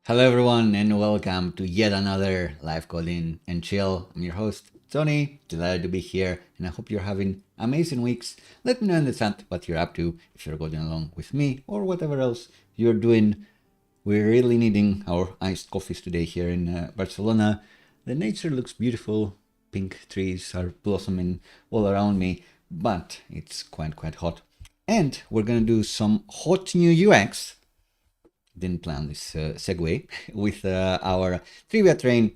Hello everyone and welcome to yet another live coding and chill. I'm your host Tony, delighted to be here and I hope you're having amazing weeks. Let me know in the chat what you're up to, if you're going along with me or whatever else you're doing. We're really needing our iced coffees today here in Barcelona. The nature looks beautiful, pink trees are blossoming all around me, but it's quite hot. And we're gonna do some hot new UX. Didn't plan this segue with our Trivia Train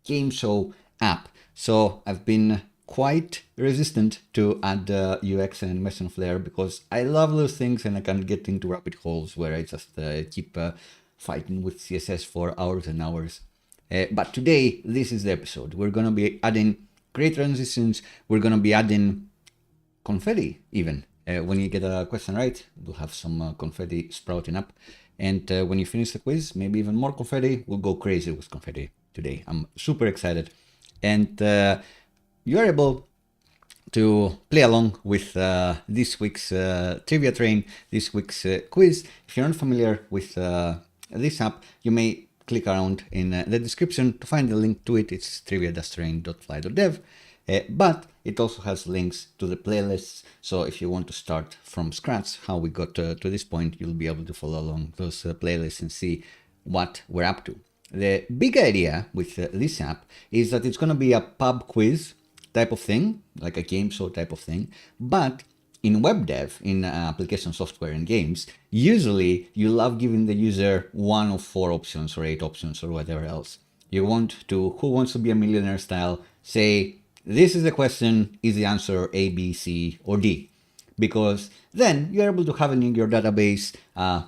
game show app. So I've been quite resistant to add UX and animation flair because I love those things and I can get into rabbit holes where I just keep fighting with CSS for hours and hours. But today, this is the episode. We're going to be adding great transitions. We're going to be adding confetti even. When you get a question right, we'll have some confetti sprouting up. And when you finish the quiz, maybe even more confetti. We'll go crazy with confetti today. I'm super excited. And you are able to play along with this week's trivia train, this week's quiz. If you're not familiar with this app, you may click around in the description to find the link to it. It's trivia-train.fly.dev. But it also has links to the playlists. So if you want to start from scratch, how we got to this point, you'll be able to follow along those playlists and see what we're up to. The big idea with this app is that it's going to be a pub quiz type of thing, like a game show type of thing. But in web dev, in application software and games, usually you love giving the user one of 4 options or 8 options or whatever else. You want to, who wants to be a millionaire style, say, this is the question, is the answer A, B, C, or D? Because then you're able to have in your database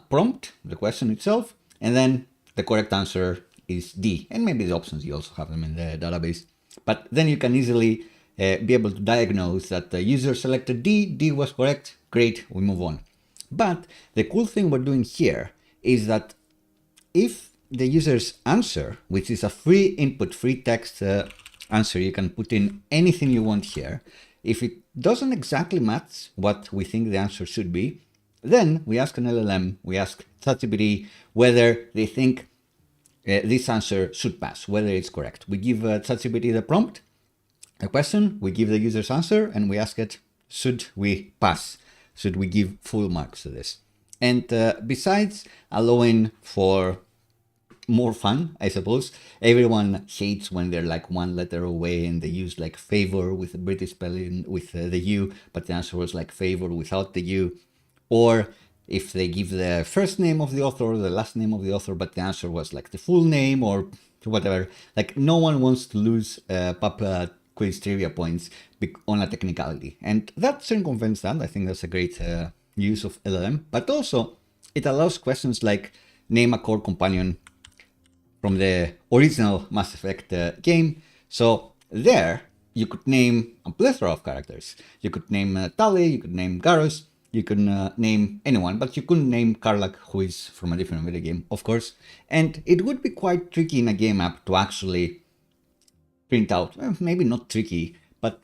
prompt, the question itself, and then the correct answer is D. And maybe the options, you also have them in the database. But then you can easily be able to diagnose that the user selected D, D was correct, great, we move on. But the cool thing we're doing here is that if the user's answer, which is a free input, free text answer, you can put in anything you want here. If it doesn't exactly match what we think the answer should be, then we ask an LLM, we ask ChatGPT whether they think this answer should pass, whether it's correct. We give ChatGPT the prompt, a question, we give the user's answer, and we ask it, should we pass? Should we give full marks to this? And besides allowing for more fun, I suppose. Everyone hates when they're like one letter away and they use like favor with the British spelling with the U, but the answer was like favor without the U. Or if they give the first name of the author or the last name of the author, but the answer was like the full name or whatever. Like no one wants to lose pub quiz trivia points on a technicality. And that circumvents that. I think that's a great use of LLM. But also it allows questions like name a core companion from the original Mass Effect game. So there, you could name a plethora of characters. You could name Tali, you could name Garrus, you could name anyone, but you couldn't name Karlak, who is from a different video game, of course. And it would be quite tricky in a game app to actually print out, maybe not tricky, but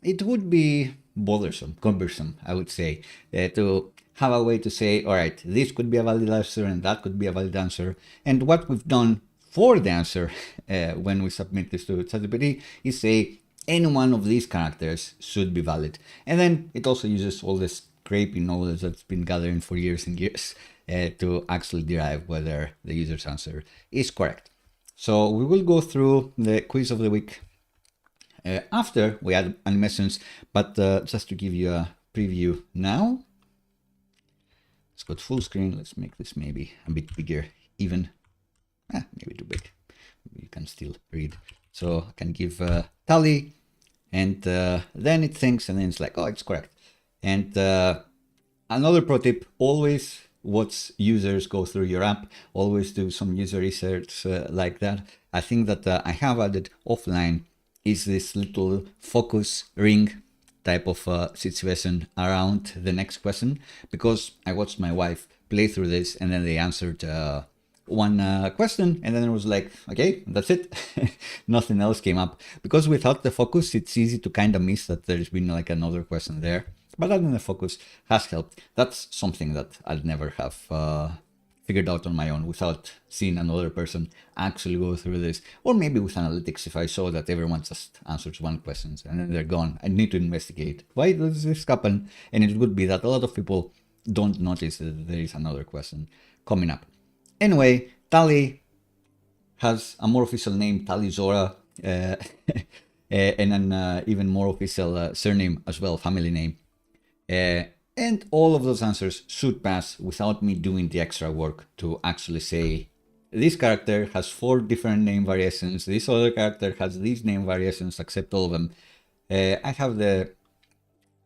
it would be bothersome, cumbersome, I would say, to have a way to say, all right, this could be a valid answer and that could be a valid answer. And what we've done for the answer when we submit this to ChatGPT is say any one of these characters should be valid. And then it also uses all this scraping knowledge that's been gathering for years and years to actually derive whether the user's answer is correct. So we will go through the quiz of the week after we add animations, but just to give you a preview now. It's got full screen. Let's make this maybe a bit bigger, even. Maybe too big. You can still read. So I can give tally, and then it thinks, and then it's like, oh, it's correct. And another pro tip, always watch users go through your app. Always do some user research like that. I think that I have added offline is this little focus ring type of situation around the next question, because I watched my wife play through this and then they answered one question and then it was like, okay, that's it. Nothing else came up, because without the focus it's easy to kind of miss that there's been like another question there, but adding the focus has helped. That's something that I'd never have figured out on my own without seeing another person actually go through this. Or maybe with analytics, if I saw that everyone just answers one question and then they're gone, I need to investigate. Why does this happen? And it would be that a lot of people don't notice that there is another question coming up. Anyway, Tally has a more official name, Tally Zora, and an even more official surname as well, family name. And all of those answers should pass without me doing the extra work to actually say, this character has 4 different name variations, this other character has these name variations, accept all of them. I have the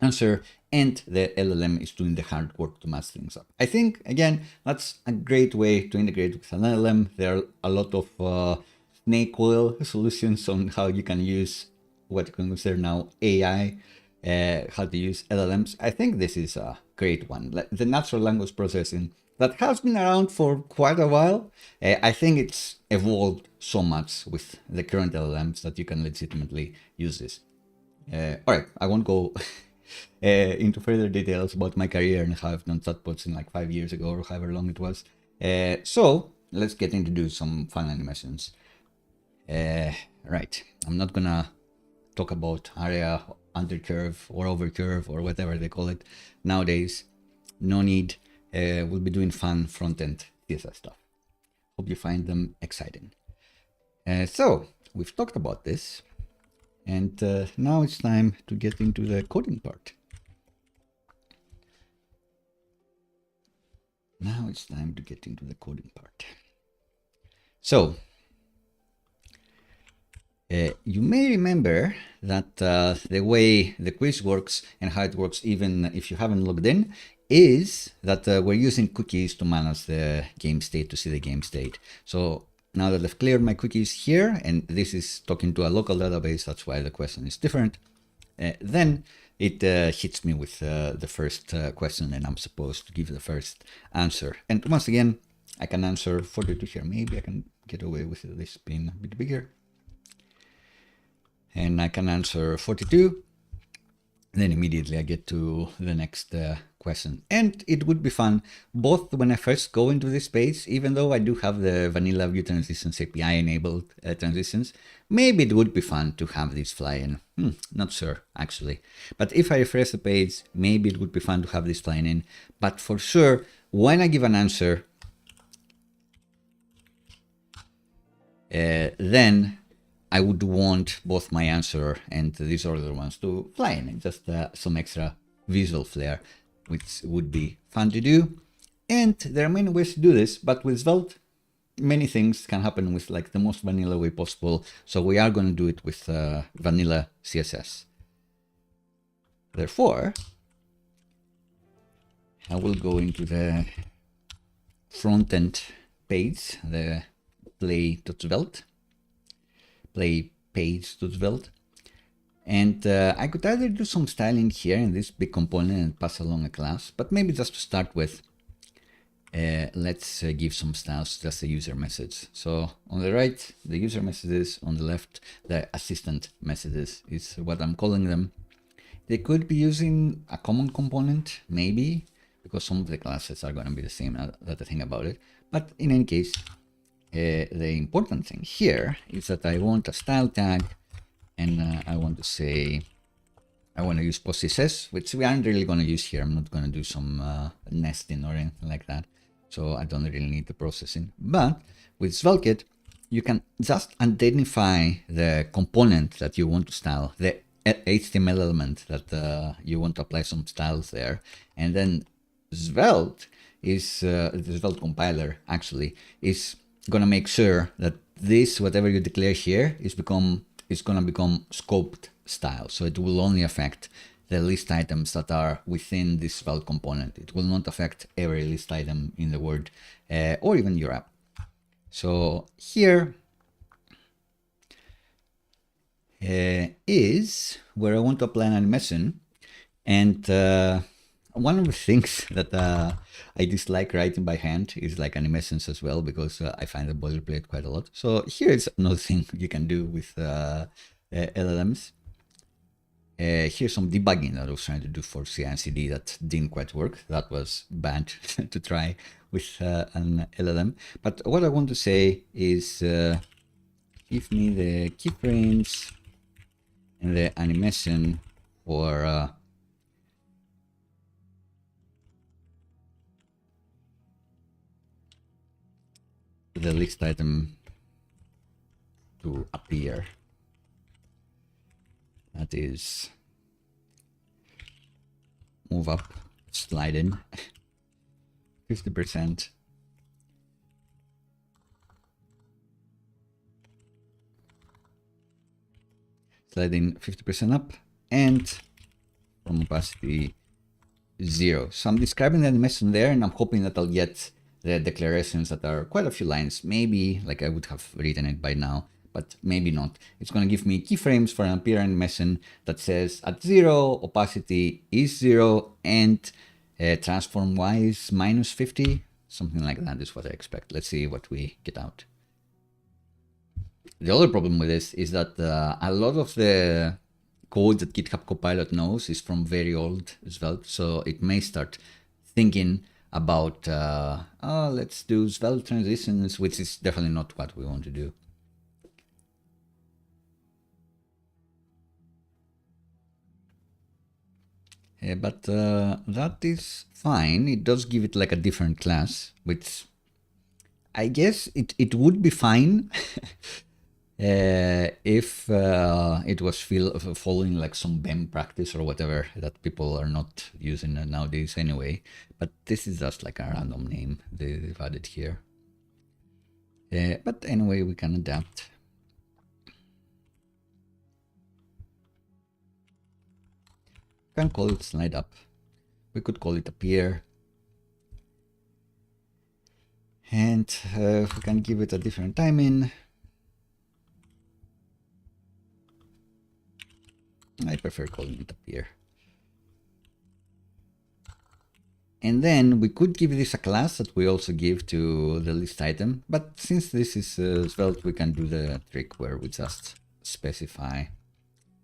answer and the LLM is doing the hard work to match things up. I think, again, that's a great way to integrate with an LLM. There are a lot of snake oil solutions on how you can use what you can consider now AI, how to use LLMs. I think this is a great one. Like the natural language processing that has been around for quite a while. I think it's evolved so much with the current LLMs that you can legitimately use this. All right, I won't go into further details about my career and how I've done chatbots in like 5 years ago or however long it was. So let's get into do some fun animations. Right, I'm not gonna talk about area under curve or over curve or whatever they call it nowadays. No need. We'll be doing fun front-end CSS stuff. Hope you find them exciting. So we've talked about this, and now it's time to get into the coding part. So you may remember that the way the quiz works and how it works, even if you haven't logged in, is that we're using cookies to manage the game state, to see the game state. So now that I've cleared my cookies here, and this is talking to a local database, that's why the question is different, then it hits me with the first question, and I'm supposed to give the first answer. And once again, I can answer 42 here. Maybe I can get away with this being a bit bigger. And I can answer 42. And then immediately I get to the next question. And it would be fun, both when I first go into this page, even though I do have the vanilla view transitions API enabled transitions, maybe it would be fun to have these fly in. Not sure, actually. But if I refresh the page, maybe it would be fun to have this flying in. But for sure, when I give an answer, then I would want both my answer and these other ones to fly in, just some extra visual flair, which would be fun to do. And there are many ways to do this, but with Svelte, many things can happen with like the most vanilla way possible. So we are going to do it with vanilla CSS. Therefore, I will go into the front-end page, the play.svelte. Play page.svelte, and I could either do some styling here in this big component and pass along a class, but maybe just to start with, let's give some styles, just the user message. So on the right, the user messages, on the left, the assistant messages is what I'm calling them. They could be using a common component, maybe, because some of the classes are going to be the same, that's the thing about it. But in any case, the important thing here is that I want a style tag, and I want to say, I want to use PostCSS, which we aren't really going to use here. I'm not going to do some nesting or anything like that. So I don't really need the processing. But with SvelteKit, you can just identify the component that you want to style, the HTML element that you want to apply some styles there. And then Svelte is, the Svelte compiler actually, is going to make sure that this, whatever you declare here, is going to become scoped style. So it will only affect the list items that are within this Svelte component. It will not affect every list item in the Word or even your app. So here is where I want to apply an animation. And one of the things that I dislike writing by hand is like animations as well, because I find the boilerplate quite a lot. So here is another thing you can do with LLMs. Here's some debugging that I was trying to do for CI/CD that didn't quite work. That was bad to try with an LLM. But what I want to say is give me the keyframes and the animation for the list item to appear. That is, move up, slide in 50%. Slide in 50% up, and from opacity 0. So I'm describing the animation there, and I'm hoping that I'll get the declarations that are quite a few lines. Maybe, like I would have written it by now, but maybe not. It's going to give me keyframes for an appear animation that says at 0, opacity is 0, and transform y is -50. Something like that is what I expect. Let's see what we get out. The other problem with this is that a lot of the code that GitHub Copilot knows is from very old Svelte, so it may start thinking about, oh, let's do Svelte transitions, which is definitely not what we want to do. But that is fine. It does give it like a different class, which I guess it would be fine if it was following like some BEM practice or whatever that people are not using nowadays anyway. But this is just like a random name they've added here. But anyway, we can adapt. We can call it slide up. We could call it appear. And we can give it a different timing. I prefer calling it appear. And then we could give this a class that we also give to the list item. But since this is Svelte, we can do the trick where we just specify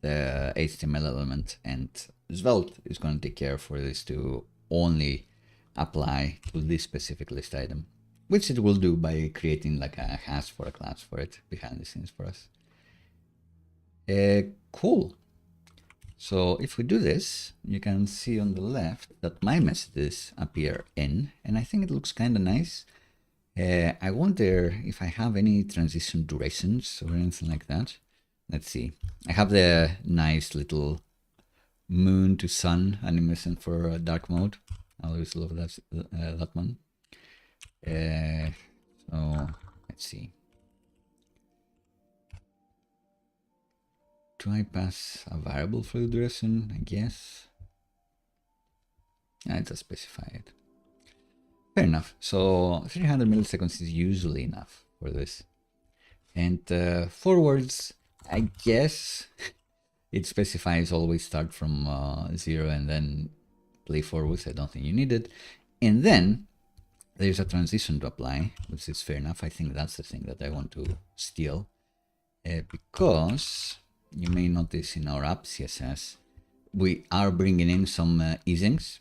the HTML element, and Svelte is going to take care for this to only apply to this specific list item, which it will do by creating like a hash for a class for it behind the scenes for us. Cool. So if we do this, you can see on the left that my messages appear in, and I think it looks kind of nice. I wonder if I have any transition durations or anything like that. Let's see. I have the nice little moon to sun animation for dark mode. I always love that one. So let's see. Do I pass a variable for the duration? I guess. I just specify it. Fair enough. So 300 milliseconds is usually enough for this. And forwards, I guess it specifies always start from 0 and then play forwards. I don't think you need it. And then there's a transition to apply, which is fair enough. I think that's the thing that I want to steal, because you may notice in our app CSS, we are bringing in some easings.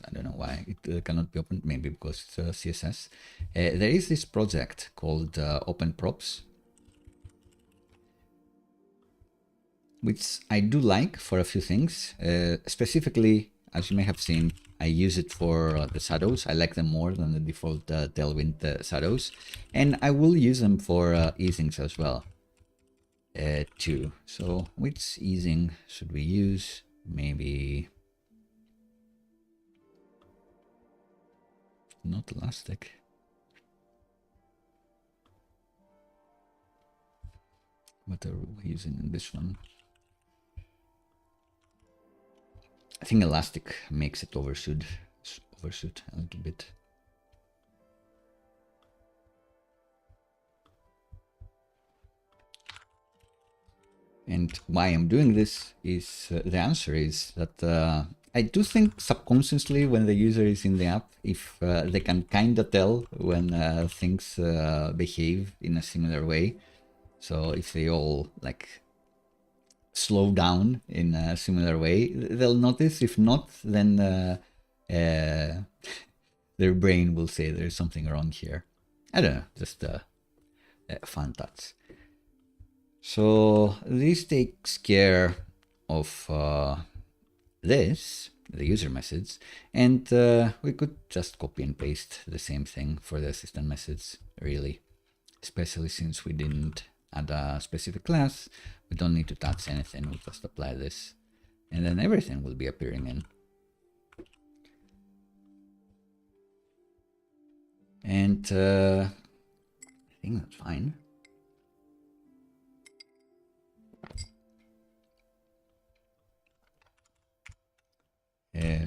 I don't know why it cannot be opened, maybe because it's CSS. There is this project called Open Props, which I do like for a few things. Specifically, as you may have seen, I use it for the shadows. I like them more than the default Tailwind shadows. And I will use them for easings as well, too. So which easing should we use? Maybe not elastic. What are we using in this one? I think elastic makes it overshoot a little bit. And why I'm doing this is, the answer is that I do think subconsciously when the user is in the app, if they can kind of tell when things behave in a similar way. So if they all like slow down in a similar way, they'll notice. If not, then their brain will say there's something wrong here. I don't know, just a fun thoughts. So this takes care of this, the user methods, and we could just copy and paste the same thing for the assistant methods, really, especially since we didn't add a specific class. We don't need to touch anything, we'll just apply this, and then everything will be appearing in. And I think that's fine.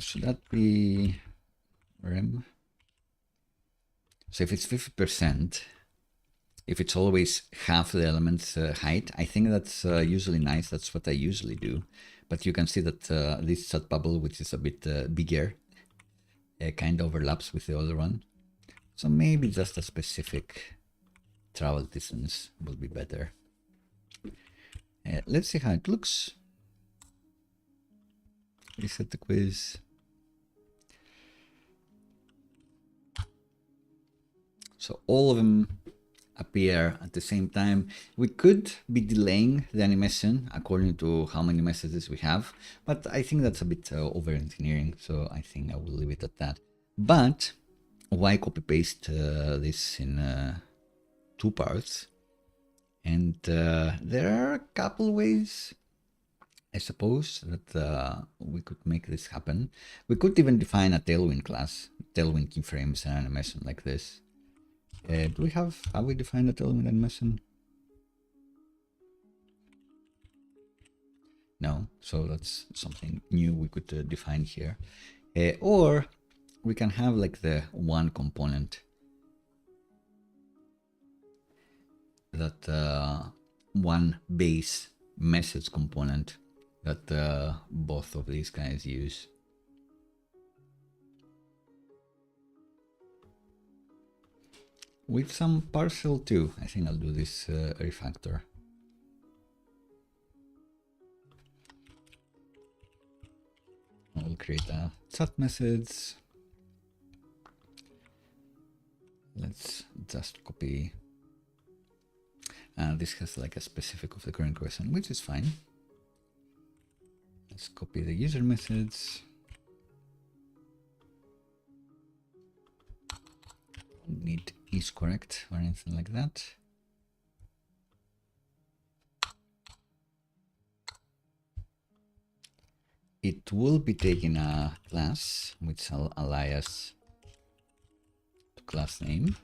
Should that be rem? So if it's 50%, if it's always half the element's height, I think that's usually nice. That's what I usually do. But you can see that this chat bubble, which is a bit bigger, kind of overlaps with the other one. So maybe just a specific travel distance will be better. Let's see how it looks. Reset the quiz. So all of them appear at the same time. We could be delaying the animation according to how many messages we have, but I think that's a bit over engineering, so I think I will leave it at that. But why copy paste this in 2 parts? And there are a couple ways, I suppose, that we could make this happen. We could even define a tailwind class, tailwind keyframes and animation like this. Do we have we defined a tailwind animation? No, so that's something new we could define here. Or we can have like the one component that one base message component that both of these guys use. With some partial too. I think I'll do this refactor. I'll create a chat message. Let's just copy. This has like a specific of the current question, which is fine. Let's copy the user message. Don't need is correct or anything like that. It will be taking a class which I'll alias to class name,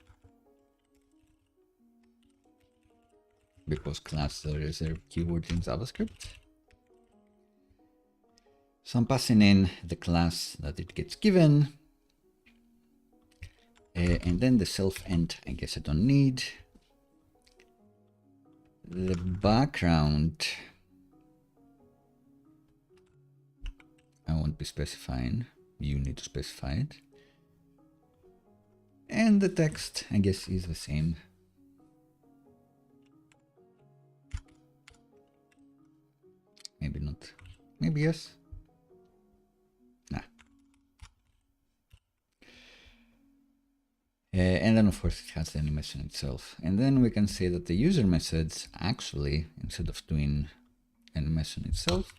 because class is a reserved keyword in JavaScript. So I'm passing in the class that it gets given. And then the self end, I guess I don't need. The background, I won't be specifying. You need to specify it. And the text, I guess, is the same. Maybe not. Maybe yes. Nah. And then of course it has the animation itself. And then we can say that the user message actually, instead of doing animation itself,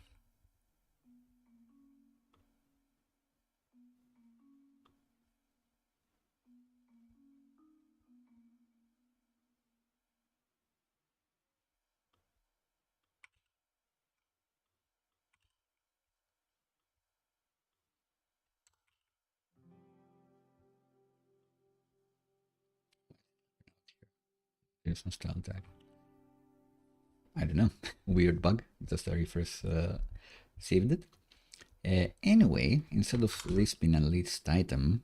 here's no style tag. I don't know, weird bug, just I first saved it. Anyway, instead of this being a list item,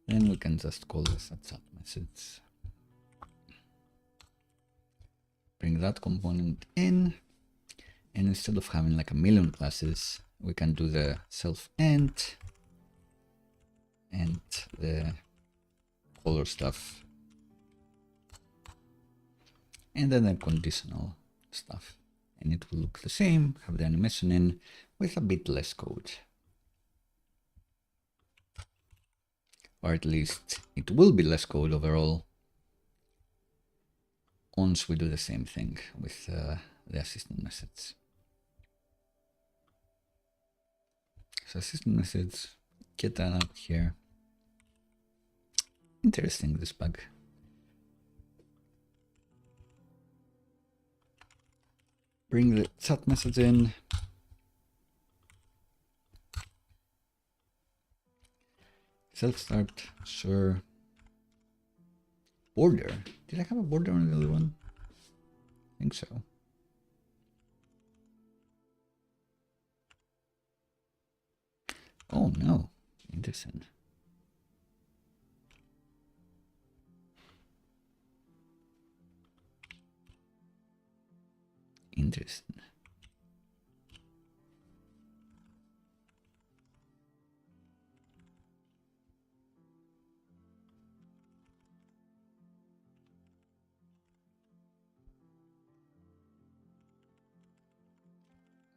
then we can just call this a chat message. Bring that component in, and instead of having like a million classes, we can do the self end and the color stuff, and then the conditional stuff. and it will look the same, have the animation in with a bit less code. Or at least it will be less code overall once we do the same thing with the assistant methods. So assistant methods, get that out here. Interesting, this bug. Bring the chat message in. Self-start, sure. Border. Did I have a border on the other one? I think so. Oh no, interesting. Interesting.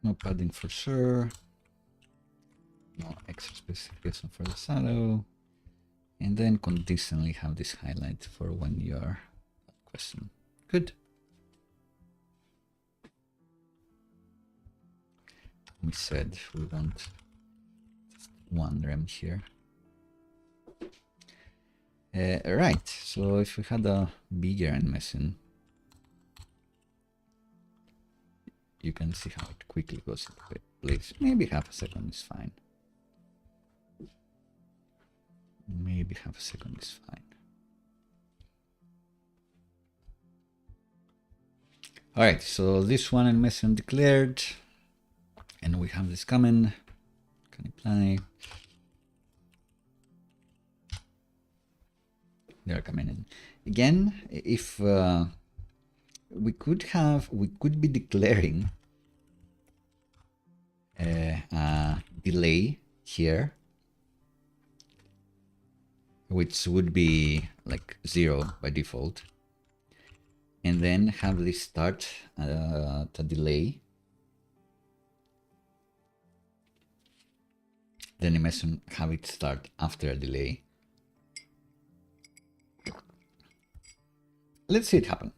No padding for sure. No extra specification for the shadow. And then conditionally have this highlight for when you are question. Good. We said we want just one rem here. Right, so if we had a bigger animation, you can see how it quickly goes into place. Maybe half a second is fine. Maybe half a second is fine. All right, so this one animation declared, and we have this coming. Can apply. They're coming in. Again, if we could be declaring a delay here, which would be like 0 by default, and then have this start at a delay. The animation have it start after a delay. Let's see it happen.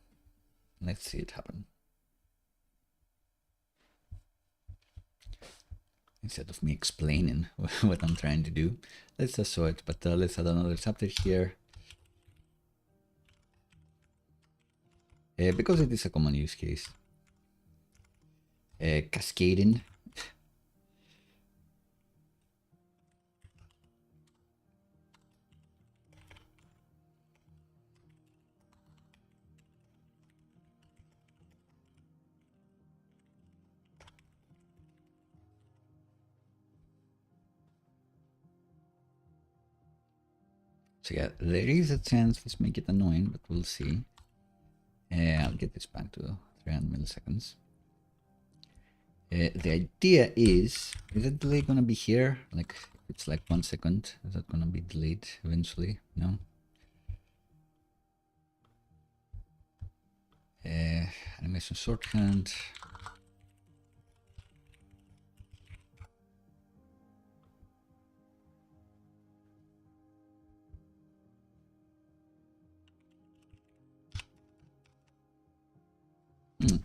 Let's see it happen. Instead of me explaining what I'm trying to do, let's just show it. But let's add another chapter here. Because it is a common use case. Cascading. So yeah, there is a chance this may get annoying, but we'll see. I'll get this back to 300 milliseconds. The idea is the delay gonna be here? Like, it's like 1 second. Is that gonna be delayed eventually? No. Animation shorthand.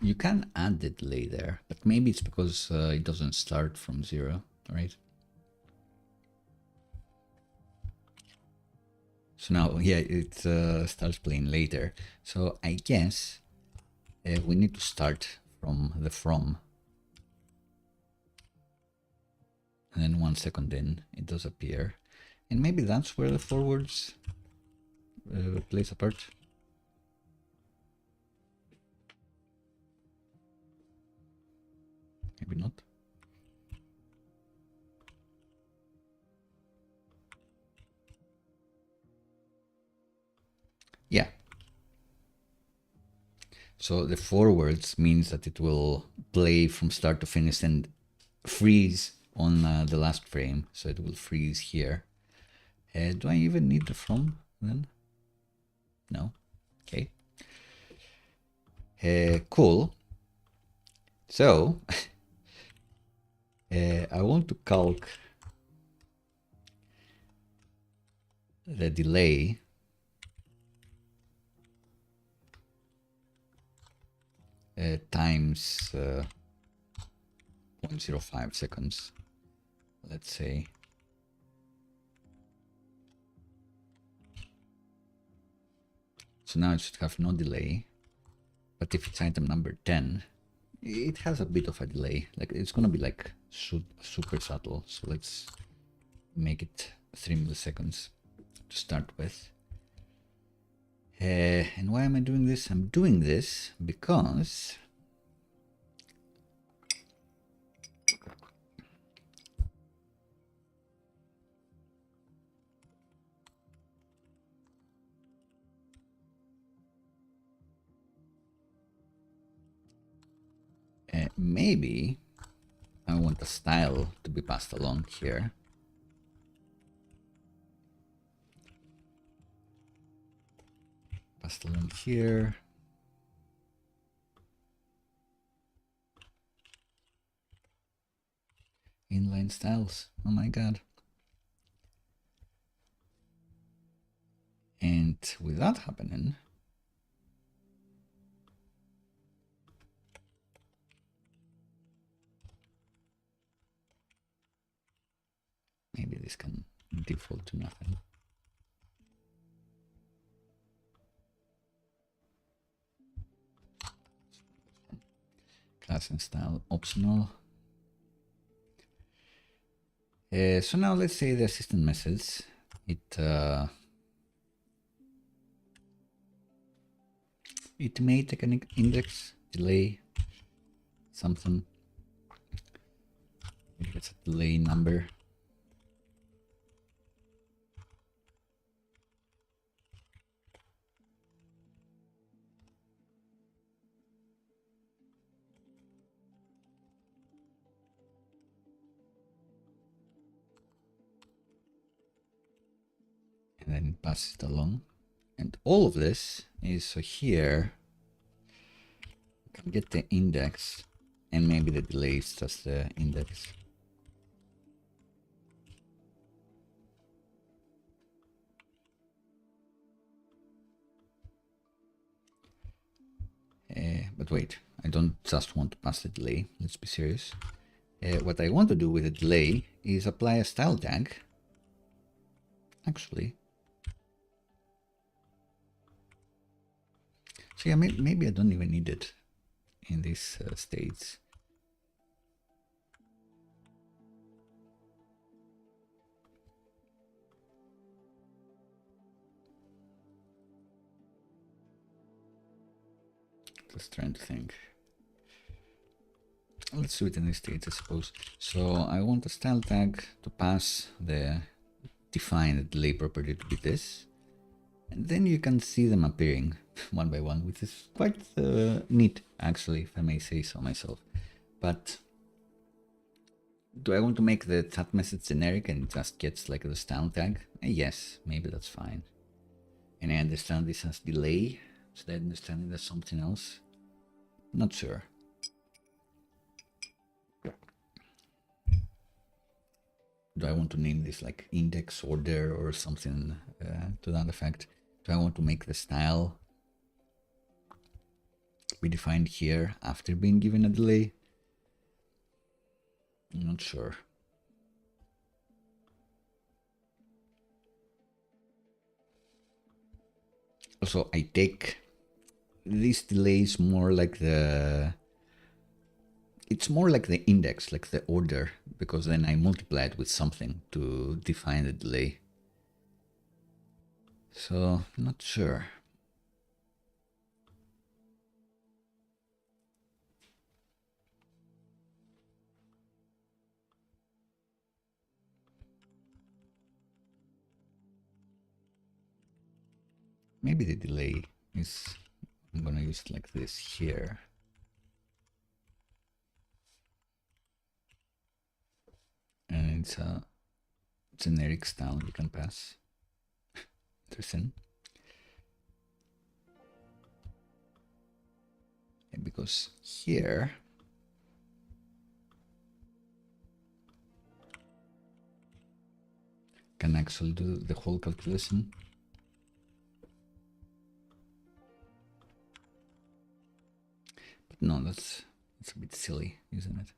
You can add the delay there, but maybe it's because it doesn't start from 0, right? So now, yeah, it starts playing later. So I guess we need to start from the from. And then 1 second in, it does appear. And maybe that's where the forwards plays a part. Maybe not. Yeah. So the forwards means that it will play from start to finish and freeze on the last frame. So it will freeze here. Do I even need the from then? No. Okay. Cool. So I want to calc the delay times 0.05 seconds, let's say. So now it should have no delay, but if it's item number 10, it has a bit of a delay. Like it's gonna be like super subtle. So let's make it 3 milliseconds to start with. And why am I doing this? I'm doing this because maybe I want a style to be passed along here. Passed along here. Inline styles. Oh my god. And with that happening, maybe this can default to nothing. Class and style optional. So now let's say the assistant message, it may take an index, delay, something. Maybe it's a delay number. And then pass it along. And all of this is so here you can get the index, and maybe the delay is just the index. But wait, I don't just want to pass the delay. Let's be serious. What I want to do with the delay is apply a style tag. Actually, so yeah, maybe I don't even need it in these states. Just trying to think. Let's do it in these states, I suppose. So I want a style tag to pass the define delay property to be this. And then you can see them appearing one by one, which is quite neat, actually, if I may say so myself. But do I want to make the chat message generic and it just gets like the style tag? Yes, maybe that's fine. And I understand this as delay, so I understand it as something else. Not sure. Do I want to name this like index order or something to that effect? Do I want to make the style be defined here after being given a delay? I'm not sure. Also, I take these delays more like it's more like the index, like the order, because then I multiply it with something to define the delay. So, not sure. Maybe the delay is, I'm gonna use it like this here. And it's a generic style you can pass. Interesting. And because here can actually do the whole calculation. But no, that's a bit silly, isn't it?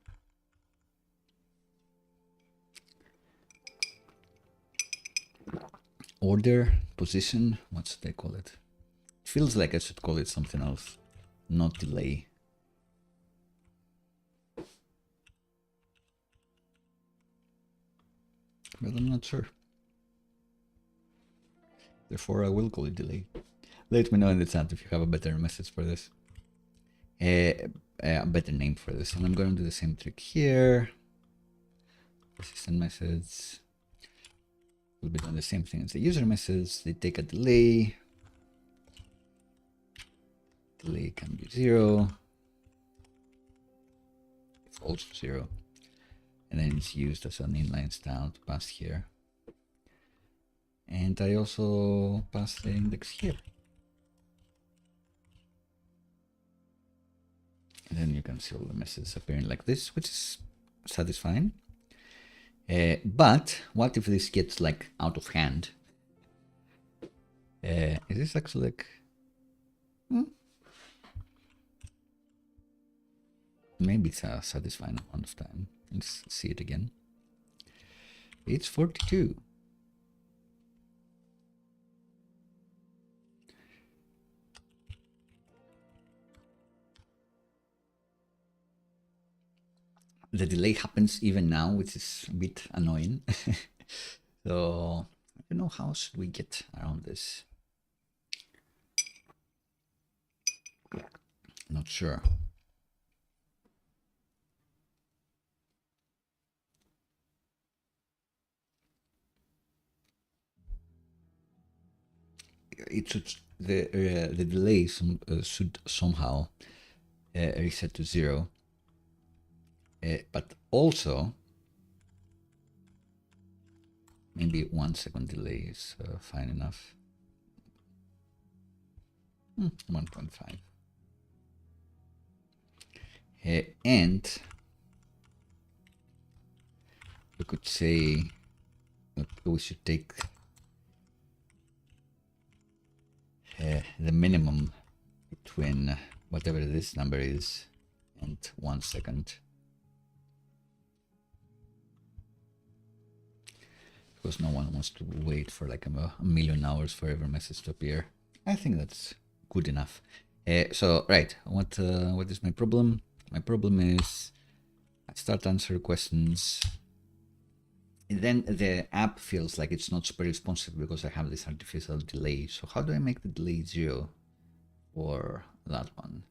Order, position, what should I call it? It feels like I should call it something else, not delay. But I'm not sure. Therefore, I will call it delay. Let me know in the chat if you have a better message for this. A better name for this. And I'm going to do the same trick here. Persistent message. We'll be doing the same thing as the user message. They take a delay. Delay can be 0. It's also 0. And then it's used as an inline style to pass here. And I also pass the index here. And then you can see all the messages appearing like this, which is satisfying. But what if this gets like out of hand? Is this actually like... Maybe it's a satisfying amount of time. Let's see it again. It's 42. The delay happens even now, which is a bit annoying. So I don't know, how should we get around this? Not sure. It should, the delay should somehow reset to 0. But also, maybe 1 second delay is fine enough. 1.5. And we could say that we should take the minimum between whatever this number is and 1 second. Because no one wants to wait for like a million hours for every message to appear. I think that's good enough. So, right, what is my problem? My problem is I start answering questions, and then the app feels like it's not super responsive because I have this artificial delay. So how do I make the delay 0 for that one?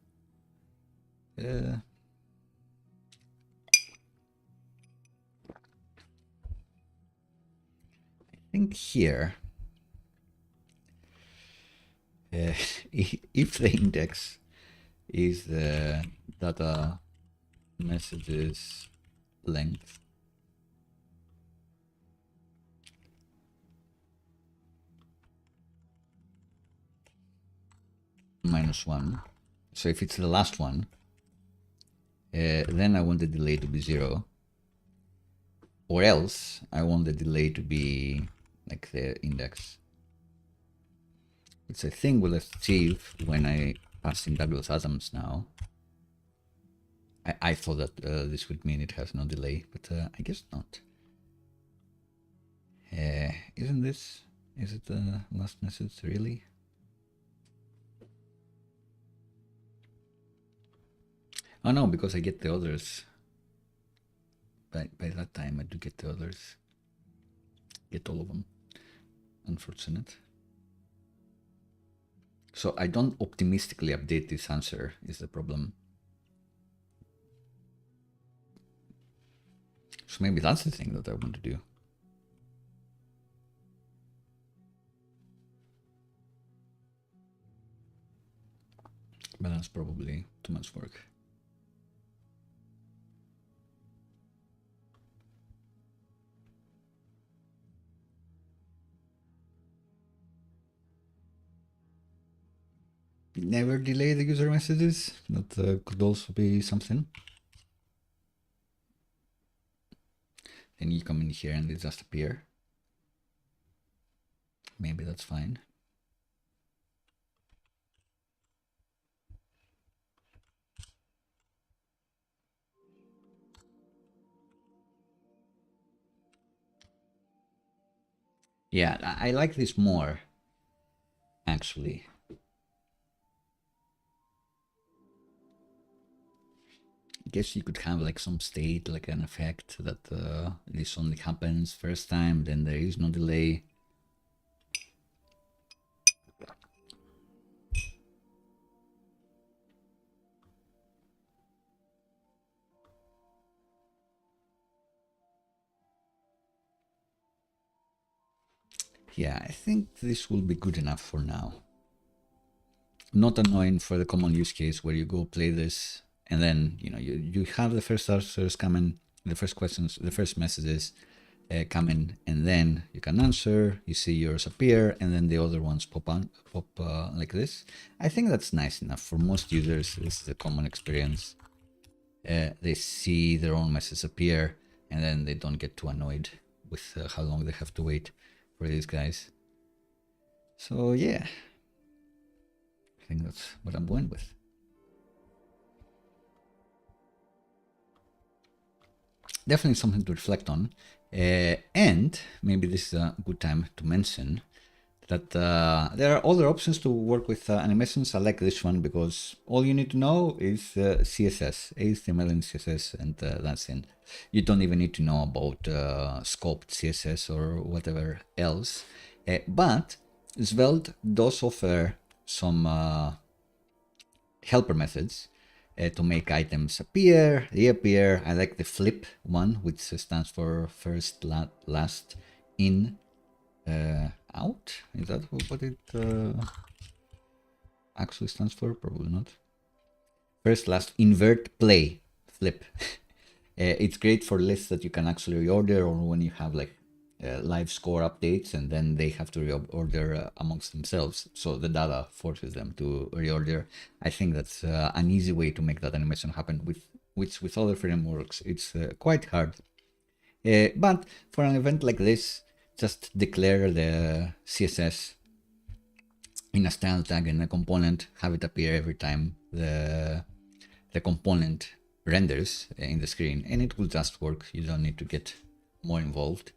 I think here, if the index is the data messages length, -1. So if it's the last one, then I want the delay to be 0. Or else I want the delay to be like the index. It's a thing we'll achieve when I pass in Douglas Adams now. I thought that this would mean it has no delay, but I guess not. Isn't this? Is it the last message really? Oh no, because I get the others. By that time I do get the others. Get all of them. Unfortunate. So I don't optimistically update this answer is the problem. So maybe that's the thing that I want to do. But that's probably too much work. Never delay the user messages. That could also be something. Then you come in here and they just appear. maybe that's fine. Yeah, I like this more, actually. I guess you could have like some state, like an effect that this only happens first time, then there is no delay. Yeah, I think this will be good enough for now. Not annoying for the common use case where you go play this and then you have the first answers coming, the first questions, the first messages coming, and then you can answer. You see yours appear, and then the other ones pop like this. I think that's nice enough for most users. This is a common experience. They see their own message appear, and then they don't get too annoyed with how long they have to wait for these guys. So yeah, I think that's what I'm going with. Definitely something to reflect on. And maybe this is a good time to mention that there are other options to work with animations. I like this one because all you need to know is CSS, HTML and CSS, and that's it. You don't even need to know about scoped CSS or whatever else. But Svelte does offer some helper methods to make items appear, reappear. I like the flip one, which stands for first, last, in, out. Is that what it actually stands for? Probably not. First, last, invert, play, flip. It's great for lists that you can actually reorder, or when you have like live score updates and then they have to reorder amongst themselves, so the data forces them to reorder. I think that's an easy way to make that animation happen, which with other frameworks it's quite hard. But for an event like this, just declare the CSS in a style tag and a component, have it appear every time the component renders in the screen, and it will just work. You don't need to get more involved.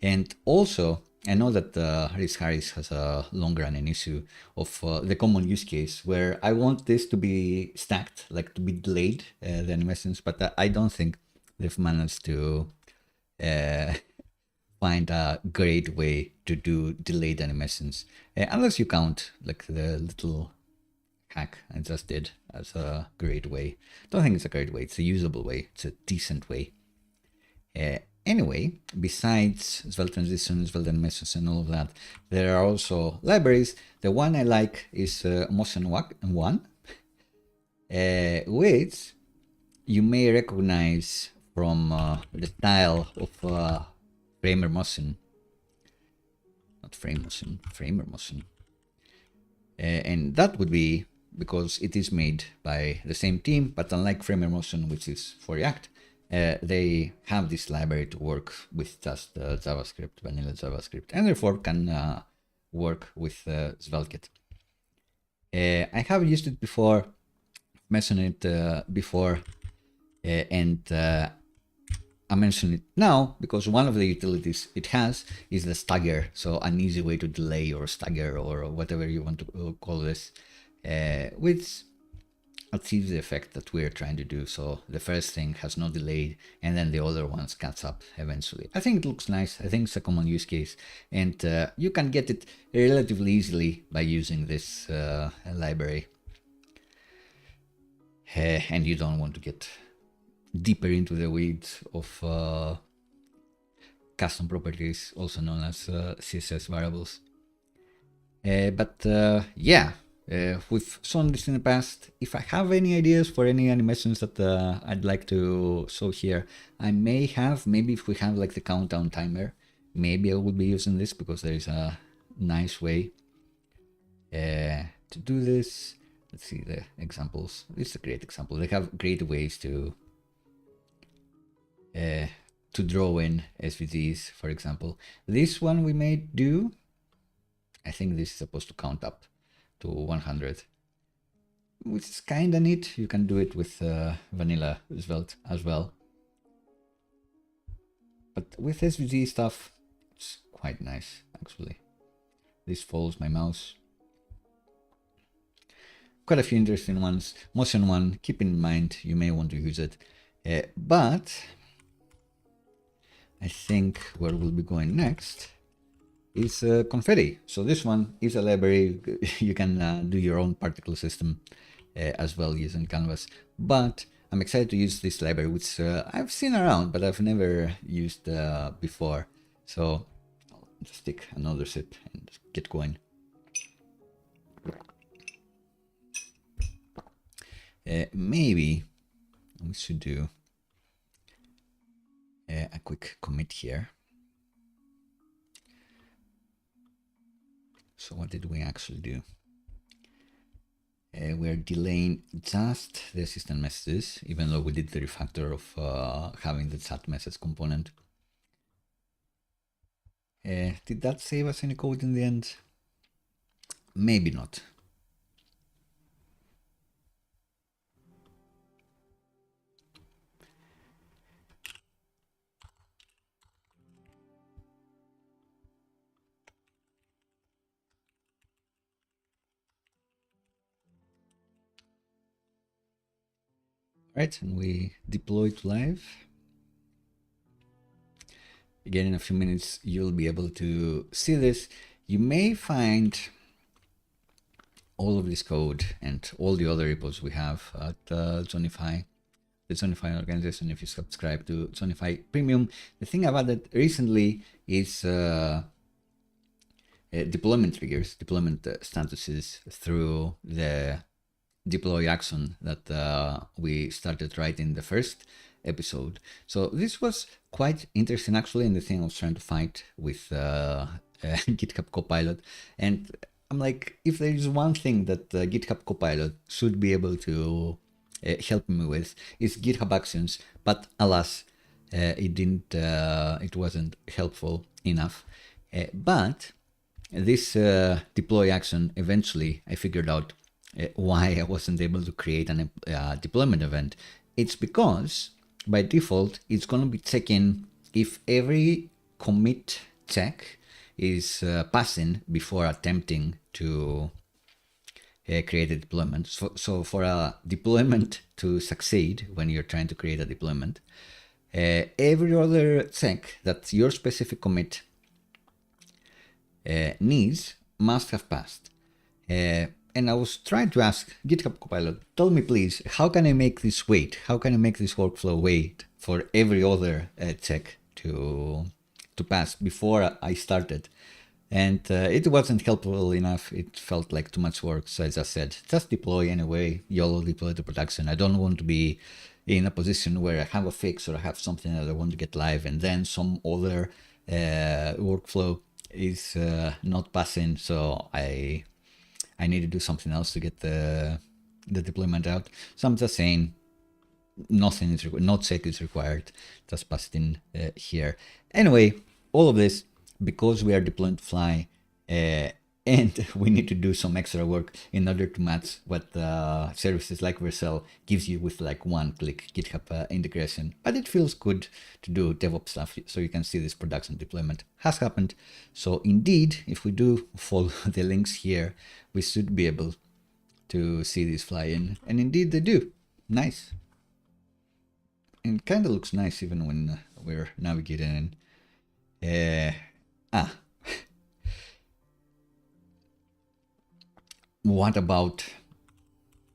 And also, I know that Harris has a long-running issue of the common use case where I want this to be stacked, like to be delayed, the animations, but I don't think they've managed to find a great way to do delayed animations, unless you count like the little hack I just did as a great way. Don't think it's a great way. It's a usable way. It's a decent way. Anyway, besides Svelte transitions, Svelte animations, and all of that, there are also libraries. The one I like is Motion 1, which you may recognize from the style of Framer Motion. Not Frame Motion, Framer Motion. And that would be because it is made by the same team, but unlike Framer Motion, which is for React, they have this library to work with just JavaScript, vanilla JavaScript, and therefore can work with SvelteKit. I have used it before, mentioned it before, and I mention it now because one of the utilities it has is the stagger, so an easy way to delay or stagger or whatever you want to call this, which achieves the effect that we're trying to do. So the first thing has no delay, and then the other ones catch up eventually. I think it looks nice. I think it's a common use case, and you can get it relatively easily by using this library. And you don't want to get deeper into the weeds of custom properties, also known as CSS variables. But yeah, we've shown this in the past. If I have any ideas for any animations that I'd like to show here, I may have, maybe if we have like the countdown timer, maybe I will be using this because there is a nice way to do this. Let's see the examples. This is a great example. They have great ways to draw in SVGs, for example. This one we may do. I think this is supposed to count up to 100, which is kind of neat. You can do it with vanilla Svelte as well. But with SVG stuff, it's quite nice, actually. This follows my mouse. Quite a few interesting ones. Motion one, keep in mind, you may want to use it. But I think where we'll be going next is Confetti. So this one is a library. You can do your own particle system as well using Canvas. But I'm excited to use this library, which I've seen around, but I've never used before. So I'll just take another sip and get going. Maybe we should do a quick commit here. So what did we actually do? We're delaying just the assistant messages, even though we did the refactor of having the chat message component. Did that save us any code in the end? Maybe not. Right, and we deploy to live. Again, in a few minutes, you'll be able to see this. You may find all of this code and all the other repos we have at JOHNNIFY, the JOHNNIFY organization. If you subscribe to JOHNNIFY Premium, the thing I've added recently is deployment triggers, deployment statuses through the deploy action that we started right in the first episode. So this was quite interesting actually, and the thing I was trying to fight with GitHub Copilot. And I'm like, if there is one thing that GitHub Copilot should be able to help me with, is GitHub Actions. But alas, it wasn't helpful enough. But this deploy action, eventually I figured out why I wasn't able to create a deployment event. It's because by default, it's going to be checking if every commit check is passing before attempting to create a deployment. So for a deployment to succeed, when you're trying to create a deployment, every other check that your specific commit needs must have passed. And I was trying to ask GitHub Copilot, tell me please, how can I make this wait? How can I make this workflow wait for every other check to pass before I started? And it wasn't helpful enough. It felt like too much work. So I just said, just deploy anyway. YOLO, deploy to production. I don't want to be in a position where I have a fix or I have something that I want to get live and then some other workflow is not passing. So I need to do something else to get the deployment out. So I'm just saying nothing is required, no check is required. Just pass it in here. Anyway, all of this because we are deploying to fly and we need to do some extra work in order to match what services like Vercel gives you with like one-click GitHub integration. But it feels good to do DevOps stuff, so you can see this production deployment has happened. So indeed, if we do follow the links here, we should be able to see this fly in. And indeed they do. Nice. And it kind of looks nice even when we're navigating in. What about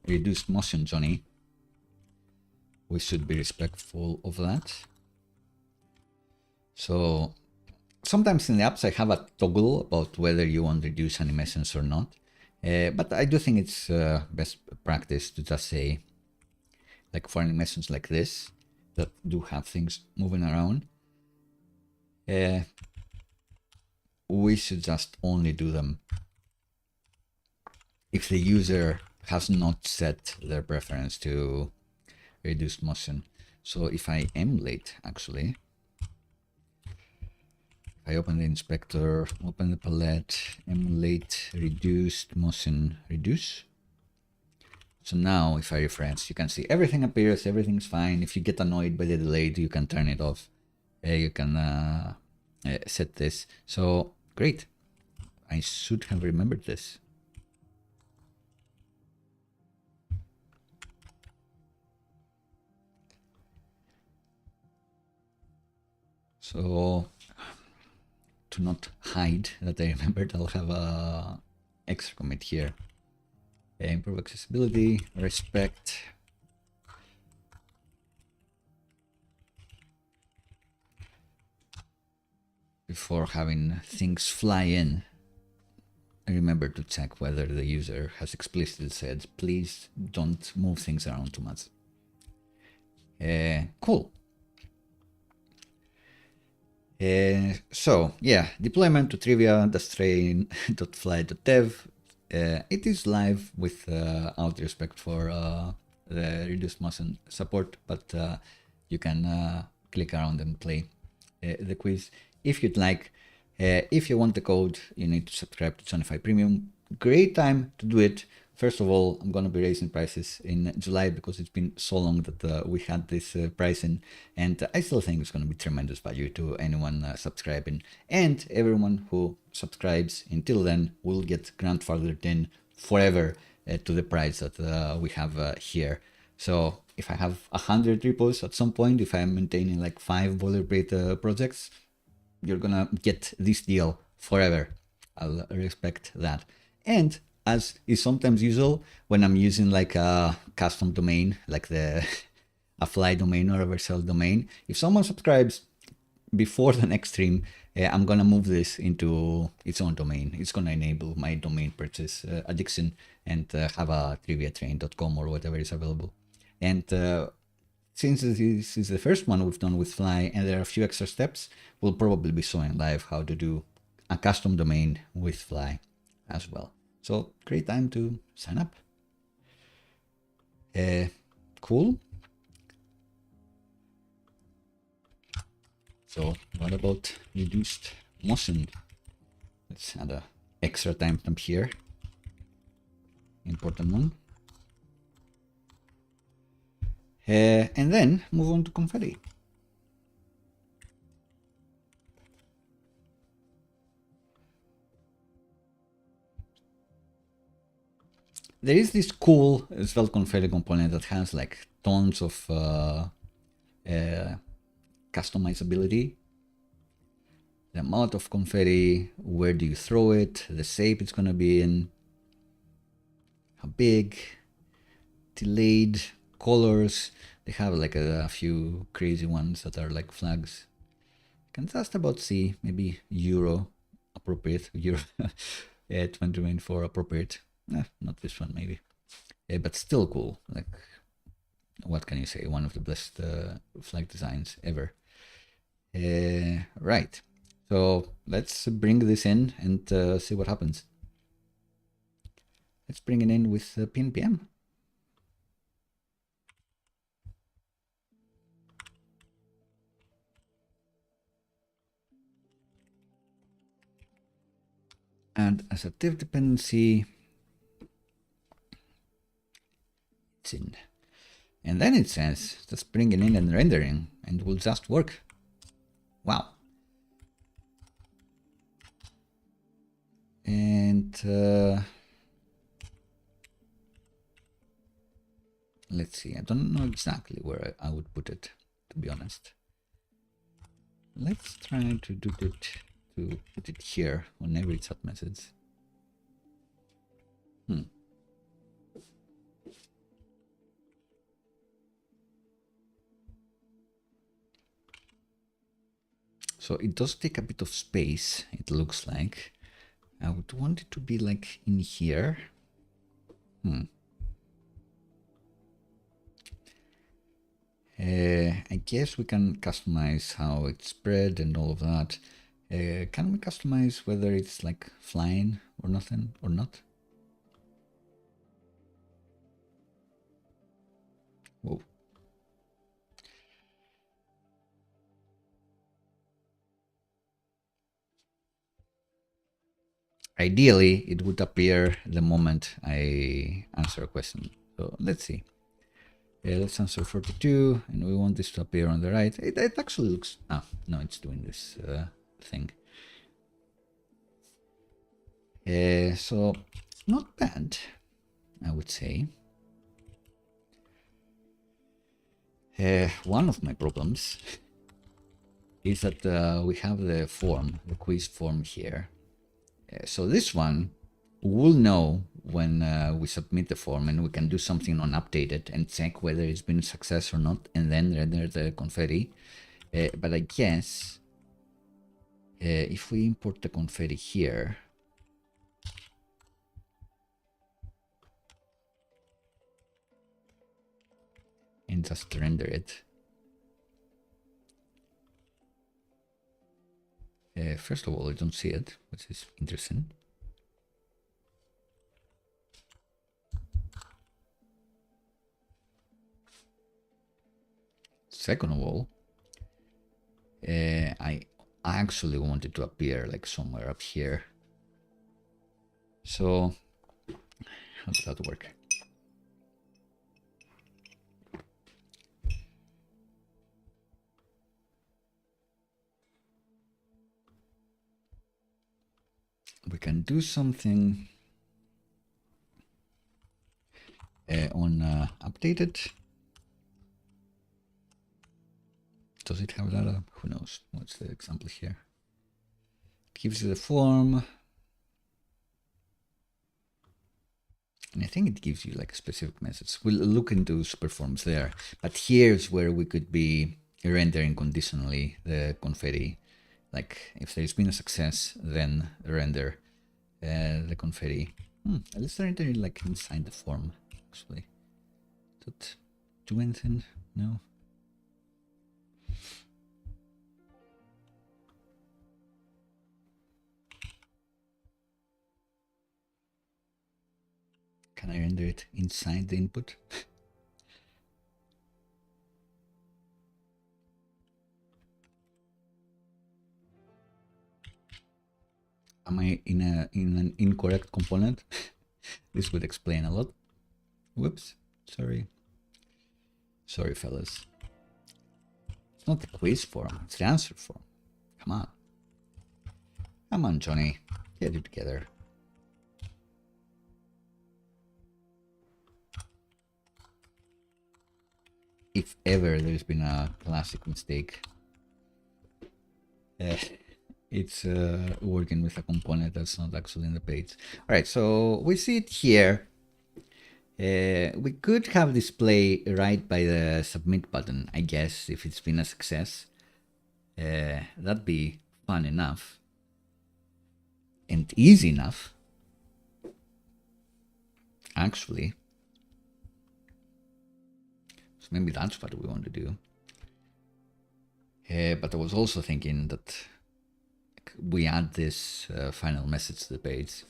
reduced motion, Johnny? We should be respectful of that. So sometimes in the apps I have a toggle about whether you want to reduce animations or not. But I do think it's best practice to just say, like for animations like this, that do have things moving around, we should just only do them if the user has not set their preference to reduced motion. So if I emulate, actually, I open the inspector, open the palette, emulate, reduced, motion, reduce. So now if I refresh, you can see everything appears, everything's fine. If you get annoyed by the delay, you can turn it off. You can set this. So great. I should have remembered this. So to not hide that I remembered, I'll have a extra commit here. Improve accessibility, respect. Before having things fly in, remember to check whether the user has explicitly said, please don't move things around too much. Cool. So yeah, deployment to trivia.train.fly.dev. It is live without respect for the reduced motion support, but you can click around and play the quiz if you'd like. If you want the code, you need to subscribe to JOHNNIFY Premium. Great time to do it. First of all, I'm going to be raising prices in July because it's been so long that we had this pricing, and I still think it's going to be tremendous value to anyone subscribing. And everyone who subscribes until then will get grandfathered in forever to the price that we have here. So if I have 100 repos at some point, if I'm maintaining like 5 boilerplate projects, you're gonna get this deal forever. I'll respect that. And as is sometimes usual, when I'm using like a custom domain, like a fly domain or a Vercel domain, if someone subscribes before the next stream, I'm gonna move this into its own domain. It's gonna enable my domain purchase addiction and have a triviatrain.com or whatever is available. And since this is the first one we've done with Fly and there are a few extra steps, we'll probably be showing live how to do a custom domain with Fly as well. So great time to sign up. Cool. So what about reduced motion? Let's add a extra timestamp here. Important one. And then move on to Confetti. There is this cool Svelte Confetti component that has like tons of customizability. The amount of confetti, where do you throw it, the shape it's going to be in, how big, delayed, colors. They have like a few crazy ones that are like flags. You can just about see maybe Euro appropriate, Euro 2024 appropriate. Not this one maybe, but still cool. Like, what can you say? One of the best flag designs ever. Right. So let's bring this in and see what happens. Let's bring it in with PNPM. And as a div dependency, it's in. And then it says, just bring it in and rendering, and it will just work. Wow. And let's see, I don't know exactly where I would put it, to be honest. Let's try to do it, to put it here on every chat message. So it does take a bit of space, it looks like. I would want it to be like in here. I guess we can customize how it's spread and all of that. Can we customize whether it's like flying or nothing or not? Whoa. Ideally, it would appear the moment I answer a question. So let's see. Let's answer 42, and we want this to appear on the right. It actually looks... Ah, no, it's doing this thing. So it's not bad, I would say. One of my problems is that we have the form, the quiz form here. So this one will know when we submit the form, and we can do something on updated and check whether it's been a success or not, and then render the confetti. But I guess if we import the confetti here, and just render it. First of all, I don't see it, which is interesting. Second of all, I actually wanted to appear like somewhere up here. So how does that work? We can do something on updated. Does it have that? Who knows? What's the example here? It gives you the form. And I think it gives you like a specific message. We'll look into superforms there. But here's where we could be rendering conditionally the confetti. Like if there's been a success, then render the confetti. Let's render it like inside the form, actually. Does that do anything? No. Can I render it inside the input? Am I in an incorrect component? This would explain a lot. Whoops, sorry. Sorry, fellas. It's not the quiz form, it's the answer form. Come on. Come on, Johnny. Get it together. If ever there's been a classic mistake, it's working with a component that's not actually in the page. All right, so we see it here. We could have display right by the submit button, I guess, if it's been a success. That'd be fun enough and easy enough, actually. So maybe that's what we want to do. But I was also thinking that we add this final message to the page,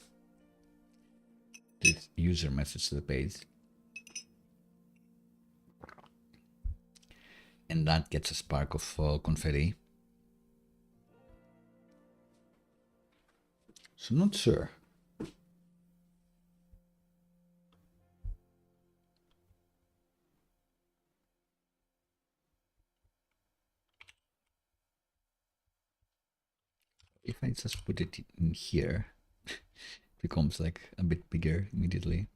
this user message to the page, and that gets a spark of confetti. So not sure. If I just put it in here, it becomes like a bit bigger immediately.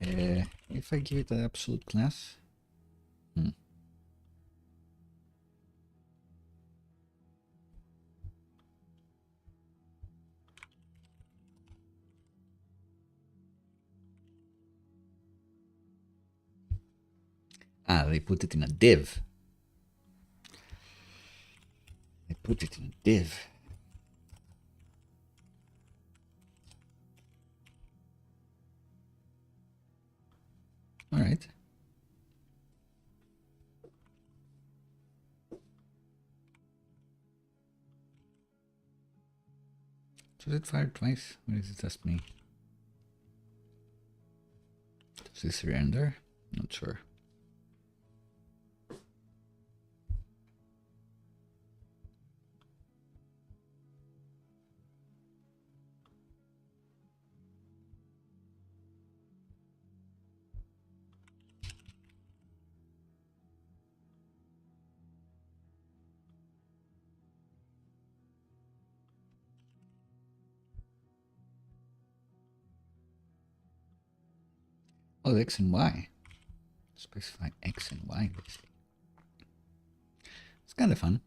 If I give it an absolute class, they put it in a div. They put it in a div. All right. Does it fire twice, or is it just me? Does this render? Not sure. Oh, X and Y. Specify X and Y, basically. It's kind of fun.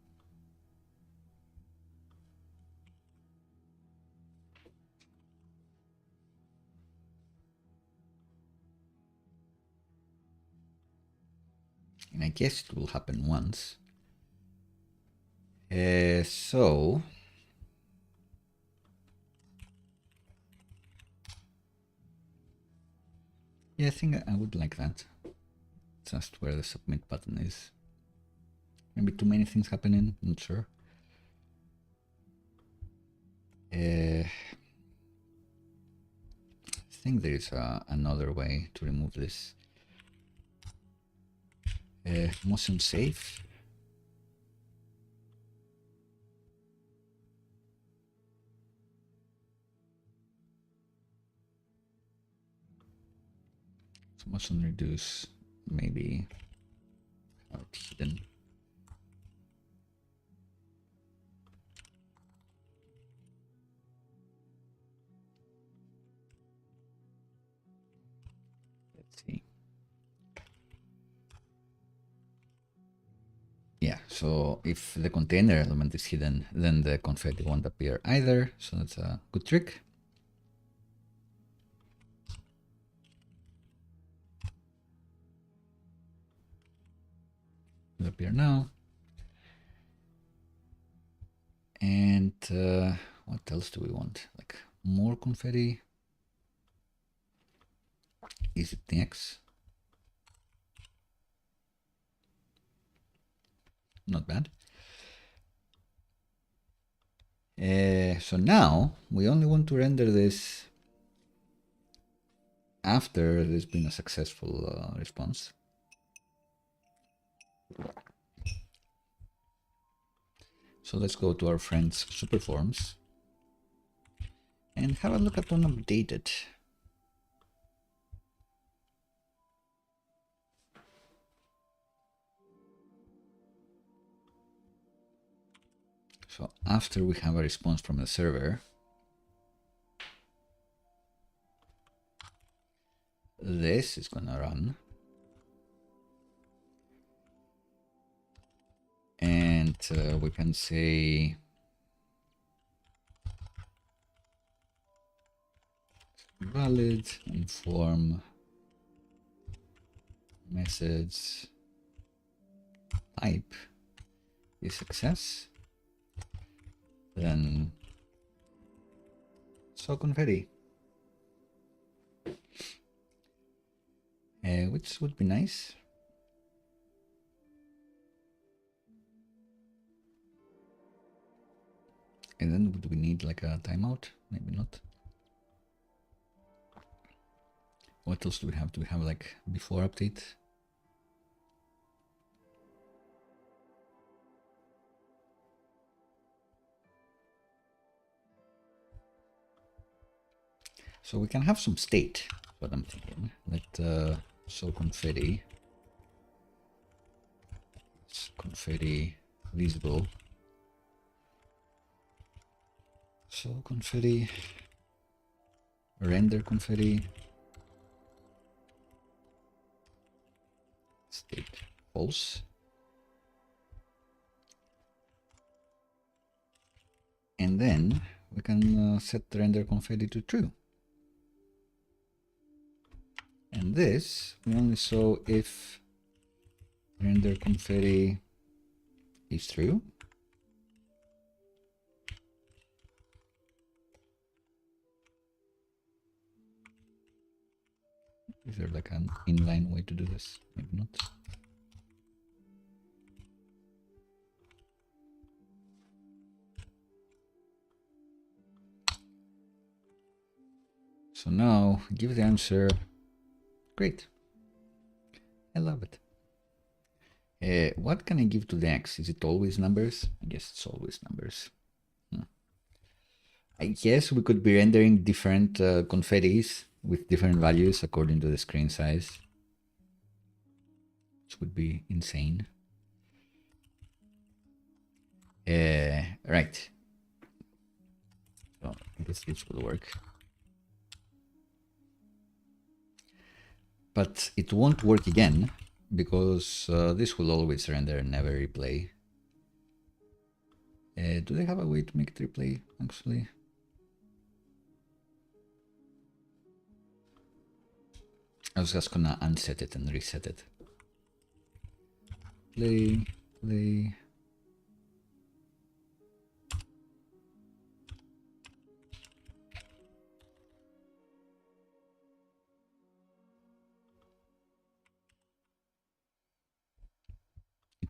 And I guess it will happen once. So yeah, I think I would like that. Just where the submit button is. Maybe too many things happening, not sure. I think there is another way to remove this. Motion safe. So motion reduce, maybe have it hidden. Let's see. Yeah, so if the container element is hidden, then the confetti won't appear either. So that's a good trick. It'll appear now. And what else do we want? Like more confetti? Is it next? Not bad. So now we only want to render this after there's been a successful response. So let's go to our friends Superforms and have a look at one updated. So after we have a response from the server, this is gonna run. And we can say valid inform message type is success. Then so confetti, which would be nice. And then would we need like a timeout? Maybe not. What else do we have? Do we have like before update? So we can have some state, what I'm thinking. Let so confetti visible. So confetti render confetti state false. And then we can set the render confetti to true. And this we only saw if render confetti is true. Is there like an inline way to do this? Maybe not. So now give the answer. Great. I love it. What can I give to the X? Is it always numbers? I guess it's always numbers. I guess we could be rendering different confettis with different values according to the screen size, which would be insane. Right. So I guess this will work. but it won't work again because this will always render and never replay. Do they have a way to make it replay, actually? I was just gonna unset it and reset it. Play, play.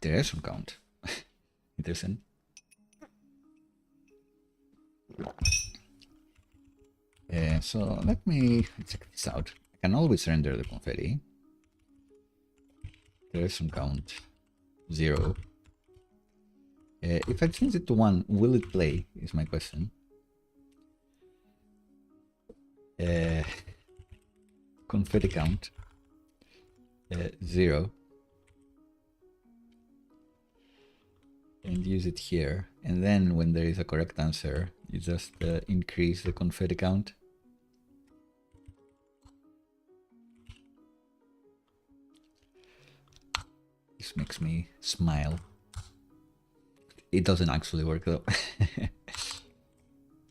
Iteration count. Interesting. So let me check this out. I can always render the confetti. Iteration count 0. If I change it to 1, will it play? Is my question. Confetti count 0. And use it here. And then when there is a correct answer, you just increase the confetti count. This makes me smile. It doesn't actually work though.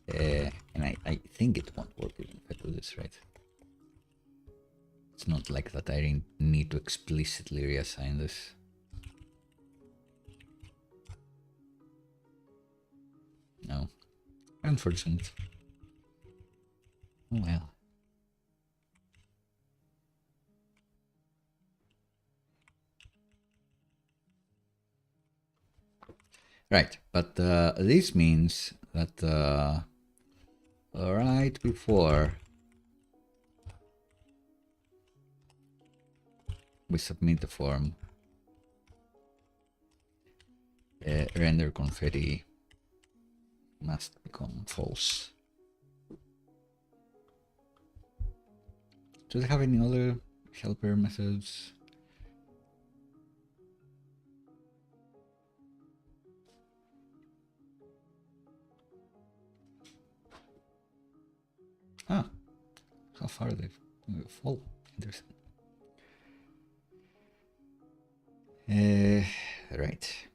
And I think it won't work even if I do this right. It's not like that I need to explicitly reassign this. No. Unfortunate. Oh well. Right, but this means that right before we submit the form, render confetti must become false. Do they have any other helper methods? Ah, how far they fall. Interesting. Right.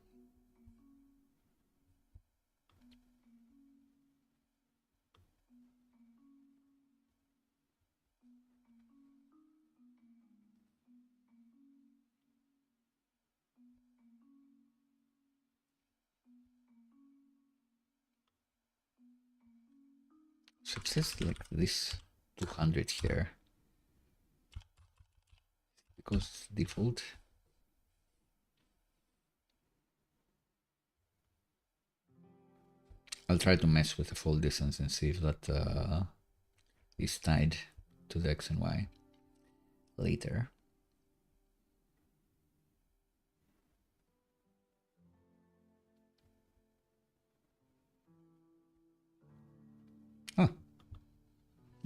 So it says like this 200 here because it's default. I'll try to mess with the fold distance and see if that is tied to the X and Y later. Oh,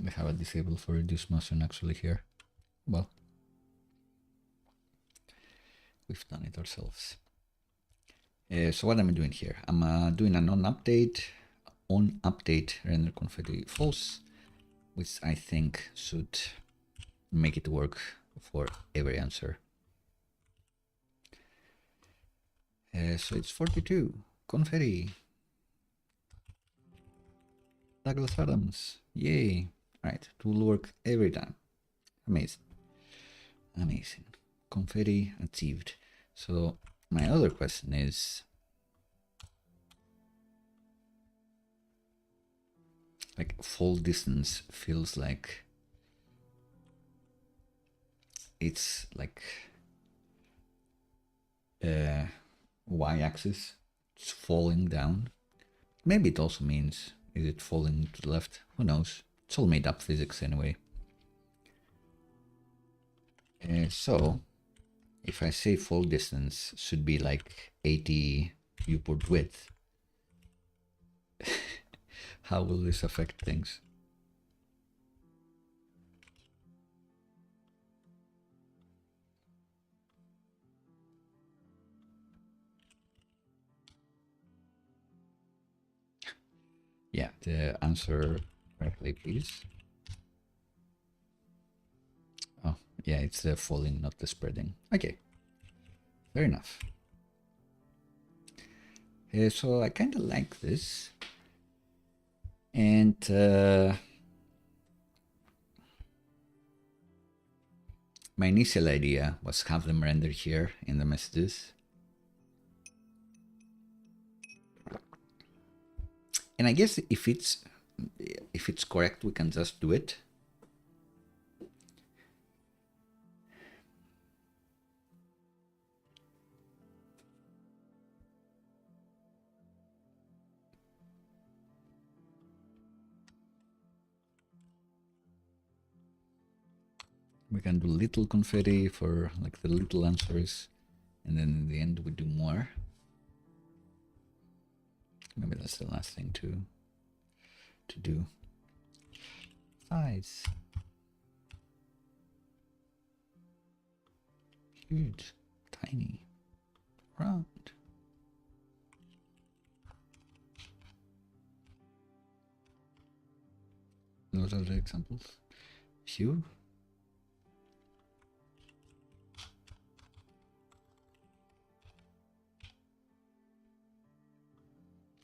we have a disable for reduced motion actually here. Well, we've done it ourselves. So what am I doing here? I'm doing an on-update render confetti false, which I think should make it work for every answer. So it's 42 confetti. Douglas Adams, yay! Right, it will work every time. Amazing, amazing. Confetti achieved. So my other question is, like, fold distance feels like it's like y-axis, it's falling down. Maybe it also means, is it falling to the left? Who knows? It's all made up physics anyway. So if I say fold distance should be like 80 viewport width, how will this affect things? Yeah, the answer correctly, please. Oh, Yeah, it's the falling, not the spreading. Okay, fair enough. So I kind of like this. And my initial idea was have them render here in the messages. And I guess if it's correct, we can just do it. We can do little confetti for like the little answers, and then in the end we do more. Maybe that's the last thing to do. Size. Huge, tiny, round. Those are the examples. Hue.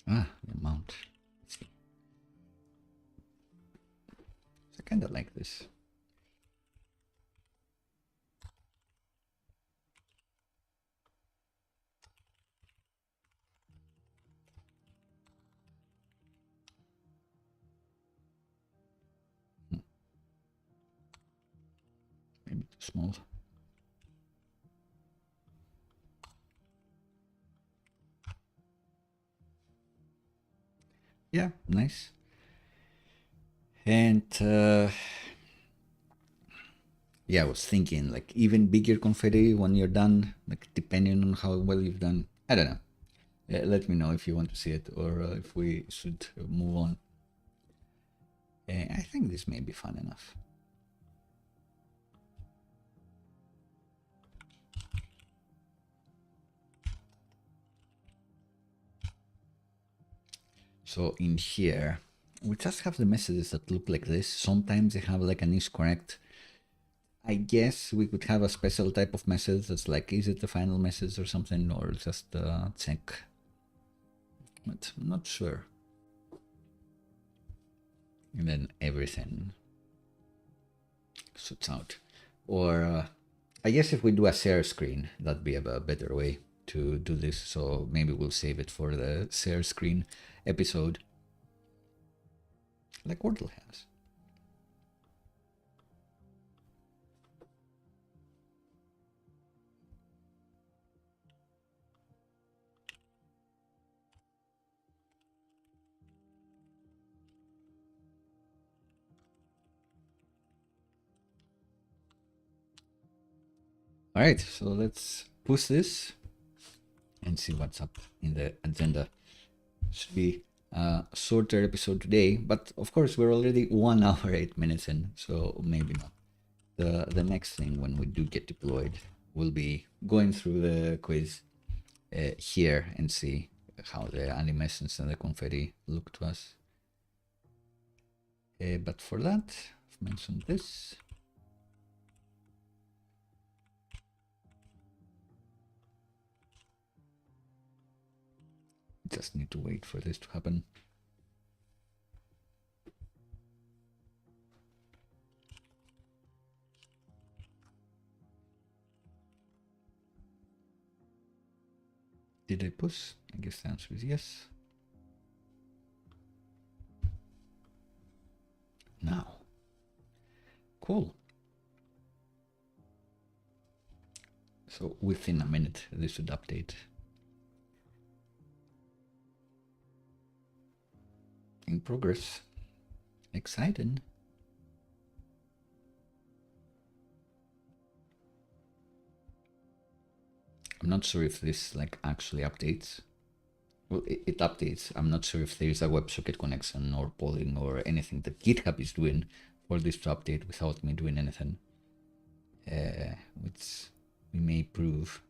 Ah, the amount. Let's see. So I kind of like this. Maybe too small. Yeah, nice. And yeah, I was thinking like even bigger confetti when you're done, like depending on how well you've done. I don't know. Let me know if you want to see it or if we should move on. I think this may be fun enough. So in here, we just have the messages that look like this. Sometimes they have like an is correct. I guess we could have a special type of message that's like, is it the final message or something, or just check. But I'm not sure. And then everything shoots out. Or I guess if we do a share screen, that'd be a better way to do this. So maybe we'll save it for the share screen episode, like Wordle has. All right, so let's push this and see what's up in the agenda. Should be a shorter episode today, but of course we're already 1 hour 8 minutes in, so maybe not. The next thing when we do get deployed will be going through the quiz here and see how the animations and the confetti look to us. But for that, I've mentioned this. Just need to wait for this to happen. Did I push? I guess the answer is yes. Now. Cool. So within a minute, this should update. In progress. Exciting. I'm not sure if this like actually updates. Well, it updates. I'm not sure if there is a WebSocket connection or polling or anything that GitHub is doing for this to update without me doing anything. Which we may prove.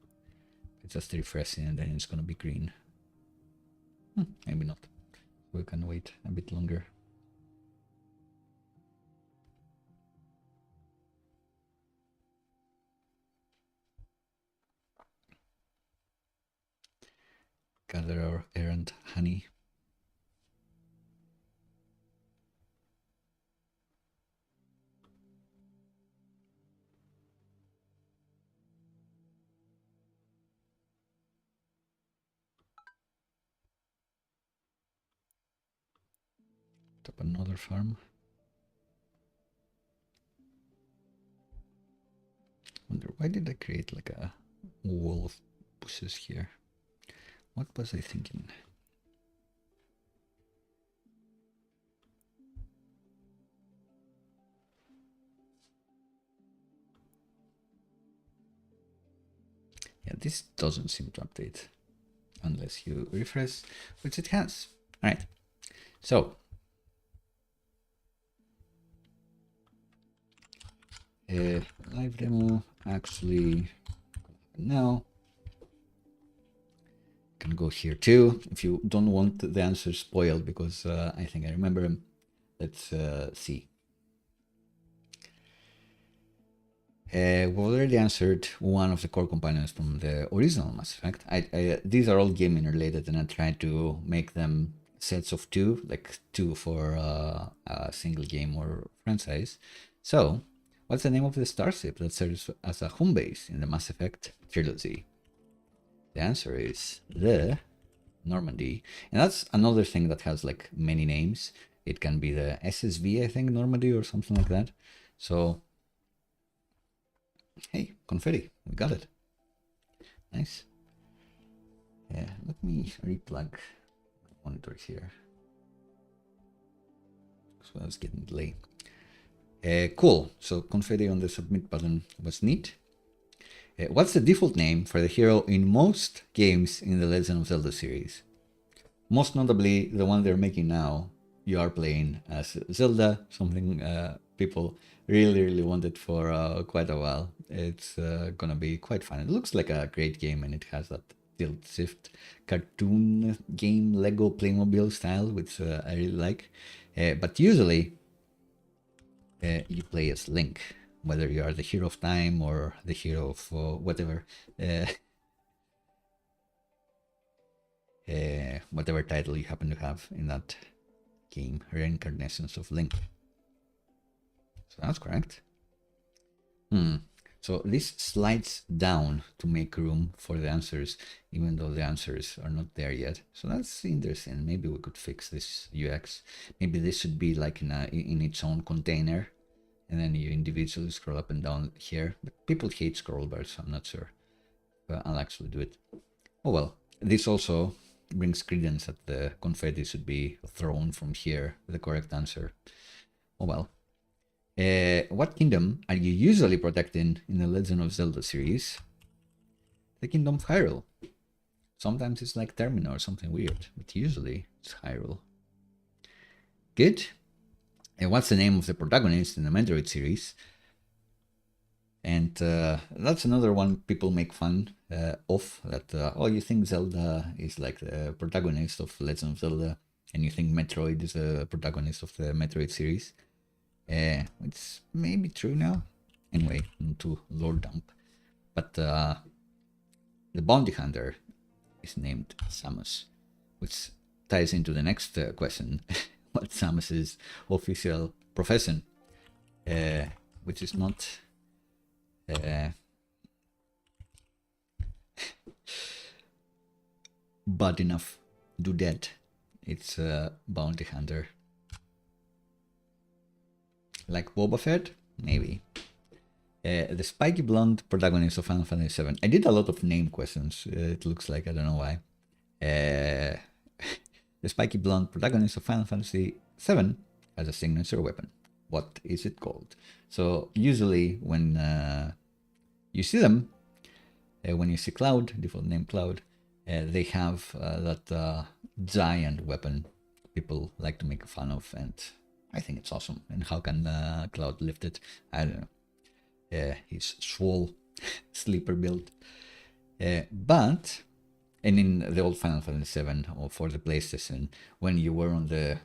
It's just refreshing and then it's going to be green. Maybe not. We can wait a bit longer. gather our errant honey. Top another farm. Wonder why did I create like a wall of bushes here? What was I thinking? Yeah, this doesn't seem to update unless you refresh, which it has. All right, so live demo actually now can go here too if you don't want the answers spoiled, because I think I remember them. Let's see. We've already answered one of the core components from the original Mass Effect. These are all gaming related, and I tried to make them sets of two, like two for a single game or franchise. So, what's the name of the starship that serves as a home base in the Mass Effect trilogy? The answer is the Normandy. And that's another thing that has like many names. It can be the SSV, I think, Normandy or something like that. So, hey, confetti, we got it. Nice. Yeah, let me replug my monitor here. So I was getting delayed. Cool. So confetti on the submit button was neat. What's the default name for the hero in most games in the Legend of Zelda series? Most notably, the one they're making now. You are playing as Zelda, something people really wanted for quite a while. It's gonna be quite fun. It looks like a great game, and it has that tilt shift cartoon game Lego Playmobil style, which I really like. But usually you play as Link, whether you are the hero of time or the hero of whatever whatever title you happen to have in that game, reincarnations of Link. So that's correct. So this slides down to make room for the answers, even though the answers are not there yet. So that's interesting. Maybe we could fix this UX. Maybe this should be like in its own container, and then you individually scroll up and down here. But people hate scroll bars, so I'm not sure. But I'll actually do it. Oh well. This also brings credence that the confetti should be thrown from here, the correct answer. Oh well. What kingdom are you usually protecting in the Legend of Zelda series? The Kingdom of Hyrule. Sometimes it's like Termina or something weird, but usually it's Hyrule. Good. And what's the name of the protagonist in the Metroid series? And that's another one people make fun of, that, oh, you think Zelda is like the protagonist of Legend of Zelda, and you think Metroid is the protagonist of the Metroid series. It's maybe true now. Anyway, to lore dump. But the bounty hunter is named Samus, which ties into the next question. What Samus's official profession? Which is not bad enough do that. It's a bounty hunter. Like Boba Fett? Maybe. The spiky blonde protagonist of Final Fantasy VII. I did a lot of name questions, it looks like, I don't know why. The spiky blonde protagonist of Final Fantasy VII has a signature weapon. What is it called? So usually when you see them, when you see Cloud, default name Cloud, they have that giant weapon people like to make fun of, and I think it's awesome. And how can Cloud lift it? I don't know. He's swole, sleeper build. But, and in the old Final Fantasy VII or for the PlayStation, when you were on the,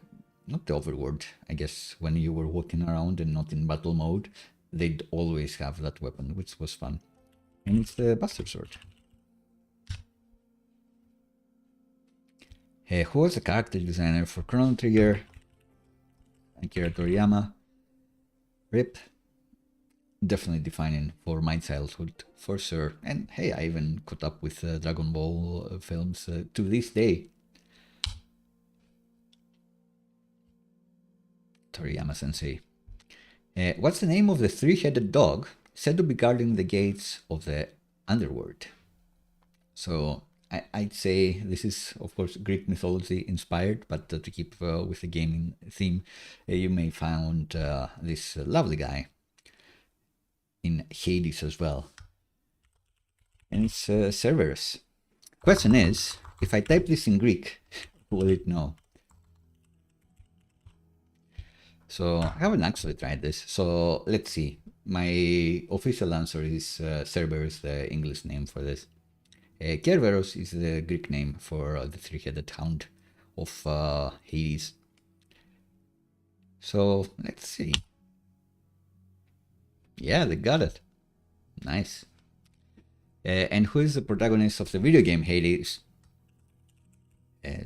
not the overworld, I guess, when you were walking around and not in battle mode, they'd always have that weapon, which was fun. And it's the Buster Sword. Who was the character designer for Chrono Trigger? Akira Toriyama. RIP. Definitely defining for my childhood, for sure. And hey, I even caught up with Dragon Ball films to this day. Toriyama sensei. What's the name of the three-headed dog said to be guarding the gates of the underworld? So I'd say this is, of course, Greek mythology inspired, but to keep with the gaming theme, you may find this lovely guy in Hades as well. And it's Cerberus. Question is, if I type this in Greek, will it know? So I haven't actually tried this. So let's see. My official answer is Cerberus, the English name for this. Kerberos is the Greek name for the three-headed hound of Hades. So let's see. Yeah, they got it. Nice. And who is the protagonist of the video game Hades?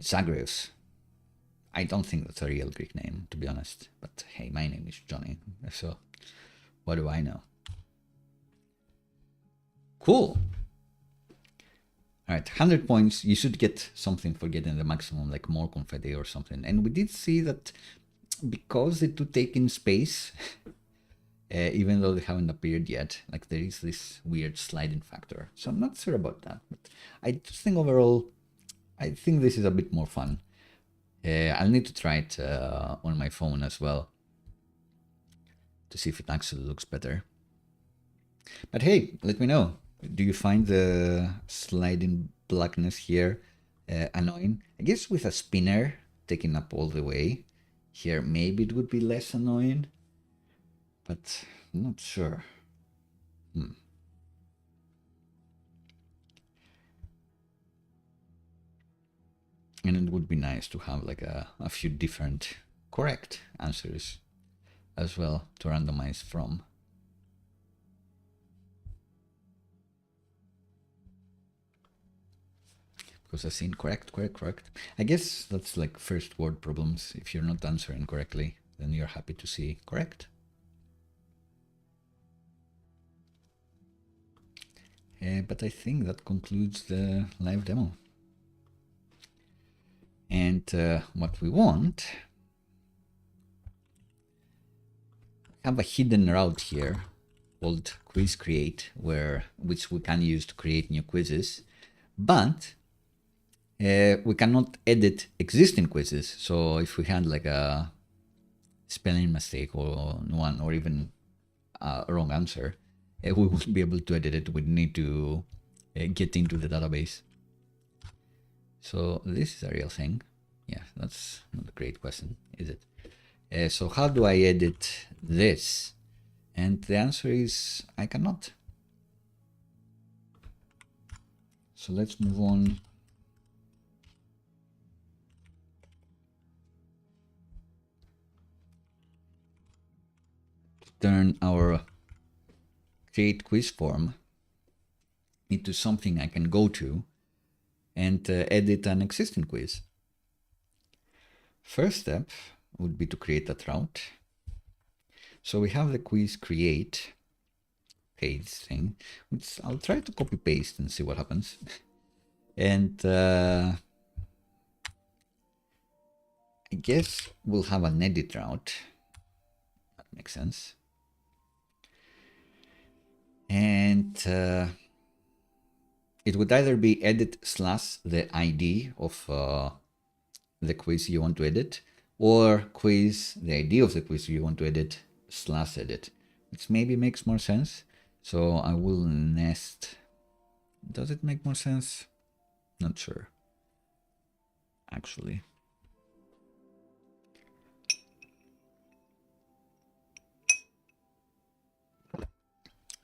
Zagreus. I don't think that's a real Greek name, to be honest. But hey, my name is Johnny, so what do I know? Cool. All right, 100 points. You should get something for getting the maximum, like more confetti or something. And we did see that because they do take in space, even though they haven't appeared yet, like there is this weird sliding factor. So I'm not sure about that, but I just think overall, I think this is a bit more fun. I'll need to try it on my phone as well to see if it actually looks better. But hey, let me know. Do you find the sliding blackness here annoying? I guess with a spinner taking up all the way here, maybe it would be less annoying, but I'm not sure. And it would be nice to have like a few different correct answers as well to randomize from. Because I've seen correct. I guess that's like first word problems. If you're not answering correctly, then you're happy to see correct. But I think that concludes the live demo. And what we want, have a hidden route here called quiz create, which we can use to create new quizzes, but we cannot edit existing quizzes. So if we had like a spelling mistake or one, or even a wrong answer, we wouldn't be able to edit it. We'd need to get into the database. So this is a real thing. Yeah, that's not a great question, is it? So how do I edit this? And the answer is I cannot. So let's move on. Turn our create quiz form into something I can go to and edit an existing quiz. First step would be to create that route. So we have the quiz create page thing, which I'll try to copy paste and see what happens. And I guess we'll have an edit route. That makes sense. And it would either be edit / the ID of the quiz you want to edit, or quiz, the ID of the quiz you want to edit / edit, which maybe makes more sense. So I will nest. Does it make more sense? Not sure, actually.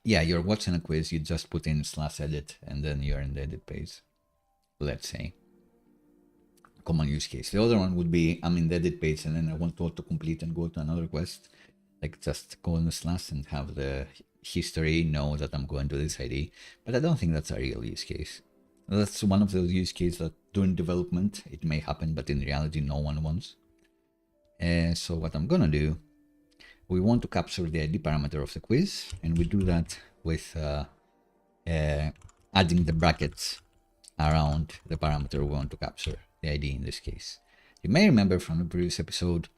Yeah, you're watching a quiz, you just put in / edit, and then you're in the edit page, let's say. Common use case. The other one would be I'm in the edit page and then I want to auto-complete and go to another quest. Like just go in the / and have the history know that I'm going to this ID. But I don't think that's a real use case. That's one of those use cases that during development it may happen, but in reality no one wants. So what I'm gonna do, we want to capture the ID parameter of the quiz, and we do that with adding the brackets around the parameter we want to capture, the ID in this case. You may remember from the previous episode,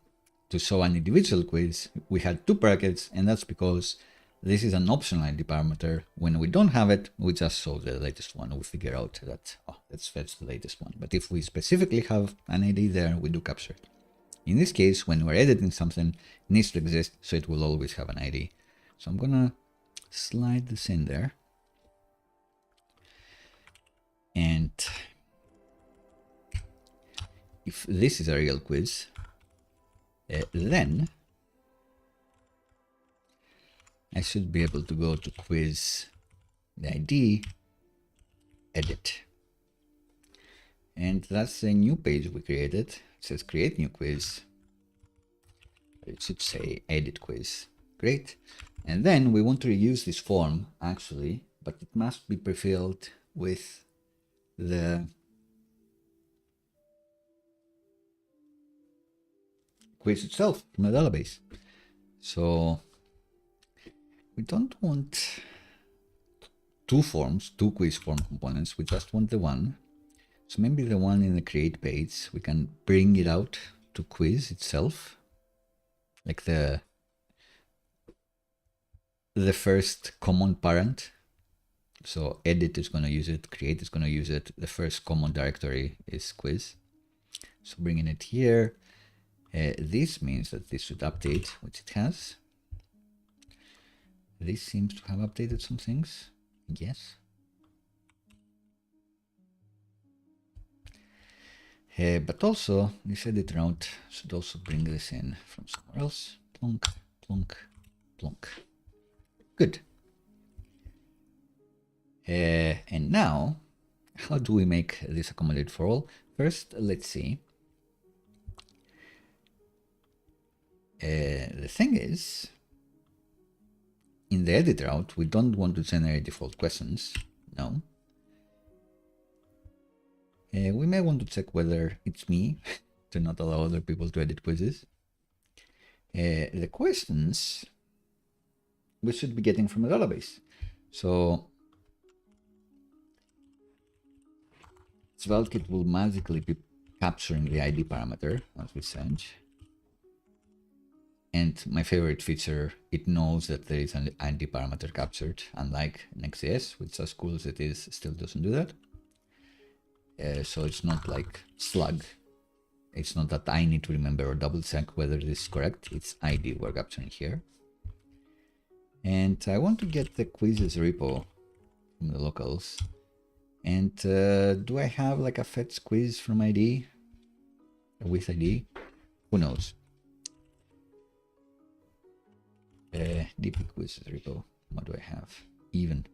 to show an individual quiz, we had 2 brackets, and that's because this is an optional ID parameter. When we don't have it, we just show the latest one. We figure out that, oh, let's fetch the latest one. But if we specifically have an ID there, we do capture it. In this case, when we're editing something, it needs to exist, so it will always have an ID. So I'm gonna slide this in there. And if this is a real quiz, then I should be able to go to quiz, the ID, edit. And that's a new page we created. It says create new quiz. It should say edit quiz. Great. And then we want to reuse this form actually, but it must be pre-filled with the quiz itself from the database. So we don't want 2 forms, 2 quiz form components. We just want the one. So maybe the one in the create page, we can bring it out to quiz itself, like the first common parent. So edit is going to use it, create is going to use it. The first common directory is quiz. So bringing it here, this means that this should update, which it has. This seems to have updated some things. Yes. But also, this edit route should also bring this in from somewhere else. Plonk, plonk, plonk. Good. And now, how do we make this accommodate for all? First, let's see. The thing is, in the edit route, we don't want to generate default questions. No. We may want to check whether it's me to not allow other people to edit quizzes. The questions we should be getting from a database. So SvelteKit will magically be capturing the ID parameter, as we said. And my favorite feature, it knows that there is an ID parameter captured, unlike Next.js, which as cool as it is, still doesn't do that. So it's not like slug. It's not that I need to remember or double check whether this is correct. It's ID we're capturing here. And I want to get the quizzes repo from the locals. And do I have like a fetch quiz from ID? With ID? Who knows? DP quizzes repo. What do I have? Even.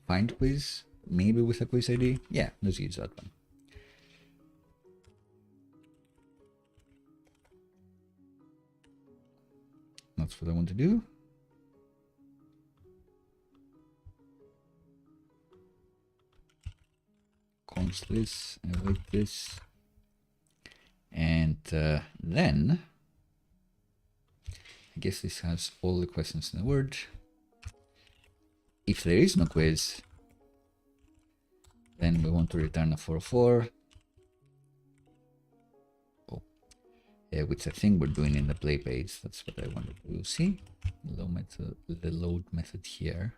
Find quiz? Maybe with a quiz ID? Yeah, let's use that one. That's what I want to do. Const this, await this. And then, I guess this has all the questions in the word. If there is no quiz, then we want to return a 404. Oh, which I think we're doing in the play page. That's what I wanted to see. The load method here.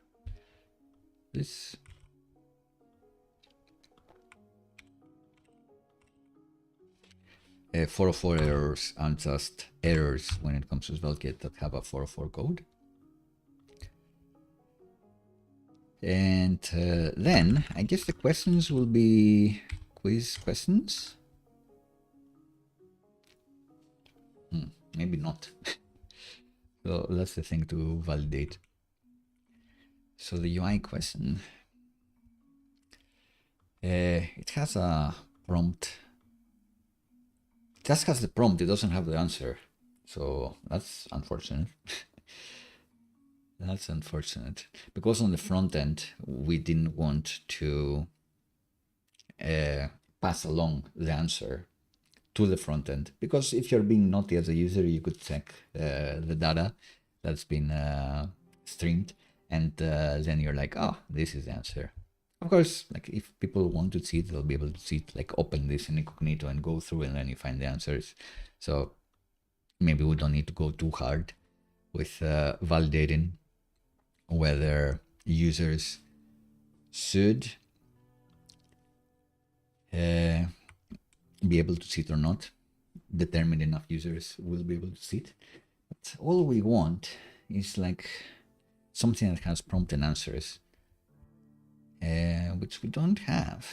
This. 404 errors aren't just errors when it comes to SvelteKit that have a 404 code. And then I guess the questions will be quiz questions. Maybe not. So that's the thing to validate. So the UI question, it has a prompt. It just has the prompt, it doesn't have the answer. So that's unfortunate. That's unfortunate, because on the front end, we didn't want to pass along the answer to the front end, because if you're being naughty as a user, you could check the data that's been streamed, and then you're like, oh, this is the answer. Of course, like if people want to see it, they'll be able to see it, like open this in incognito and go through, and then you find the answers. So maybe we don't need to go too hard with validating whether users should be able to see it or not. Determined enough users will be able to see it. But all we want is like something that has prompt and answers, which we don't have.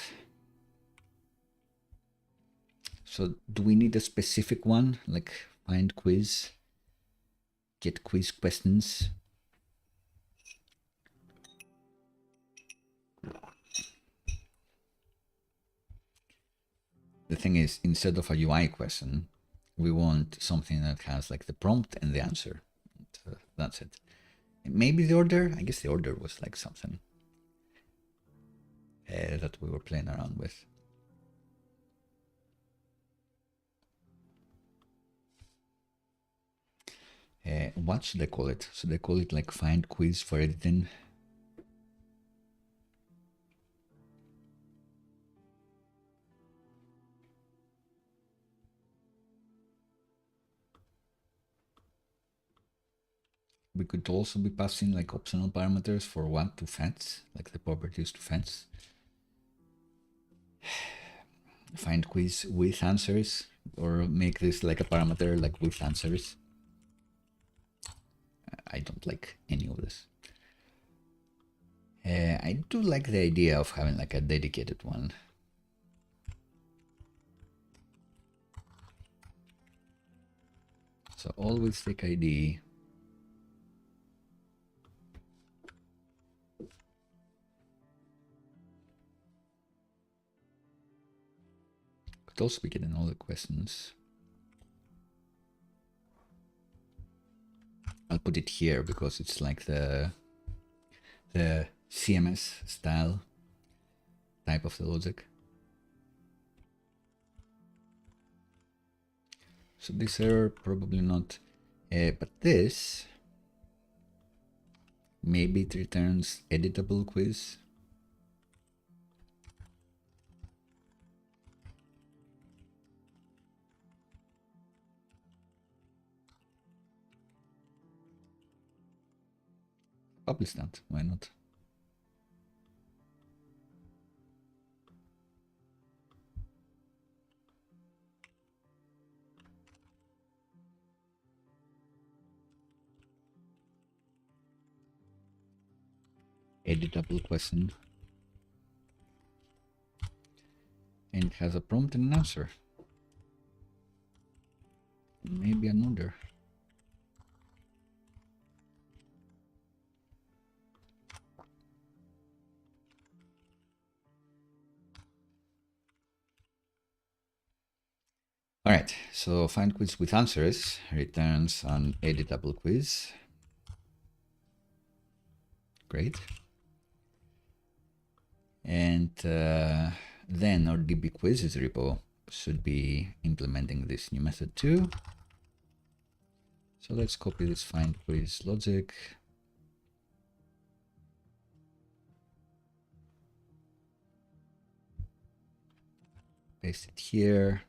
So do we need a specific one, like find quiz, get quiz questions? The thing is, instead of a UI question, we want something that has like the prompt and the answer. That's it. And maybe the order, I guess the order was like something that we were playing around with. What should I call it? Should I call it like find quiz for editing? We could also be passing like optional parameters for what to fetch, like the properties to fetch. Find quiz with answers, or make this like a parameter like with answers. I don't like any of this. I do like the idea of having like a dedicated one. So always take ID. Could also be getting all the questions. I'll put it here because it's like the CMS style type of the logic. So this error probably not, but this maybe it returns editable quiz. Publish that, why not? Editable question. And it has a prompt and an answer. Maybe an order. All right, so find quiz with answers returns an editable quiz. Great. And then our DB quizzes repo should be implementing this new method too. So let's copy this find quiz logic. Paste it here.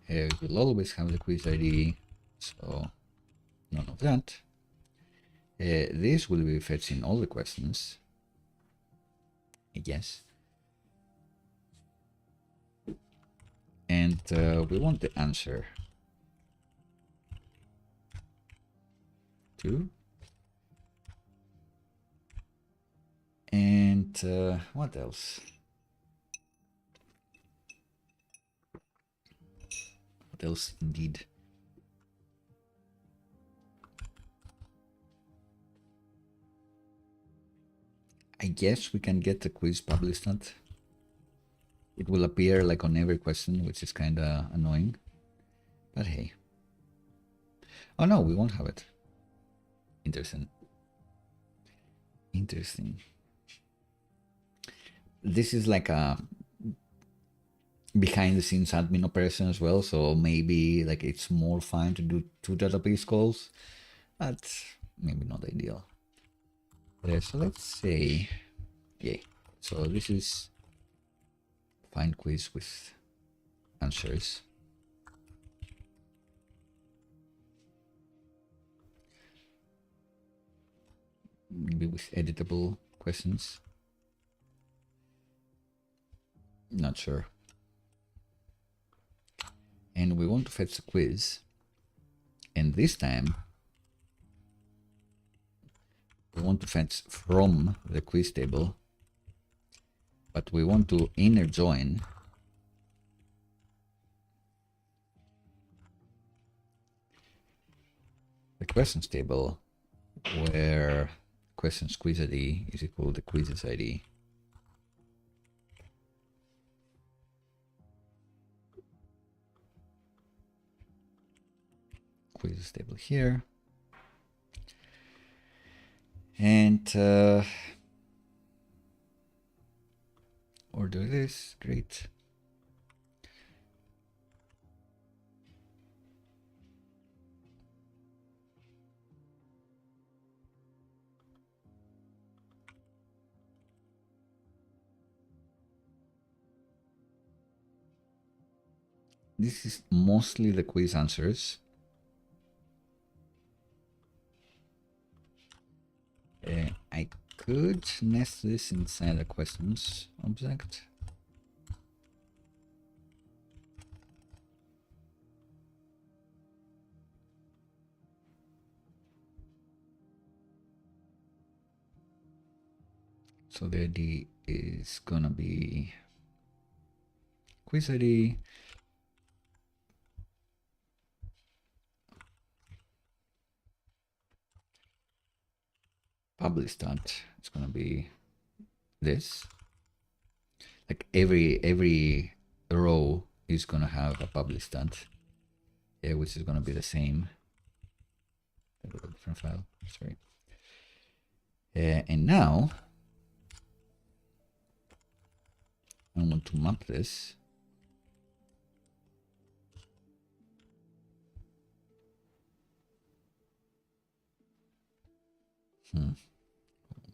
We'll always have the quiz ID, so none of that. This will be fetching all the questions. Yes. And we want the answer too. And what else? What else indeed? I guess we can get the quiz published. It will appear like on every question, which is kind of annoying. But hey. Oh no, we won't have it. Interesting. Interesting. This is like a behind the scenes admin operation as well, so maybe like it's more fun to do two database calls, but maybe not ideal. So let's say, yeah, so this is find quiz with answers. Maybe with editable questions. Not sure. And we want to fetch a quiz. And this time, we want to fetch from the quiz table, but we want to inner join the questions table where questions quiz ID is equal to quizzes ID. Quizzes table here. And order this, great. This is mostly the quiz answers. I could nest this inside a questions object. So the ID is gonna be quiz ID. Publish stat. It's gonna be this. Like every row is gonna have a publish stat, which is gonna be the same. A different file. Sorry. And now I want to map this.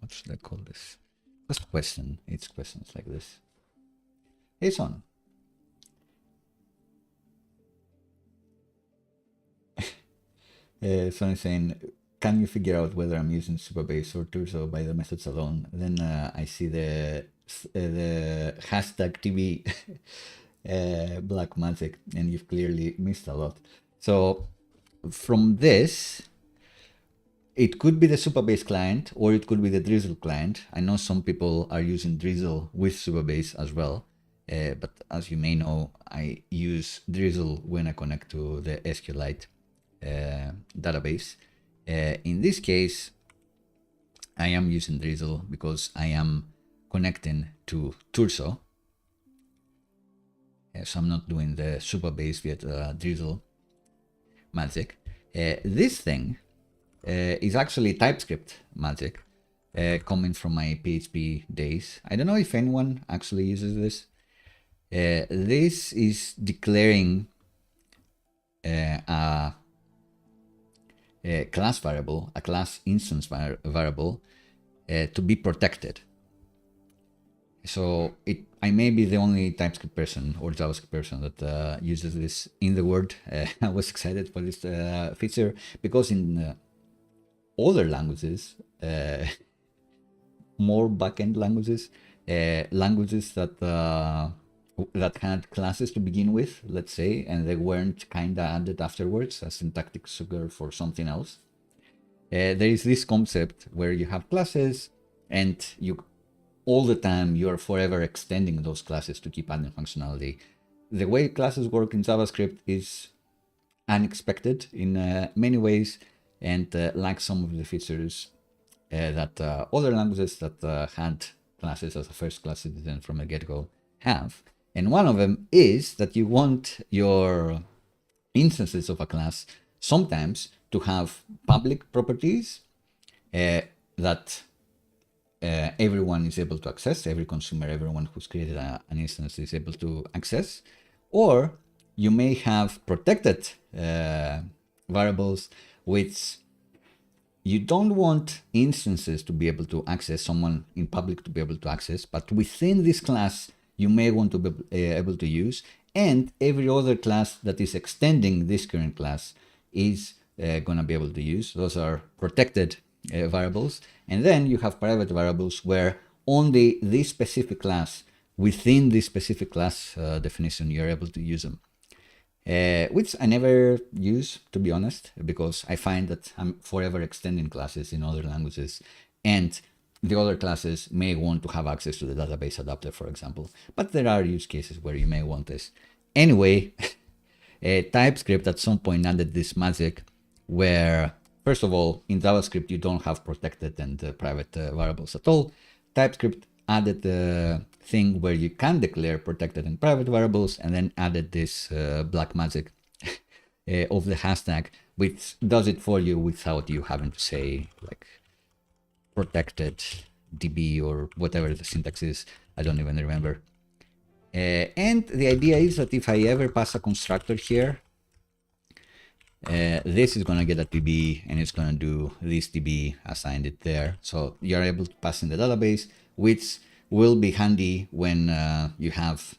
What should I call this? First question. It's questions like this. Hey, son. Son is saying, can you figure out whether I'm using Supabase or Turso by the methods alone? Then I see the hashtag TV black magic, and you've clearly missed a lot. So from this, it could be the Supabase client or it could be the Drizzle client. I know some people are using Drizzle with Supabase as well, but as you may know, I use Drizzle when I connect to the SQLite database. In this case, I am using Drizzle because I am connecting to Turso. So I'm not doing the Supabase via Drizzle magic. This thing is actually TypeScript magic coming from my PHP days. I don't know if anyone actually uses this. This is declaring a class variable, a class instance variable to be protected. So I may be the only TypeScript person or JavaScript person that uses this in the world. I was excited for this feature because in other languages, more backend languages, languages that had classes to begin with, let's say, and they weren't kinda added afterwards as syntactic sugar for something else. There is this concept where you have classes and you all the time you're forever extending those classes to keep adding functionality. The way classes work in JavaScript is unexpected in many ways, and lacks some of the features that other languages that had classes as a first class citizen from the get-go have. And one of them is that you want your instances of a class sometimes to have public properties that everyone is able to access, every consumer, everyone who's created an instance is able to access, or you may have protected variables which you don't want instances to be able to access, someone in public to be able to access, but within this class you may want to be able to use, and every other class that is extending this current class is going to be able to use. Those are protected variables. And then you have private variables where only this specific class, within this specific class definition, you're able to use them. Which I never use, to be honest, because I find that I'm forever extending classes in other languages, and the other classes may want to have access to the database adapter, for example. But there are use cases where you may want this. Anyway, TypeScript at some point added this magic where, first of all, in JavaScript, you don't have protected and private variables at all. TypeScript added the thing where you can declare protected and private variables, and then added this black magic of the hashtag, which does it for you without you having to say like protected db or whatever the syntax is. I don't even remember. And the idea is that if I ever pass a constructor here, this is going to get a db and it's going to do this db, assigned it there. So you're able to pass in the database, which will be handy when you have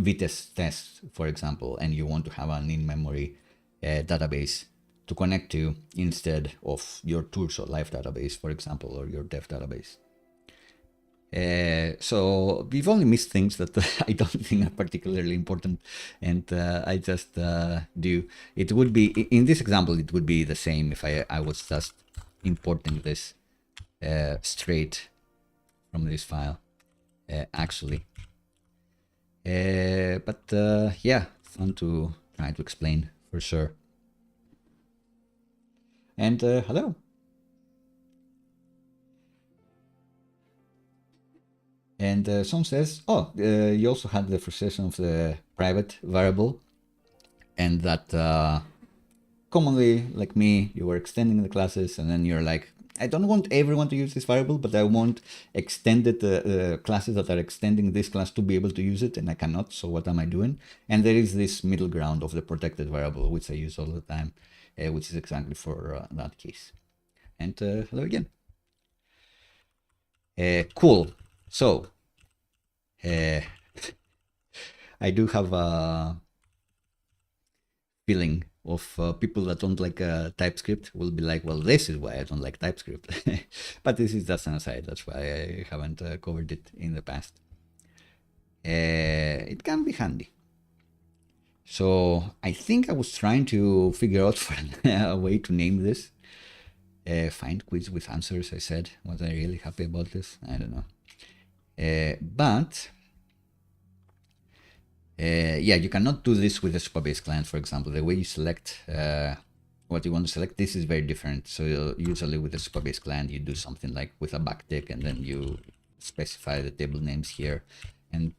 Vitess tests, for example, and you want to have an in-memory database to connect to instead of your tools or live database, for example, or your dev database. So we've only missed things that I don't think are particularly important, and I just do. It would be, in this example, it would be the same if I was just importing this straight from this file, actually. But yeah, fun to try to explain for sure. And hello. And someone says, oh, you also had the frustration of the private variable, and that commonly, like me, you were extending the classes, and then you're like, I don't want everyone to use this variable, but I want extended classes that are extending this class to be able to use it, and I cannot, so what am I doing? And there is this middle ground of the protected variable, which I use all the time, which is exactly for that case. And hello again. Cool. So, I do have a feeling of people that don't like TypeScript will be like, well, this is why I don't like TypeScript. But this is just an aside. That's why I haven't covered it in the past. It can be handy. So I think I was trying to figure out for a way to name this. Find quiz with answers, I said. Was I really happy about this? I don't know. But yeah, you cannot do this with a Supabase client, for example. The way you select what you want to select, this is very different. So usually with a Supabase client, you do something like with a backtick, and then you specify the table names here. And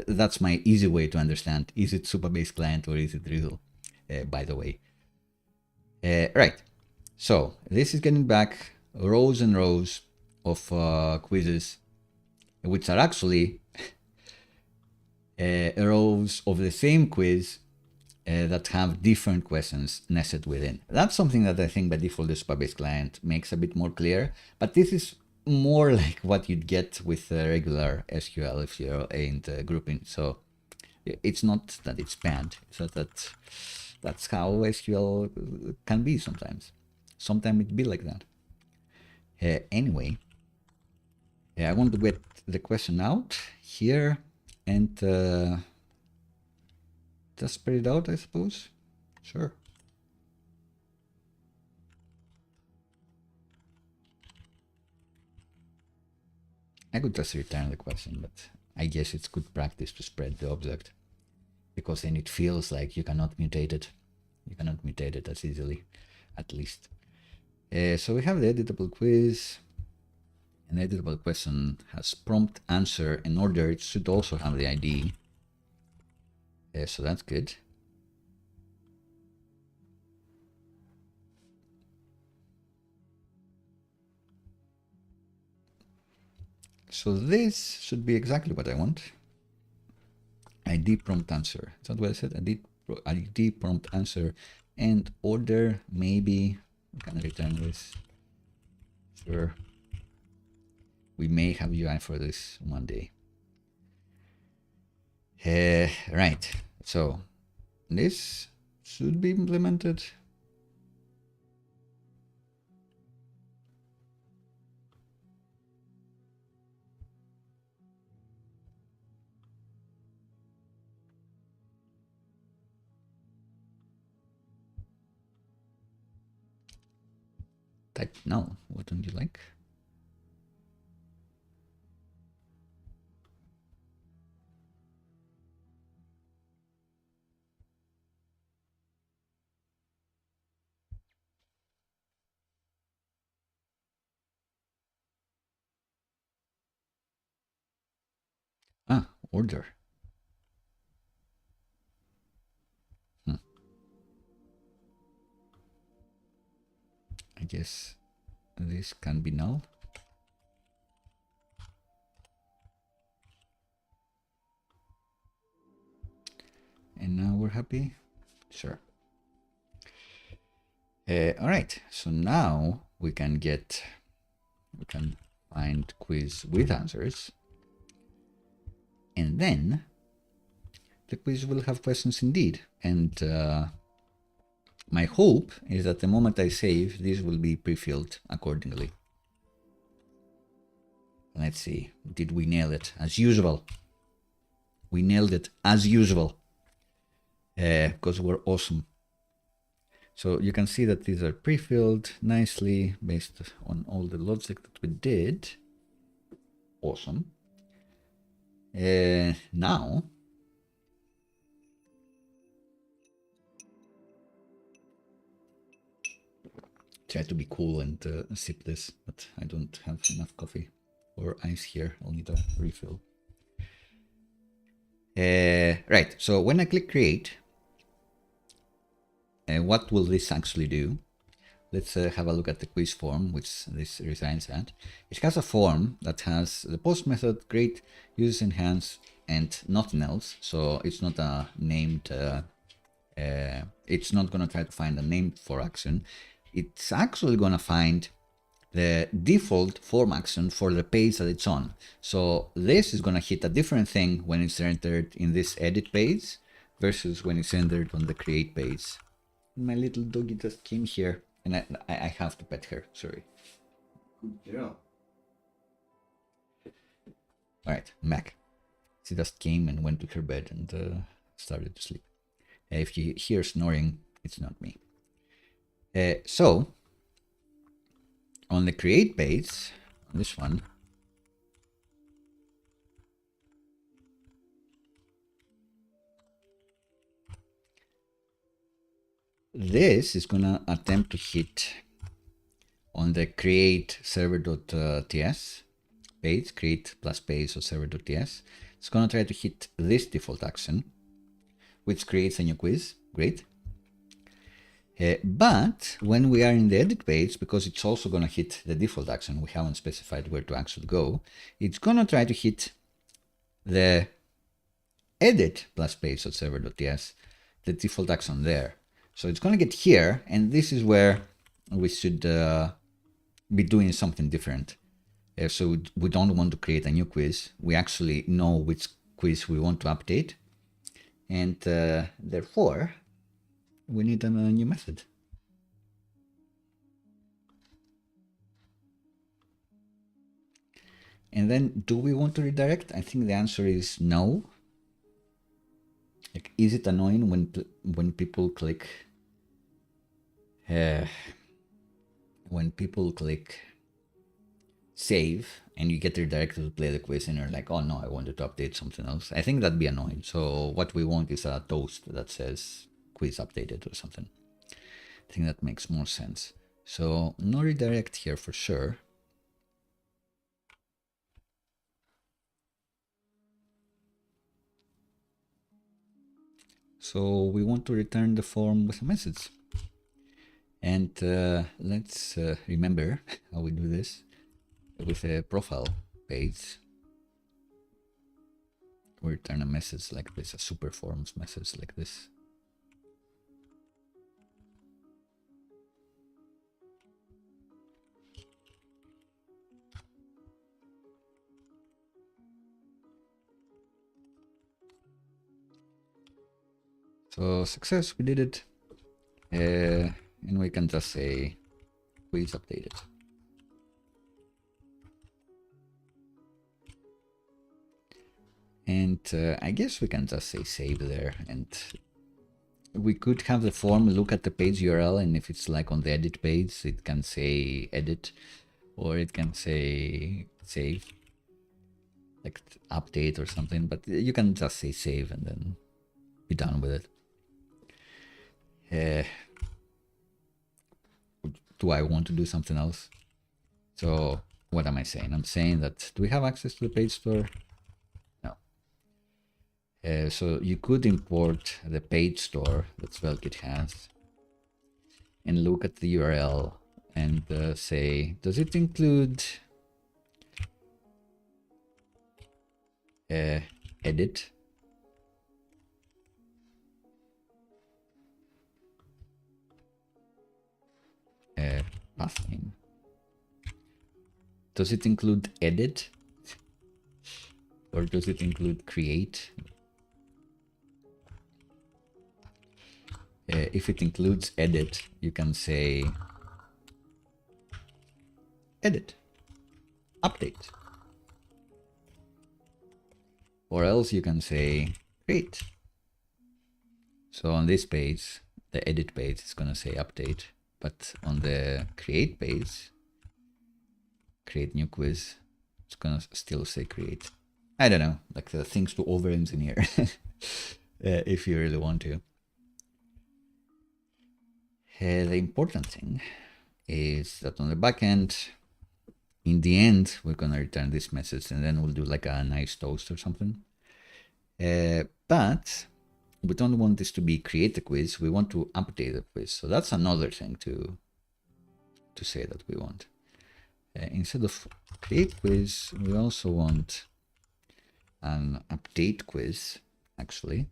that's my easy way to understand, is it Supabase client or is it Drizzle, by the way. Right. So this is getting back rows and rows of quizzes, which are actually rows of the same quiz that have different questions nested within. That's something that I think by default the Supabase client makes a bit more clear, but this is more like what you'd get with regular SQL if you ain't grouping. So it's not that it's bad, it's that that's how SQL can be sometimes. Sometimes it be like that. Anyway, I want to get the question out here and just spread it out, I suppose. Sure. I could just return the question, but I guess it's good practice to spread the object, because then it feels like you cannot mutate it. You cannot mutate it as easily, at least. So we have the editable quiz. An editable question has prompt, answer, and order. It should also have the ID. So that's good. So this should be exactly what I want. ID prompt answer. Is that what I said? ID prompt answer and order. Maybe we can return this. Sure. We may have UI for this one day. Right. So this should be implemented. Type no. What don't you like? Ah, order. I guess this can be null. And now we're happy? Sure. All right, so now we can find quiz with answers. And then the quiz will have questions indeed. And my hope is that the moment I save, this will be pre-filled accordingly. Let's see, did we nail it? As usual. We nailed it as usual. Because we're awesome. So you can see that these are pre-filled nicely based on all the logic that we did. Awesome. Now, try to be cool and sip this, but I don't have enough coffee or ice here. I'll need a refill. Right, so when I click create, what will this actually do? Let's have a look at the quiz form, which this resides at. It has a form that has the post method, create, uses enhance, and nothing else. So it's not a named, it's not going to try to find a name for action. It's actually going to find the default form action for the page that it's on. So this is going to hit a different thing when it's entered in this edit page versus when it's entered on the create page. My little doggy just came here and I have to pet her, sorry. Good girl. All right, I'm back. She just came and went to her bed and started to sleep. If you hear snoring, it's not me. So on the create page, on this one, this is gonna attempt to hit on the create server.ts page, create plus page of server.ts. It's gonna try to hit this default action, which creates a new quiz. Great. But when we are in the edit page, because it's also going to hit the default action, we haven't specified where to actually go, it's going to try to hit the edit plus page of server.ts, the default action there. So it's going to get here, and this is where we should be doing something different. So we don't want to create a new quiz. We actually know which quiz we want to update, and therefore we need a new method. And then, do we want to redirect? I think the answer is no. Like, is it annoying when people click save and you get redirected to play the quiz and you're like, oh no, I wanted to update something else? I think that'd be annoying. So what we want is a toast that says quiz updated or something. I think that makes more sense. So no redirect here for sure. So we want to return the form with a message. And let's remember how we do this with a profile page, we return a message like this, a super forms message like this. So success, we did it. And we can just say quiz updated. And I guess we can just say save there, and we could have the form look at the page URL, and if it's like on the edit page, it can say edit, or it can say save, like update or something, but you can just say save and then be done with it. Do I want to do something else? So what am I saying? I'm saying that, do we have access to the page store? No. So you could import the page store that SvelteKit has and look at the URL and say, does it include edit? Path name. Does it include edit? Or does it include create? If it includes edit, you can say edit, update. Or else you can say create. So on this page, the edit page is going to say update, but on the create page, create new quiz, it's going to still say create. I don't know, like the things to over engineer if you really want to. The important thing is that on the backend, in the end, we're going to return this message and then we'll do like a nice toast or something. But we don't want this to be create a quiz. We want to update the quiz. So that's another thing to say that we want. Instead of create quiz, we also want an update quiz, actually.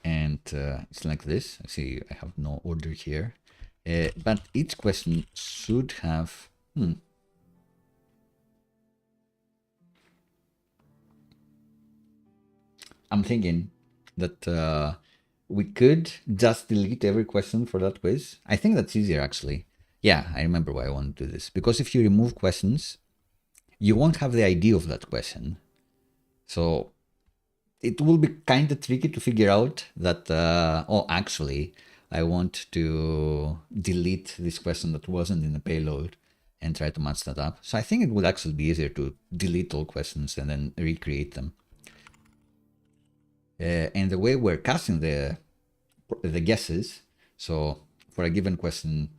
And it's like this. I see I have no order here. But each question should have... I'm thinking that we could just delete every question for that quiz. I think that's easier, actually. Yeah, I remember why I want to do this. Because if you remove questions, you won't have the ID of that question. So it will be kind of tricky to figure out that, oh, actually, I want to delete this question that wasn't in the payload and try to match that up. So I think it would actually be easier to delete all questions and then recreate them. And the way we're casting the guesses, so for a given question,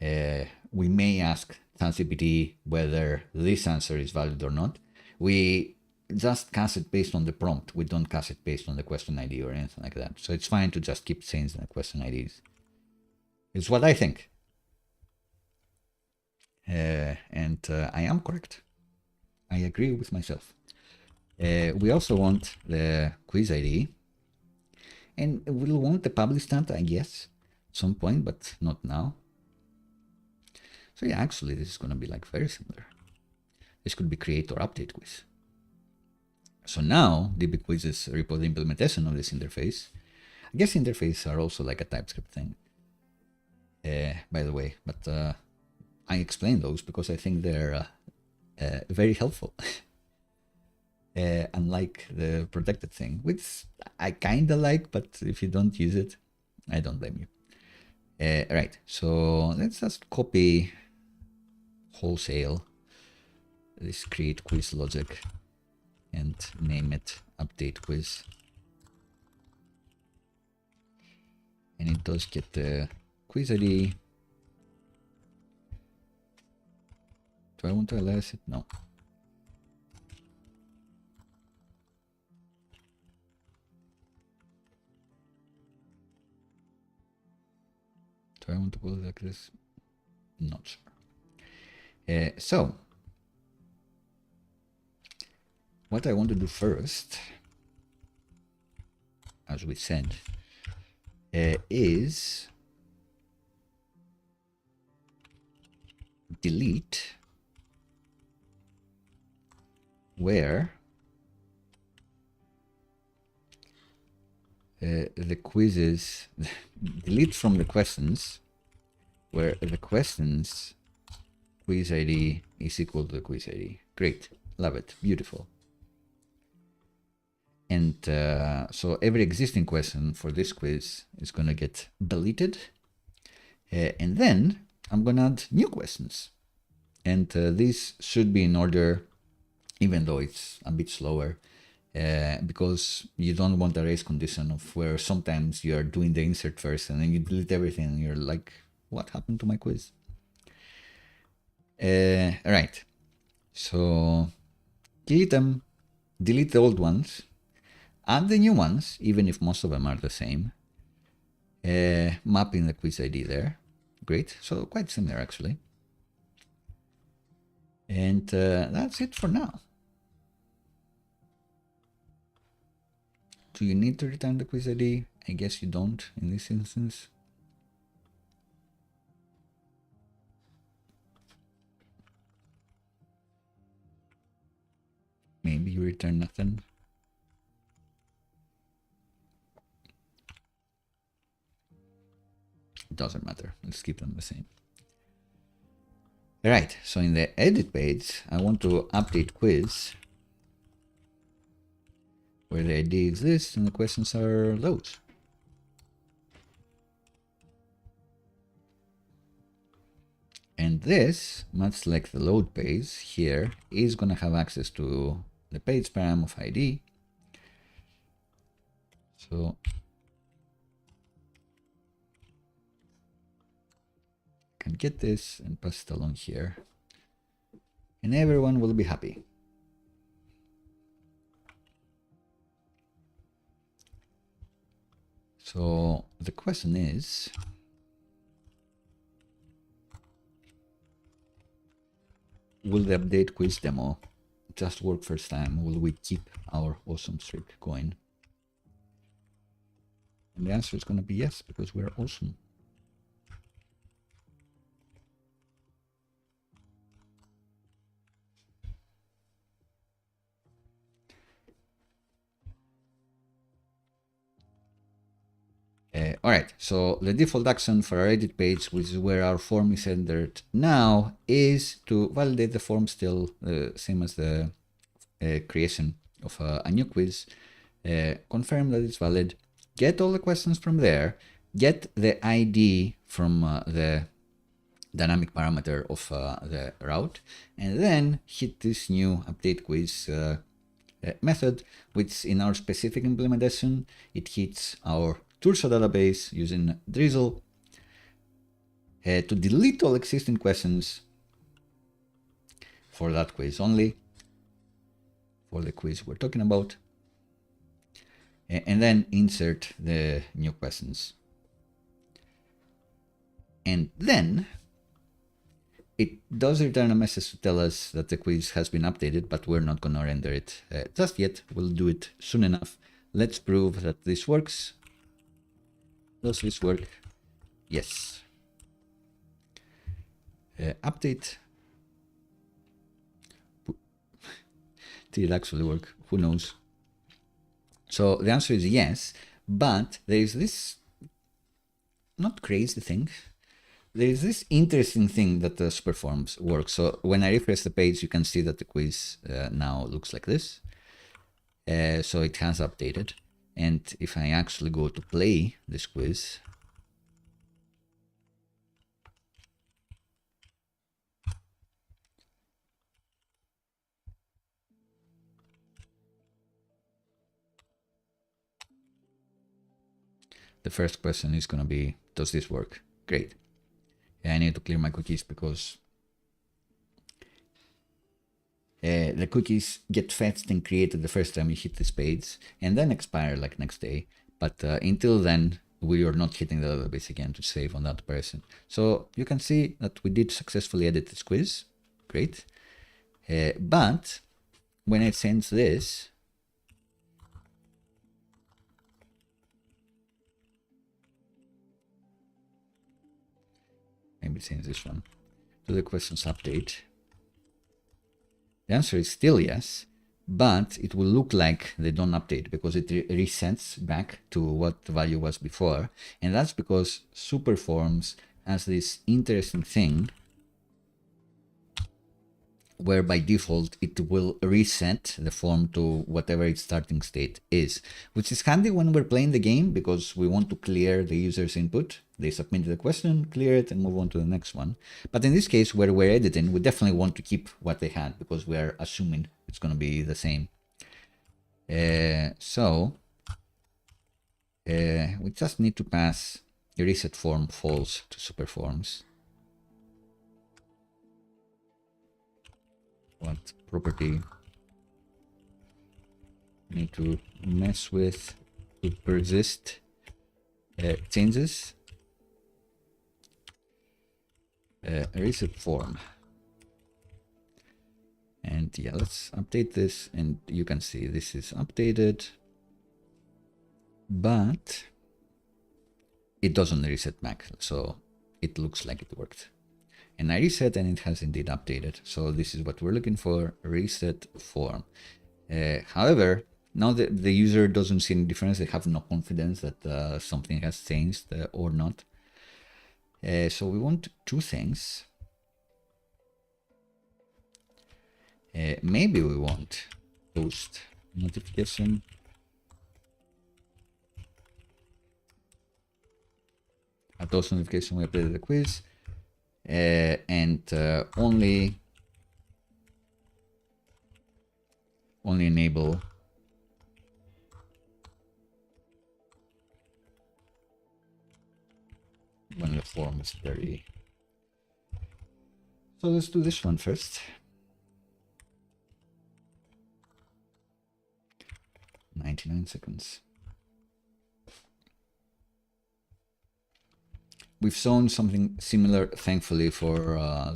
we may ask ChatGPT whether this answer is valid or not. We just cast it based on the prompt. We don't cast it based on the question ID or anything like that. So it's fine to just keep changing the question IDs. It's what I think. And I am correct. I agree with myself. We also want the quiz ID. And we'll want the publish stat, I guess, at some point, but not now. So yeah, actually, this is going to be like very similar. This could be create or update quiz. So now DB quizzes report the implementation of this interface. I guess interfaces are also like a TypeScript thing, by the way, but I explain those because I think they're very helpful. Unlike the protected thing, which I kind of like, but if you don't use it, I don't blame you. Right, so let's just copy wholesale this create quiz logic and name it update quiz. And it does get the quiz ID. Do I want to alias it? No. Do I want to put it like this? Not sure. So what I want to do first, as we said, is delete where the quizzes, delete from the questions where the questions quiz ID is equal to the quiz ID. Great, love it, beautiful. And so every existing question for this quiz is going to get deleted. And then I'm going to add new questions. And this should be in order, even though it's a bit slower, because you don't want a race condition of where sometimes you are doing the insert first and then you delete everything and you're like, what happened to my quiz? All right. So delete them, delete the old ones, add the new ones, even if most of them are the same. Mapping the quiz ID there. Great. So quite similar, actually. And that's it for now. Do you need to return the quiz ID? I guess you don't in this instance. Maybe you return nothing. It doesn't matter. Let's keep them the same. All right. So in the edit page, I want to update quiz where the ID is this and the questions are those. And this, much like the load page here, is going to have access to the page param of ID. So I can get this and pass it along here, and everyone will be happy. So the question is, will the update quiz demo just work first time? Will we keep our awesome streak going? And the answer is going to be yes, because we're awesome. All right, so the default action for our edit page, which is where our form is entered now, is to validate the form still, same as the creation of a new quiz, confirm that it's valid, get all the questions from there, get the ID from the dynamic parameter of the route, and then hit this new update quiz method, which in our specific implementation, it hits our Tursa database using Drizzle to delete all existing questions for that quiz only, for the quiz we're talking about, and then insert the new questions. And then it does return a message to tell us that the quiz has been updated, but we're not going to render it just yet. We'll do it soon enough. Let's prove that this works. Does this work? Yes. Update. Did it actually work? Who knows? So the answer is yes, but there is this not crazy thing. There is this interesting thing that the superforms work. So when I refresh the page, you can see that the quiz now looks like this. So it has updated. And if I actually go to play this quiz, the first question is going to be, does this work? Great. I need to clear my cookies because the cookies get fetched and created the first time you hit this page and then expire like next day. But until then, we are not hitting the database again to save on that person. So you can see that we did successfully edit this quiz. Great. But when it sends this, maybe it sends this one to the questions update. The answer is still yes, but it will look like they don't update because it resets back to what the value was before. And that's because Superforms has this interesting thing where by default it will reset the form to whatever its starting state is, which is handy when we're playing the game because we want to clear the user's input. They submit the question, clear it, and move on to the next one. But in this case, where we're editing, we definitely want to keep what they had because we're assuming it's going to be the same. We just need to pass the reset form false to Superforms. What property need to mess with to persist changes. Reset form. And yeah, let's update this, and you can see this is updated, but it doesn't reset back, so it looks like it worked. And I reset and it has indeed updated. So this is what we're looking for, reset form. However, now that the user doesn't see any difference, they have no confidence that something has changed or not. So we want two things. Maybe we want post notification. At post notification, we updated the quiz. And only enable when the form is ready. So let's do this one first. 99 seconds. We've shown something similar, thankfully, for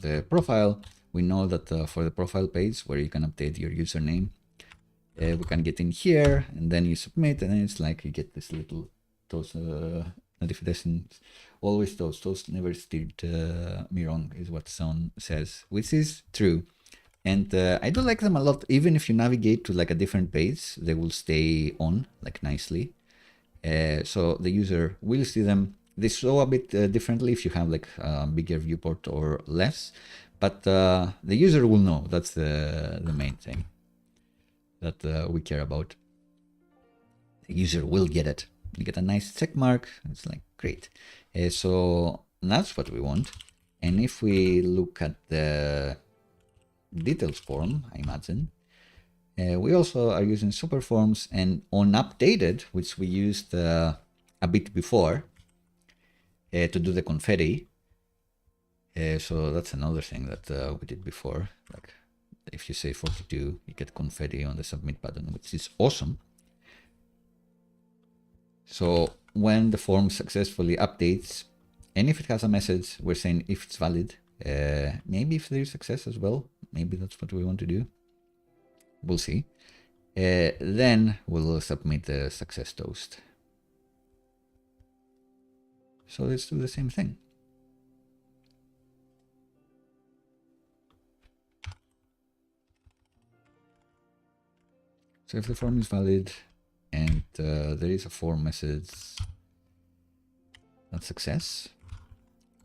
the profile. We know that for the profile page where you can update your username, we can get in here and then you submit, and then it's like you get this little toast notifications. Always toast never steered me wrong is what someone says, which is true. And I do like them a lot. Even if you navigate to like a different page, they will stay on like nicely. So the user will see them. They show a bit differently if you have like a bigger viewport or less, but the user will know. That's the main thing that we care about. The user will get it. You get a nice check mark. It's like great. So that's what we want. And if we look at the details form, I imagine, we also are using Superforms, and on updated, which we used a bit before, to do the confetti. So that's another thing that we did before. Like if you say 42, you get confetti on the submit button, which is awesome. So when the form successfully updates, and if it has a message, we're saying if it's valid, maybe if there is success as well, maybe that's what we want to do. We'll see. Then we'll submit the success toast. So let's do the same thing. So if the form is valid and there is a form message, that's success.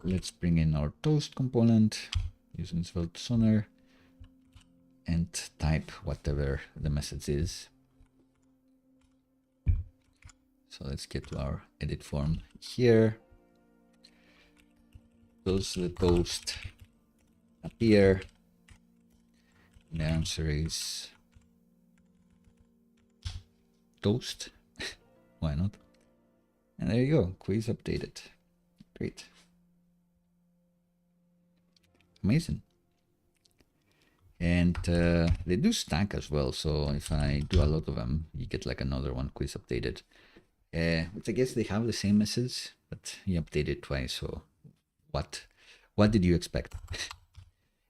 Let's bring in our toast component using Svelte sooner and type whatever the message is. So let's get to our edit form here. Does the toast appear? The answer is toast. Why not? And there you go, quiz updated. Great. Amazing. And they do stack as well, so if I do a lot of them, you get like another one quiz updated. which I guess they have the same message, but you update it twice. So what did you expect?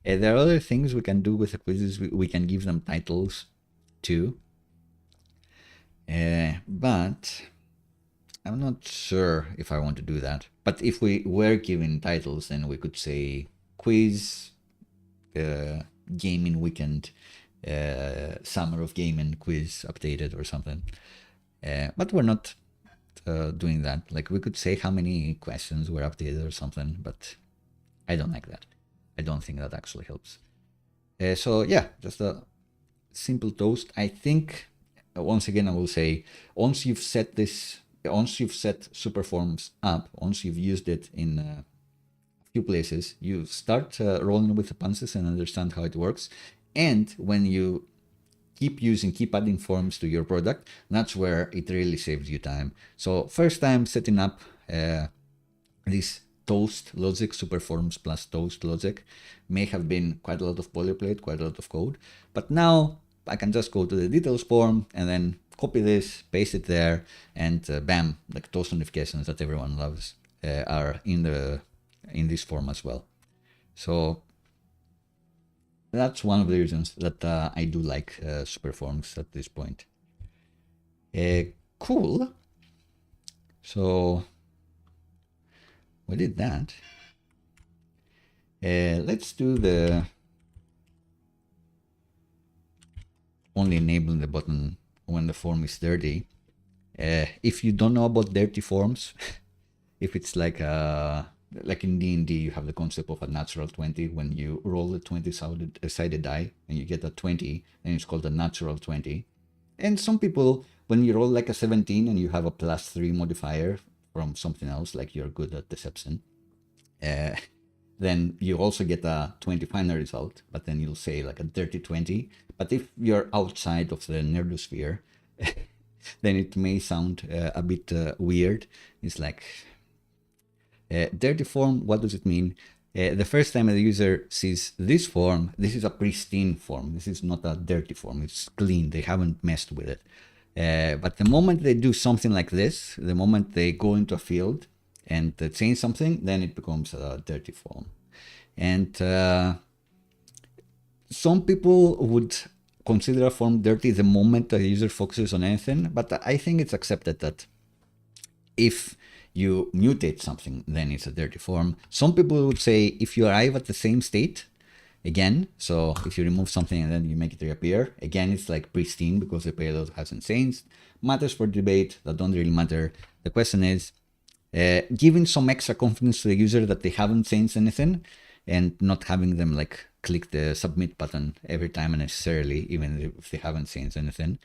There are other things we can do with the quizzes. We can give them titles too, but I'm not sure if I want to do that. But if we were given titles, then we could say quiz, gaming weekend, summer of gaming quiz updated or something. But we're not doing that. Like, we could say how many questions were updated or something, but I don't like that. I don't think that actually helps. So yeah, just a simple toast. I think, once again, I will say, once you've set Superforms up, once you've used it in a few places, you start rolling with the punches and understand how it works. And when you keep adding forms to your product, that's where it really saves you time. So first time setting up this toast logic, Superforms plus toast logic, may have been quite a lot of boilerplate, quite a lot of code. But now I can just go to the details form and then copy this, paste it there, and bam, like toast notifications that everyone loves are in this form as well. So that's one of the reasons that I do like Superforms at this point. Cool. So we did that. Let's do the only enabling the button when the form is dirty. If you don't know about dirty forms, if it's like in D&D, you have the concept of a natural 20. When you roll a 20-sided die and you get a 20, then it's called a natural 20. And some people, when you roll like a 17 and you have a +3 modifier from something else, like you're good at deception, then you also get a 20 final result, but then you'll say like a dirty 20. But if you're outside of the nerdosphere, then it may sound a bit weird. It's like, dirty form, what does it mean? The first time the user sees this form, this is a pristine form. This is not a dirty form. It's clean. They haven't messed with it. But the moment they do something like this, the moment they go into a field and change something, then it becomes a dirty form. And some people would consider a form dirty the moment the user focuses on anything, but I think it's accepted that if you mutate something, then it's a dirty form. Some people would say if you arrive at the same state again, so if you remove something and then you make it reappear, again, it's like pristine because the payload hasn't changed. Matters for debate, that don't really matter. The question is, giving some extra confidence to the user that they haven't changed anything and not having them like click the submit button every time unnecessarily, even if they haven't changed anything,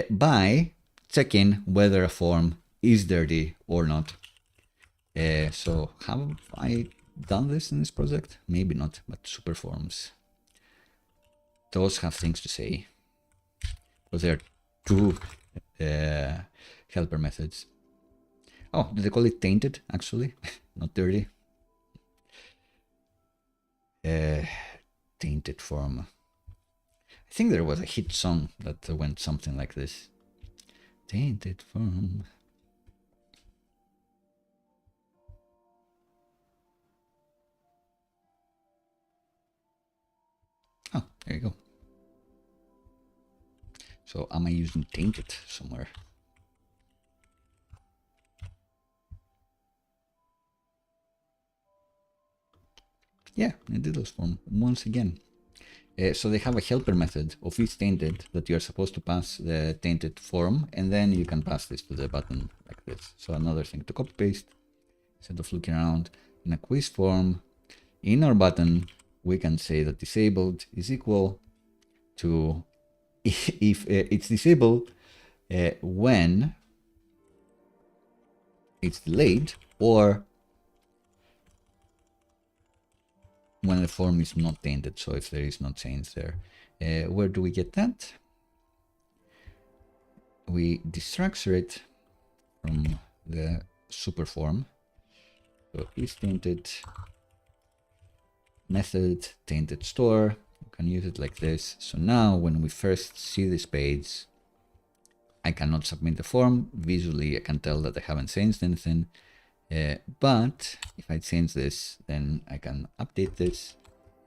by checking whether a form is dirty or not. So have I done this in this project? Maybe not, but Superforms, those have things to say. Because there are two helper methods. Oh, did they call it tainted actually? Not dirty. Tainted form. I think there was a hit song that went something like this. Tainted form. Oh, there you go. So am I using tainted somewhere? Yeah, I did those form once again. So they have a helper method of each tainted that you're supposed to pass the tainted form, and then you can pass this to the button like this. So another thing to copy paste, instead of looking around in a quiz form, in our button, we can say that disabled is equal to if it's disabled when it's delayed or when the form is not tainted. So if there is no change there, where do we get that? We destructure it from the Superform. So is tainted method tainted store. You can use it like this. So now when we first see this page, I cannot submit the form. Visually, I can tell that I haven't changed anything. But if I change this, then I can update this.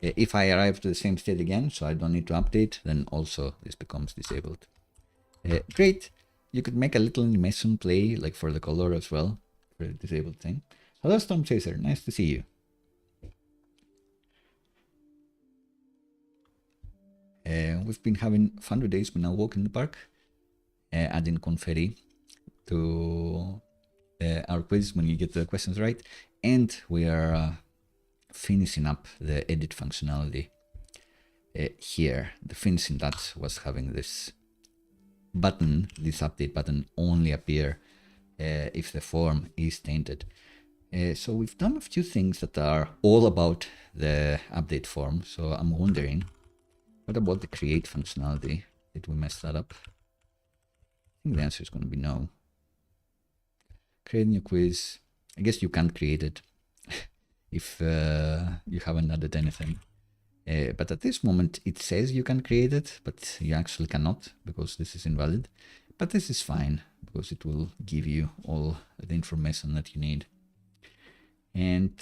If I arrive to the same state again, so I don't need to update, then also this becomes disabled. Great. You could make a little animation play, like for the color as well, for the disabled thing. Hello, Storm Chaser. Nice to see you. We've been having fun days. We now walk in the park, adding confetti to our quiz when you get the questions right. And we are finishing up the edit functionality here. The finishing touch was having this button, this update button, only appear if the form is tainted. So we've done a few things that are all about the update form. So I'm wondering, what about the create functionality? Did we mess that up? I think the answer is going to be no. Create new quiz. I guess you can't create it if you haven't added anything. But at this moment, it says you can create it, but you actually cannot because this is invalid. But this is fine because it will give you all the information that you need. And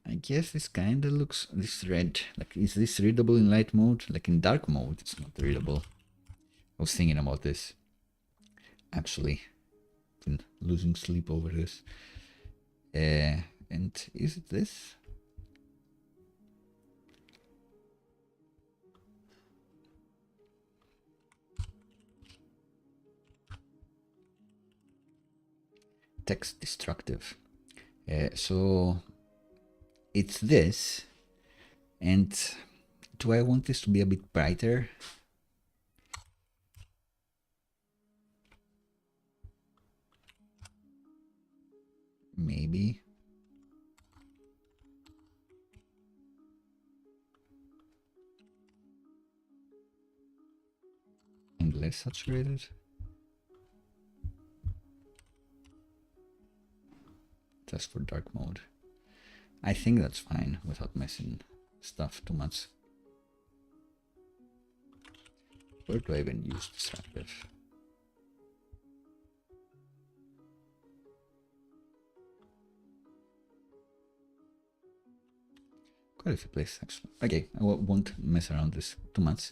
I guess this kind of looks, this red, like, is this readable in light mode? Like in dark mode, it's not readable. I was thinking about this. Actually, been losing sleep over this. And is it this? Text destructive. So it's this. And do I want this to be a bit brighter? Maybe. And less saturated. Just for dark mode. I think that's fine without messing stuff too much. Where do I even use destructive? Quite a few places actually. Okay, I won't mess around this too much.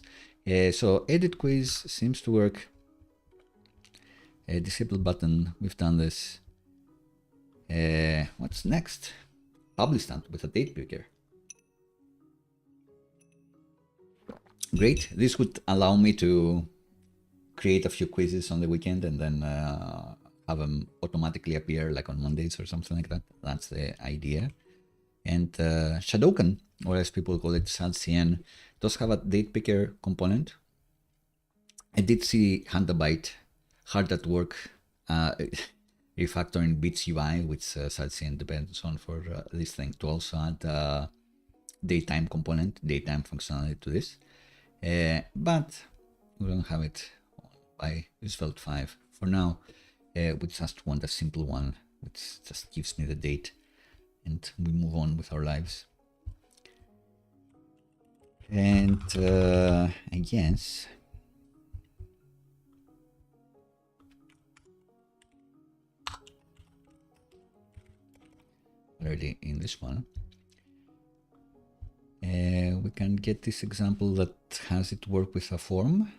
So edit quiz seems to work. Disable button, we've done this. What's next? Publish stamp with a date picker. Great. This would allow me to create a few quizzes on the weekend and then have them automatically appear like on Mondays or something like that. That's the idea. And Shadowcan, or as people call it, SadCN, does have a date picker component. I did see Handabyte hard at work refactoring Bits UI, which SadCN depends on for this thing, to also add daytime component, daytime functionality to this. But we don't have it by Svelte 5 for now. We just want a simple one, which just gives me the date, and we move on with our lives. And I guess already in this one, we can get this example that has it work with a form.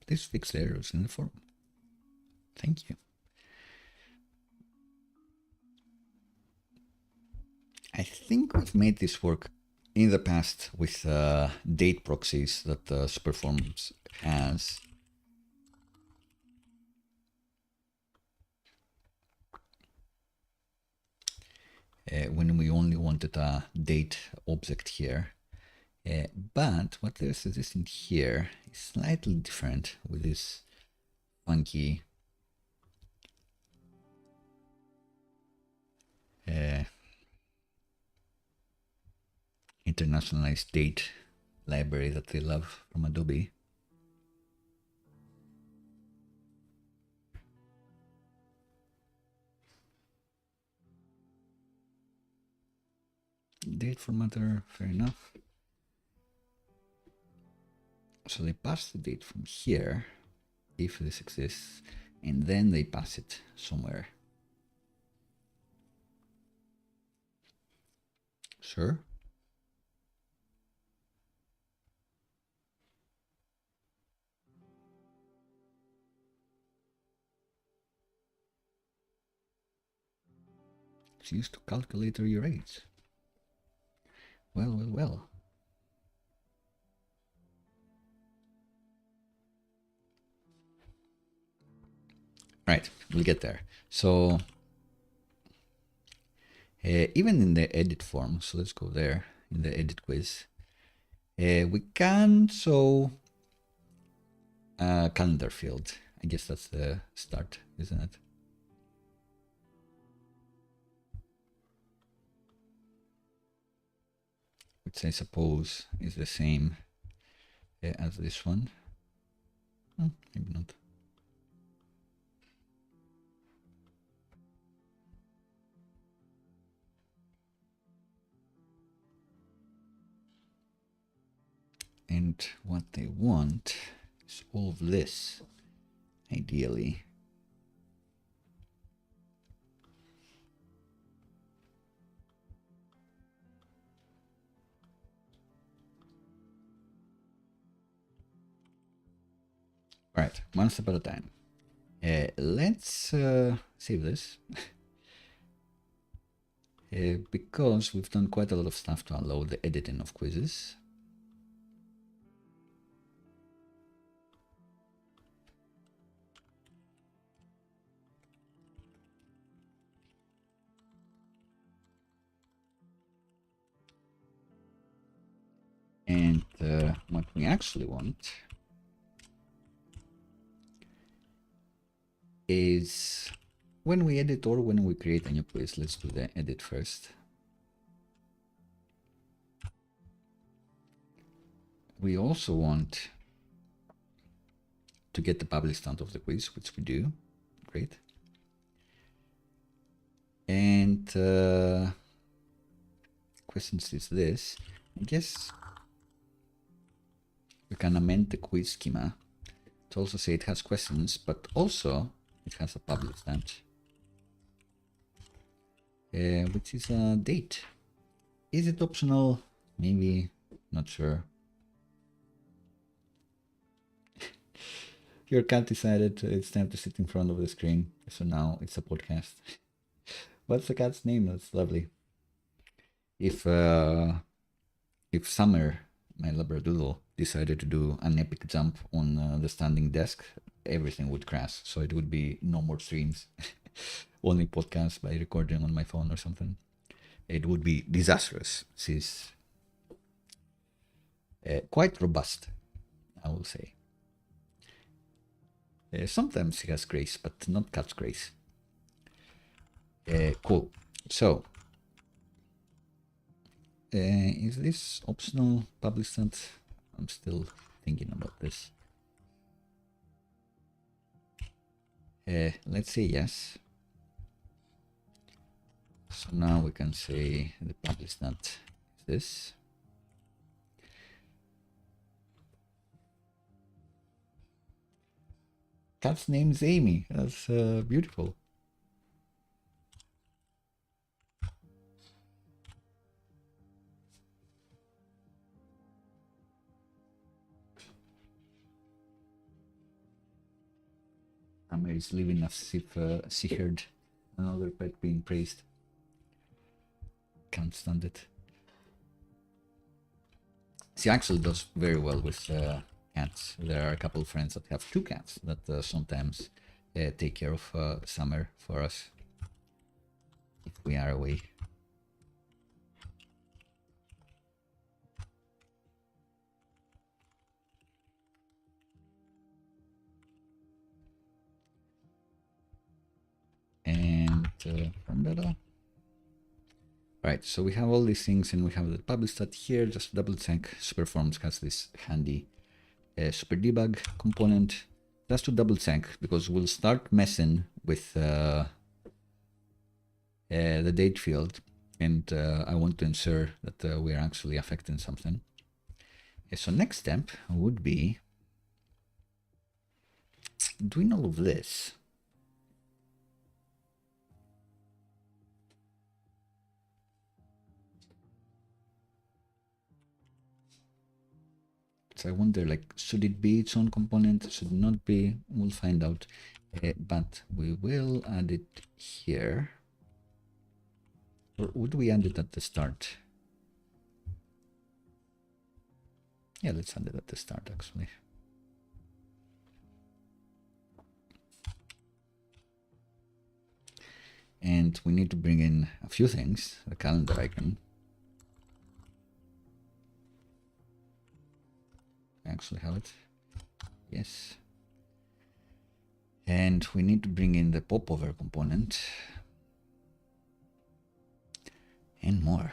Please fix the errors in the form. Thank you. I think we've made this work in the past with date proxies that Superforms has. When we only wanted a date object here. But what they're suggesting here is slightly different with this funky internationalized date library that they love from Adobe. Date formatter, fair enough. So they pass the date from here, if this exists, and then they pass it somewhere. Sure. It's used to calculate your rates. Well, well, well. Right, we'll get there. So even in the edit form, so let's go there in the edit quiz. We can show a calendar field. I guess that's the start, isn't it? Which I suppose is the same as this one. Maybe not. And what they want is all of this, ideally. All right, one step at a time. Let's save this. Because we've done quite a lot of stuff to allow the editing of quizzes. And what we actually want is when we edit or when we create a new quiz, let's do the edit first. We also want to get the published count of the quiz, which we do. Great. And questions is this. I guess we can amend the quiz schema to also say it has questions, but also it has a published stat, which is a date. Is it optional? Maybe, not sure. Your cat decided it's time to sit in front of the screen, so now it's a podcast. What's the cat's name? That's lovely. If Summer, my Labradoodle, decided to do an epic jump on the standing desk, everything would crash. So it would be no more streams, only podcasts by recording on my phone or something. It would be disastrous. She's quite robust, I will say. Sometimes she has grace, but not cat's grace. Cool. So, is this optional published stat? I'm still thinking about this. Let's say yes. So now we can say the published stat is this. Cat's name is Amy. That's beautiful. Summer is living as if she heard another pet being praised. Can't stand it. She actually does very well with cats. There are a couple of friends that have 2 cats that sometimes take care of Summer for us if we are away. And right, so we have all these things and we have the published stat here. Just double check. Superforms has this handy super debug component. Just to double check, because we'll start messing with the date field, and I want to ensure that we are actually affecting something. So next step would be doing all of this. So I wonder, like, should it be its own component? Should it not be? We'll find out. But we will add it here. Or would we add it at the start? Yeah, let's add it at the start, actually. And we need to bring in a few things. The calendar icon. I actually have it. Yes. And we need to bring in the popover component. And more.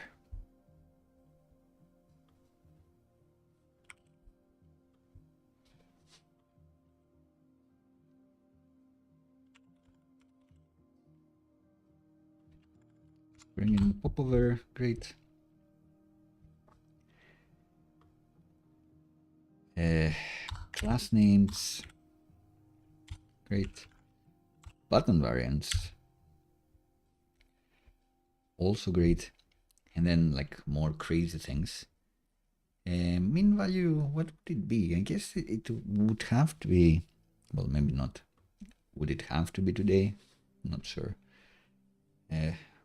Bring in the popover, great. Class names, great. Button variants, also great. And then like more crazy things. Min value, what would it be? I guess it would have to be, well, maybe not. Would it have to be today? Not sure.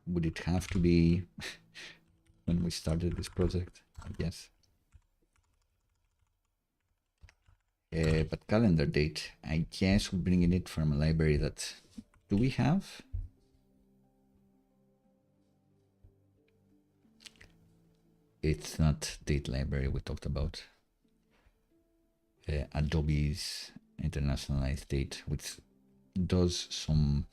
Would it have to be when we started this project? I guess. But calendar date, I guess we're bringing it from a library that, do we have? It's not date library we talked about. Adobe's internationalized date, which does some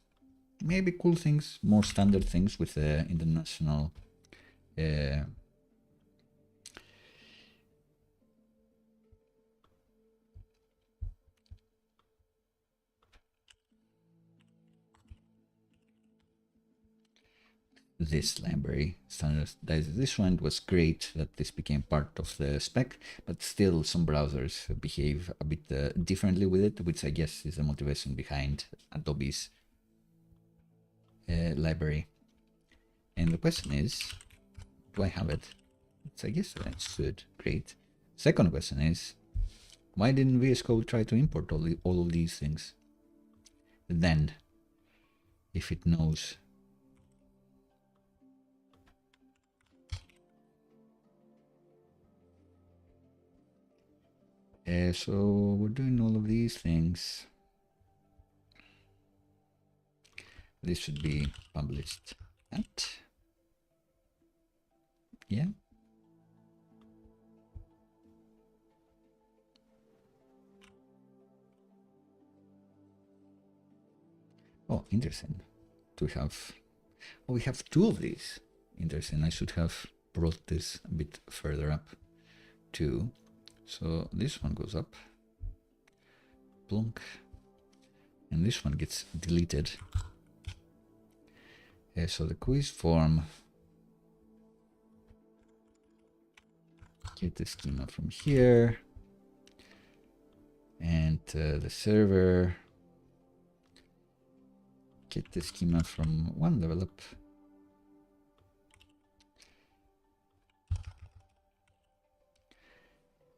maybe cool things, more standard things with the international this library standardizes this one. It was great that this became part of the spec, but still some browsers behave a bit differently with it, which I guess is the motivation behind Adobe's library. And the question is, do I have it? So I guess I should. Great. Second question is, why didn't VS Code try to import all of these things? Then, if it knows. So we're doing all of these things. This should be published at. Yeah. Oh, interesting. Do we have? Oh, we have two of these. Interesting. I should have brought this a bit further up too. So this one goes up. Plunk. And this one gets deleted. So the quiz form. Get the schema from here. And the server. Get the schema from one level up.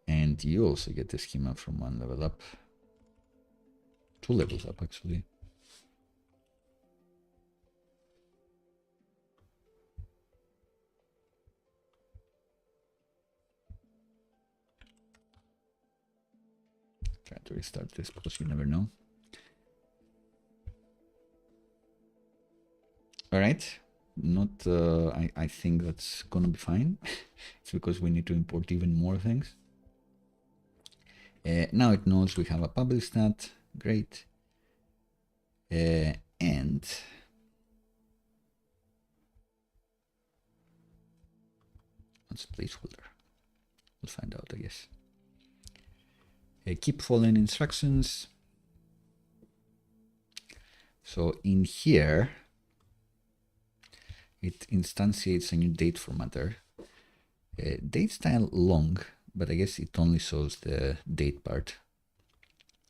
And you also get the schema from one level up. Two levels up, actually. Try to restart this because you never know. All right. Not, I think that's gonna be fine. It's because we need to import even more things. Now it knows we have a published stat. Great. And what's a placeholder? We'll find out, I guess. Keep following instructions. So in here, it instantiates a new date formatter. Date style long but I guess it only shows the date part.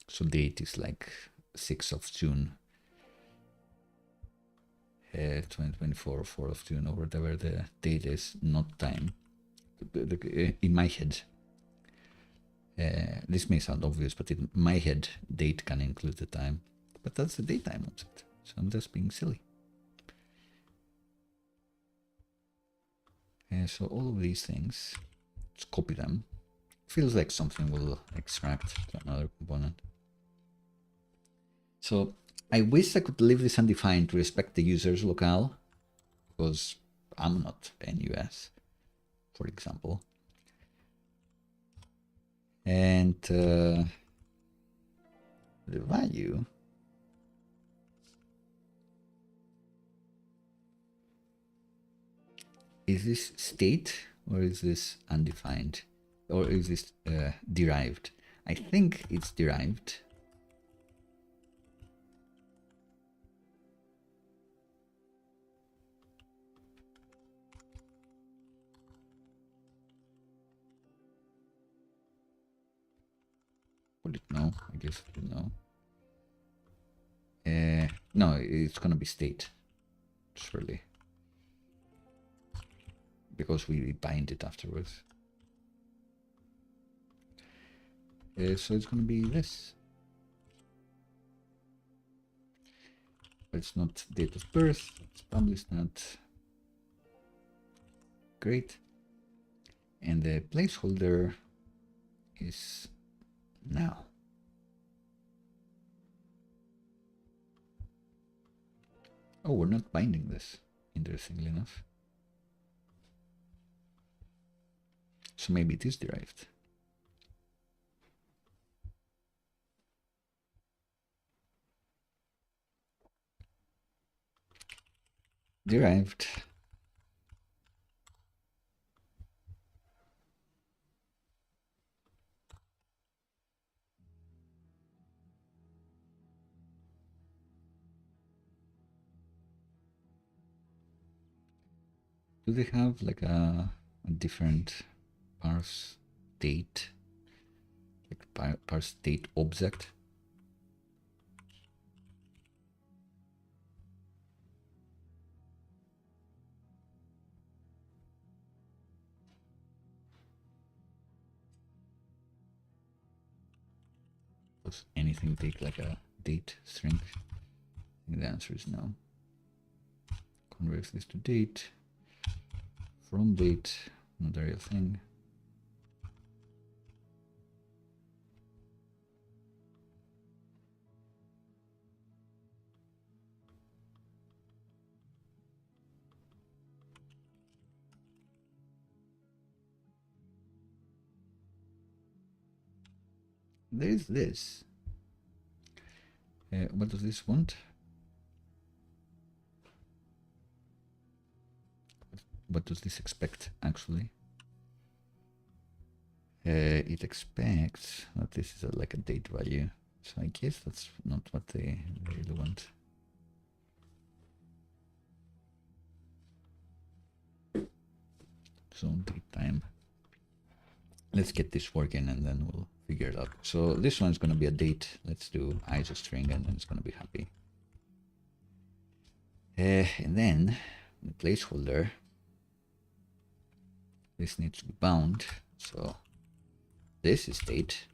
So date is like 6th of June, 2024, 4th of June, or whatever the date is, not time. In my head, this may sound obvious, but in my head, date can include the time. But that's the datetime object, so I'm just being silly. So all of these things, let's copy them. Feels like something will extract to another component. So I wish I could leave this undefined to respect the user's locale, because I'm not NUS, for example. And the value is this state or is this undefined, or is this derived? I think it's derived. Would it know? I guess it would know. No, it's gonna be state, surely, because we bind it afterwards. So it's gonna be this. But it's not date of birth, it's published not. Great. And the placeholder is now. Oh, we're not binding this, interestingly enough. So maybe it is derived. Derived. Do they have like a different parse date, like parse date object? Does anything take like a date string? I think the answer is no. Converts this to date. From date, not a real thing. There is this. What does this want? What does this expect, actually? It expects that this is like a date value. So I guess that's not what they really want. So date time. Let's get this working and then we'll figure it out. So this one's going to be a date. Let's do ISO string and then it's going to be happy. And then the placeholder, this needs to be bound. So this is date.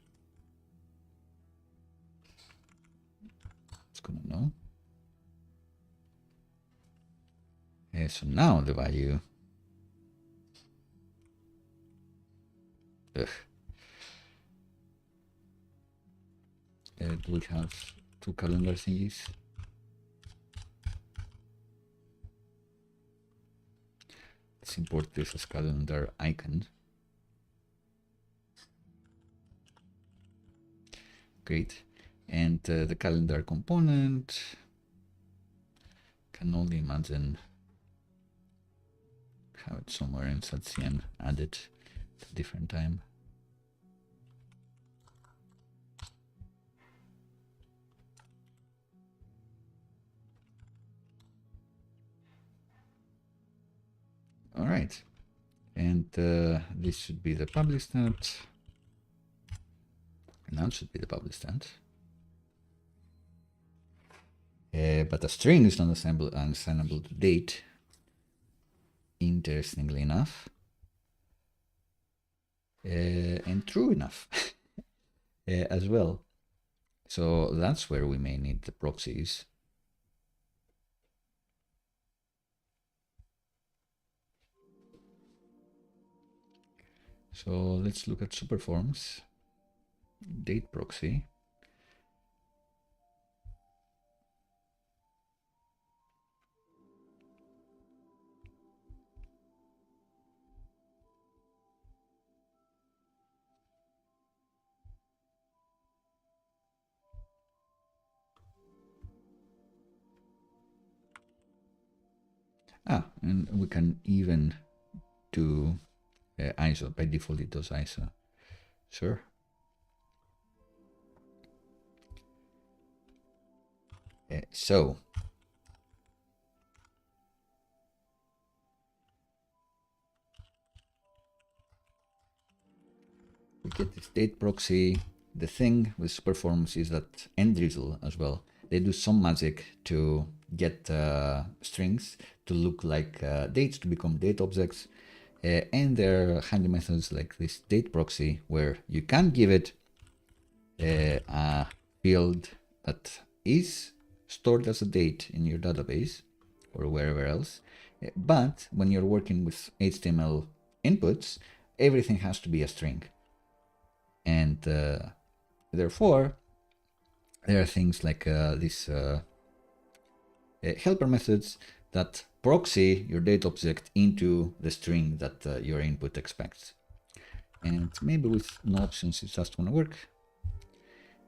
It's going to know. So now the value. Do we have two calendar thingies? Let's import this as calendar icon. Great. And the calendar component can only imagine have it somewhere in SatCM, add it at a different time. All right. And this should be the public stat. And that should be the public stat. But a string is not assignable to date, interestingly enough, and true enough as well. So that's where we may need the proxies. So let's look at superforms, date proxy. And we can even do ISO. By default, it does ISO. Sure. So we get this date proxy. The thing with superforms is that, and drizzle as well, they do some magic to get strings to look like dates, to become date objects. And there are handy methods like this date proxy, where you can give it a field that is stored as a date in your database or wherever else. But when you're working with HTML inputs, everything has to be a string. And therefore, there are things like these helper methods that proxy your date object into the string that your input expects. And maybe with no options, it's just going to work.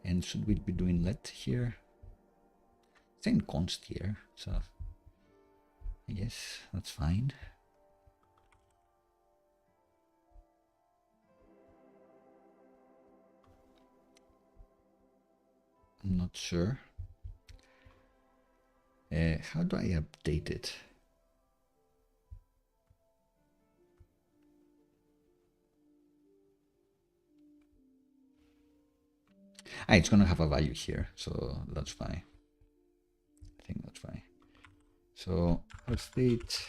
And should we be doing let here? It's saying const here, so I guess that's fine. I'm not sure. How do I update it? It's going to have a value here, so that's fine. I think that's fine. So update.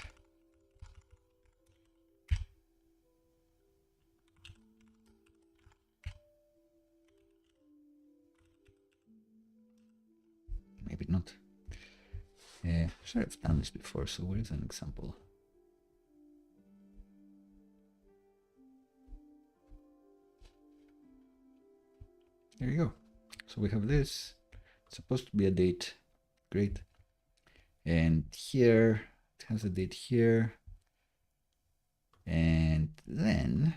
Maybe not. Sure, I've done this before, so where is an example? There you go. So we have this. It's supposed to be a date. Great. And here, it has a date here. And then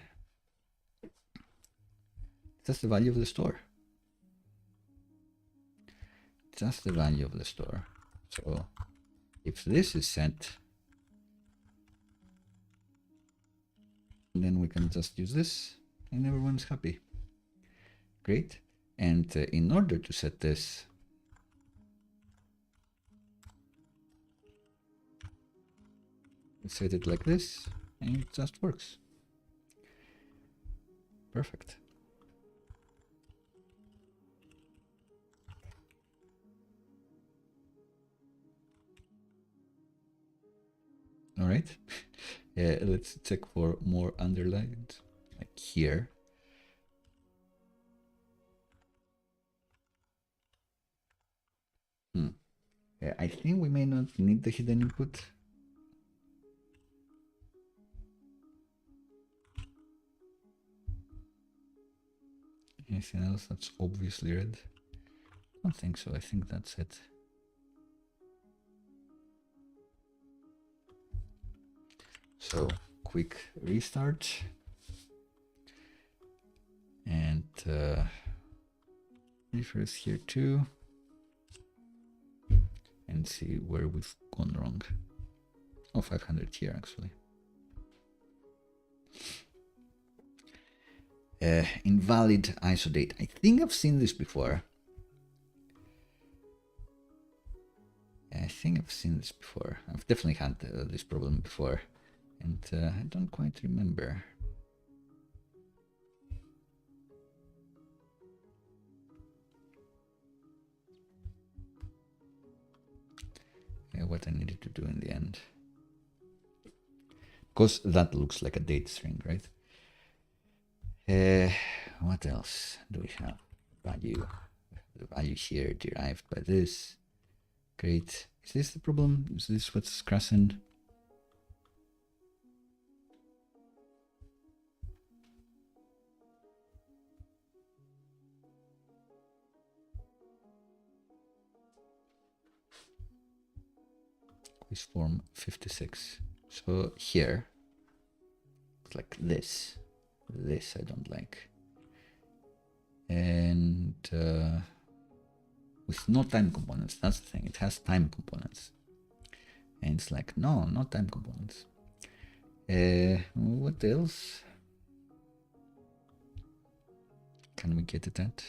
that's the value of the store. That's the value of the store. So if this is set, then we can just use this and everyone's happy. Great. And in order to set this, set it like this, and it just works. Perfect. All right. Let's check for more underlines, like here. I think we may not need the hidden input. Anything else that's obviously red? I don't think so. I think that's it. So quick restart and refresh here too, and see where we've gone wrong. Oh, 500 here actually. Invalid ISO date. I think I've seen this before. I've definitely had this problem before. And I don't quite remember. What I needed to do in the end. Because that looks like a date string, right? What else do we have? Value. The value here derived by this. Great. Is this the problem? Is this what's crashing? Quiz form 56. So here, it's like this. This I don't like. And with no time components, that's the thing. It has time components. And it's like, no, not time components. What else can we get it at?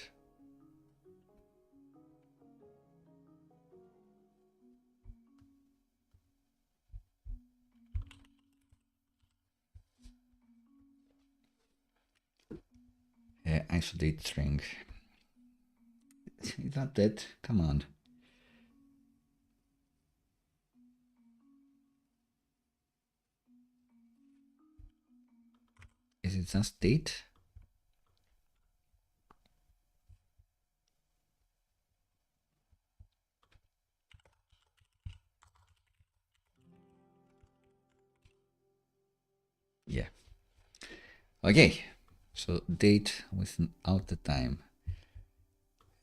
Isolate string. Is that it? Come on. Is it just date? Yeah. Okay. So date without the time.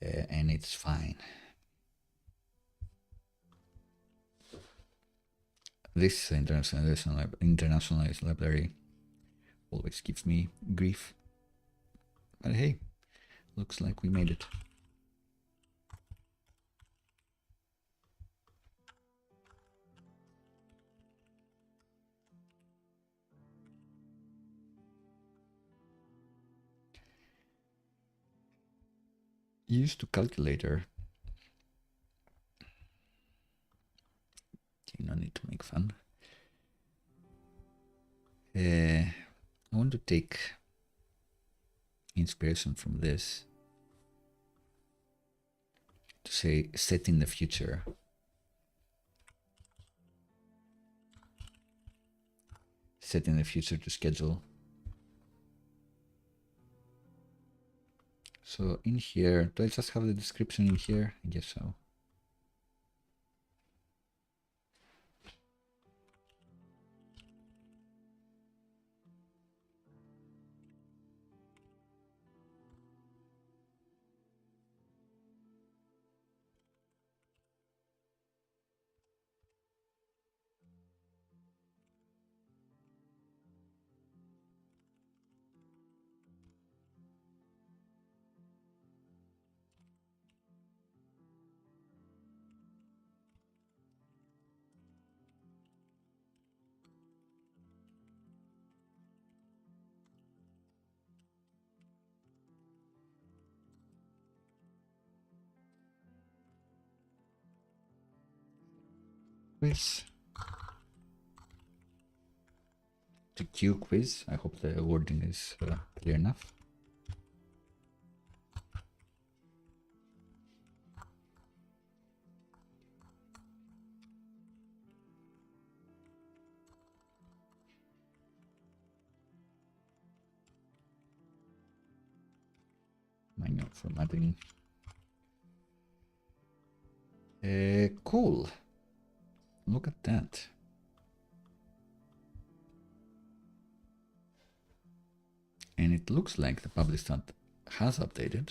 And it's fine. This internationalized library always gives me grief. But hey, looks like we made it. Used to calculator. You no need to make fun. I want to take inspiration from this to say set in the future. Set in the future to schedule. So in here, do I just have the description in here? I guess so. Quiz. To Q quiz. I hope the wording is clear enough. Manual formatting. Cool. Look at that. And it looks like the publish stat has updated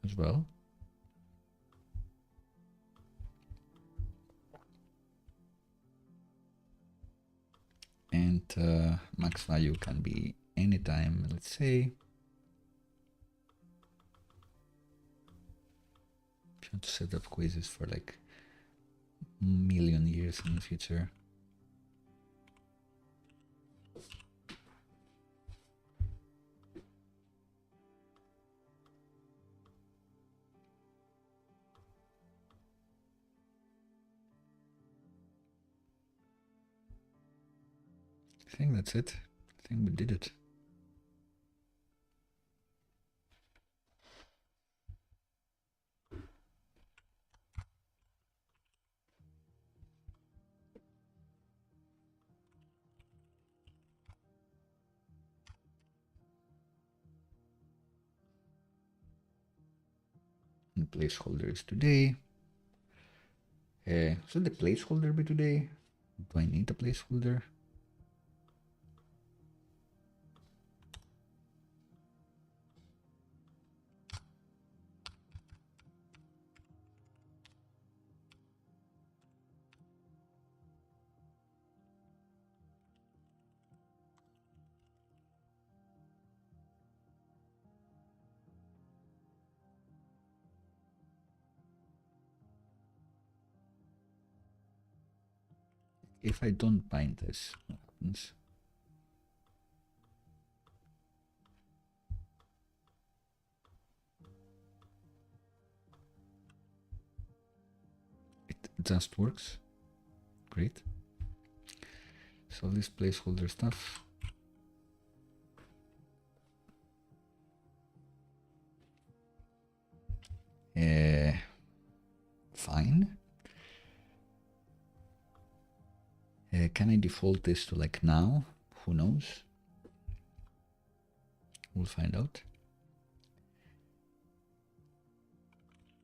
as well. And max value can be anytime, let's say. If you want to set up quizzes for like a million years in the future. I think that's it. I think we did it. And placeholder is today. Should the placeholder be today? Do I need a placeholder? If I don't bind this, what happens? It just works. Great. So this placeholder stuff. Fine. Can I default this to like now? Who knows? We'll find out.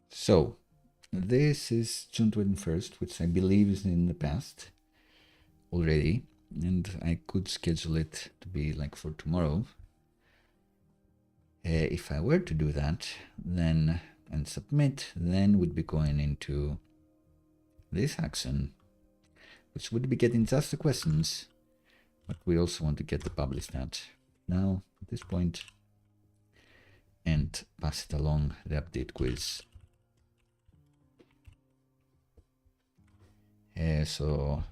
So this is June 21st, which I believe is in the past already, and I could schedule it to be like for tomorrow. If I were to do that, then and submit, then we'd be going into this action, which would be getting just the questions, but we also want to get the publish stat now at this point and pass it along the update quiz. So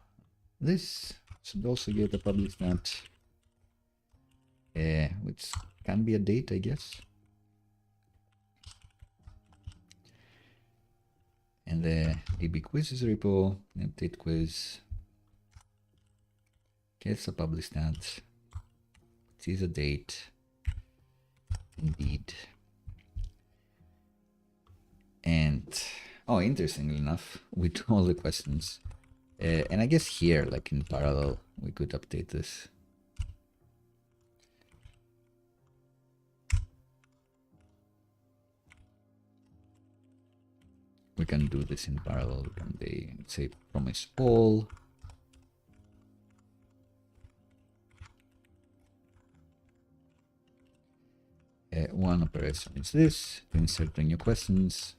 this should also get a publish stat, which can be a date, I guess. And the DB quizzes repo, update quiz, gets a publish stat, it is a date, indeed. And, oh, interestingly enough, with all the questions, and I guess here, like in parallel, we could update this. We can do this in parallel. We can say promise all. One operation is this, to insert the new questions.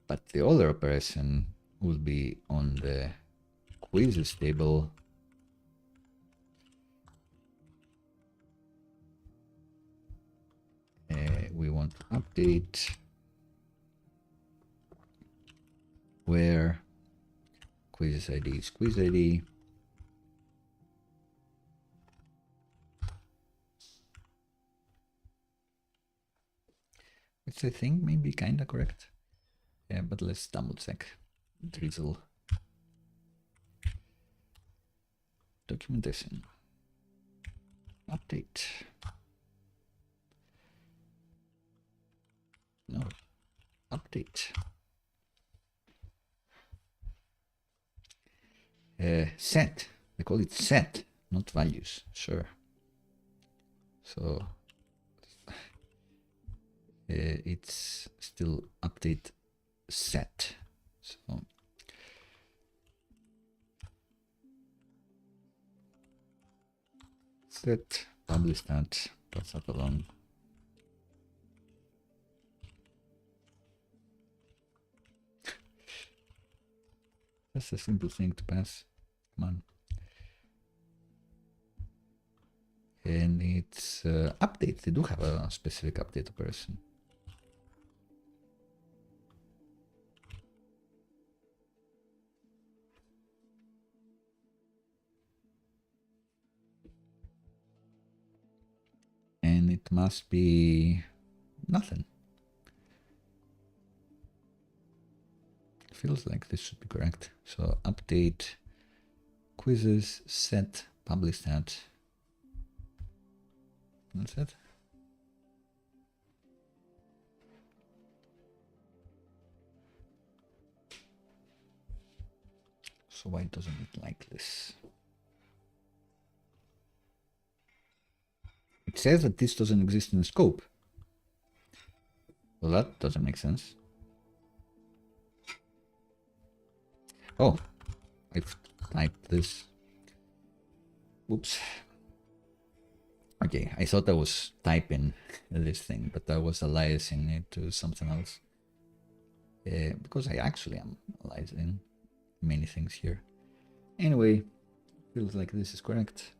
But the other operation will be on the quizzes table. We want to update where quizzes ID is quiz ID. Which I think may be kind of correct. Yeah, but let's double check. Drizzle. Documentation. Update. No. Update. Set. They call it set, not values. Sure. So it's still update set. So set publish that, pass that along. That's a simple thing to pass. Come on. And it's update. They do have a specific update operation. And it must be nothing. Feels like this should be correct. So update quizzes set publish stat. That's it. So why doesn't it like this? It says that this doesn't exist in the scope. Well, that doesn't make sense. Oh, I've typed this. Oops. Okay, I thought I was typing this thing, but I was aliasing it to something else. Because I actually am aliasing many things here. Anyway, feels like this is correct.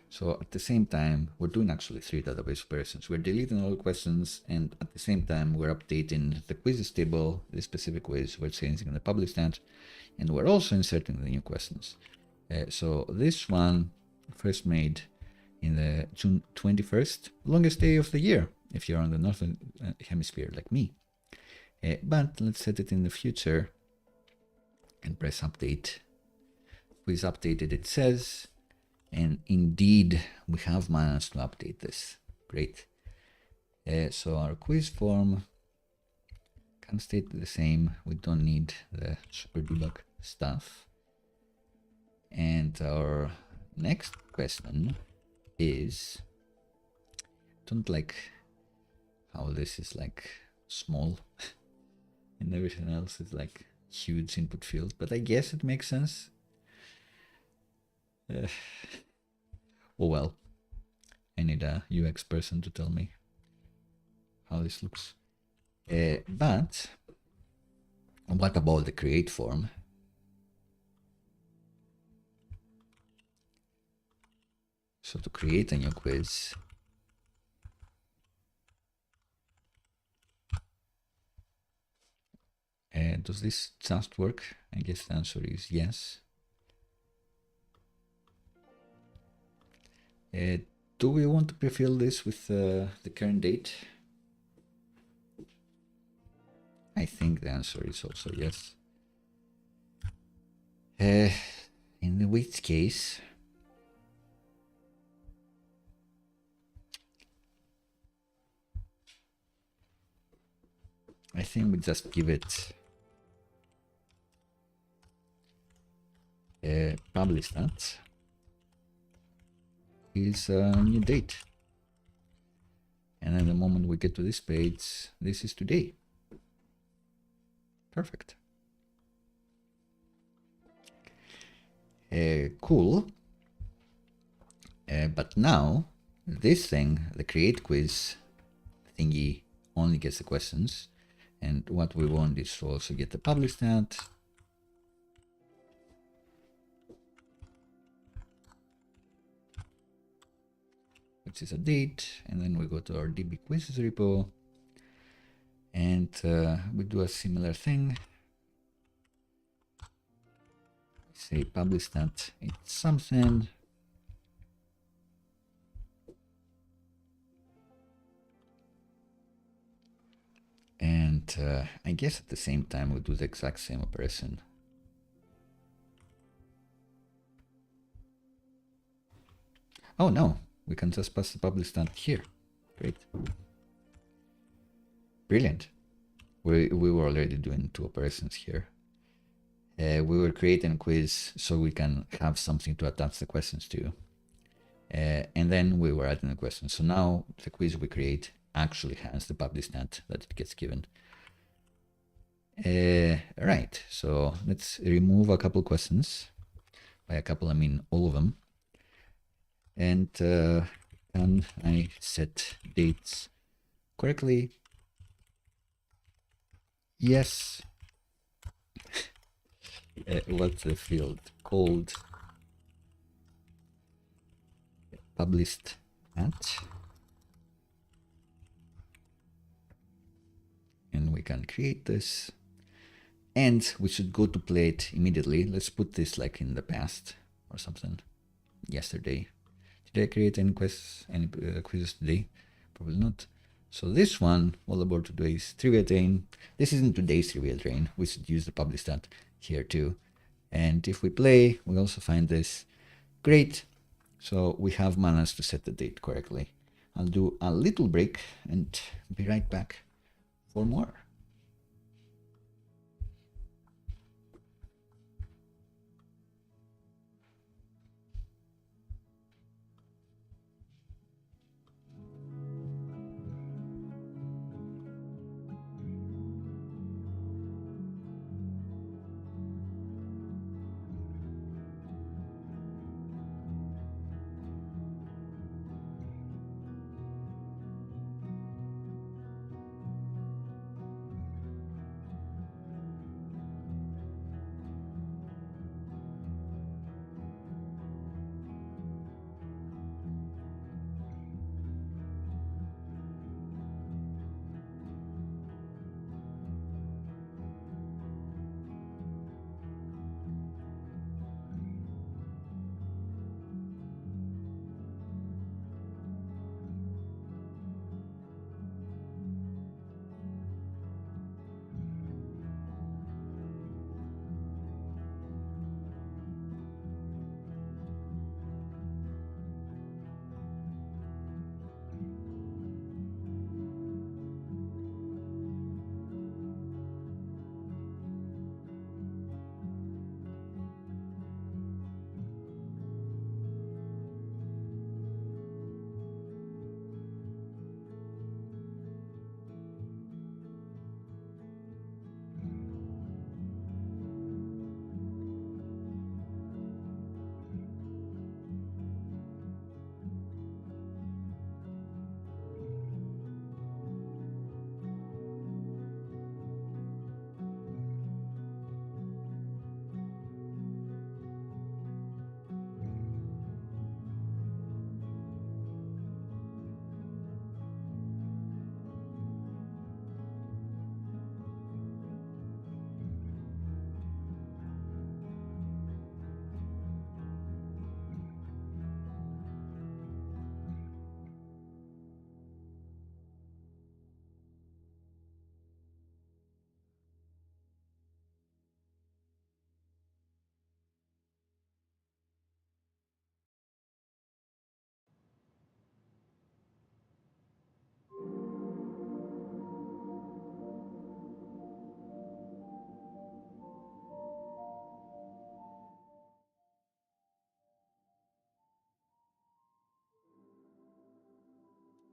So at the same time, we're doing actually 3 database operations. We're deleting all questions, and at the same time, we're updating the quizzes table, the specific quiz, we're changing the publish stat, and we're also inserting the new questions. So this one first made in the June 21st, longest day of the year, if you're on the northern hemisphere like me. But let's set it in the future and press update. Quiz updated, it says. And indeed, we have managed to update this. Great. So our quiz form can stay the same. We don't need the super debug stuff. And our next question is, don't like how this is like small and everything else is like huge input field, but I guess it makes sense. Oh well, I need a UX person to tell me how this looks. But what about the create form? So to create a new quiz, does this just work? I guess the answer is yes. Do we want to prefill this with the current date? I think the answer is also yes. In which case, I think we just give it publish that is a new date, and then the moment we get to this page, this is today. Perfect. Cool. But now this thing, the create quiz thingy, only gets the questions, and what we want is to also get the publish stat. Which is a date, and then we go to our DB quizzes repo, and we do a similar thing. Say publish stat, it's something. And I guess at the same time we do the exact same operation. Oh no, we can just pass the publish stat here. Great. Brilliant. We were already doing 2 operations here. We were creating a quiz so we can have something to attach the questions to. And then we were adding the questions. So now the quiz we create actually has the publish stat that it gets given. Right, so let's remove a couple questions. By a couple, I mean all of them. And can I set dates correctly? Yes. What's the field called? Published at. And we can create this. And we should go to play it immediately. Let's put this like in the past or something. Yesterday. Did I create any quizzes today? Probably not. So this one, all about today's trivia train. This isn't today's trivia train. We should use the publish stat here too. And if we play, we also find this. Great. So we have managed to set the date correctly. I'll do a little break and be right back for more.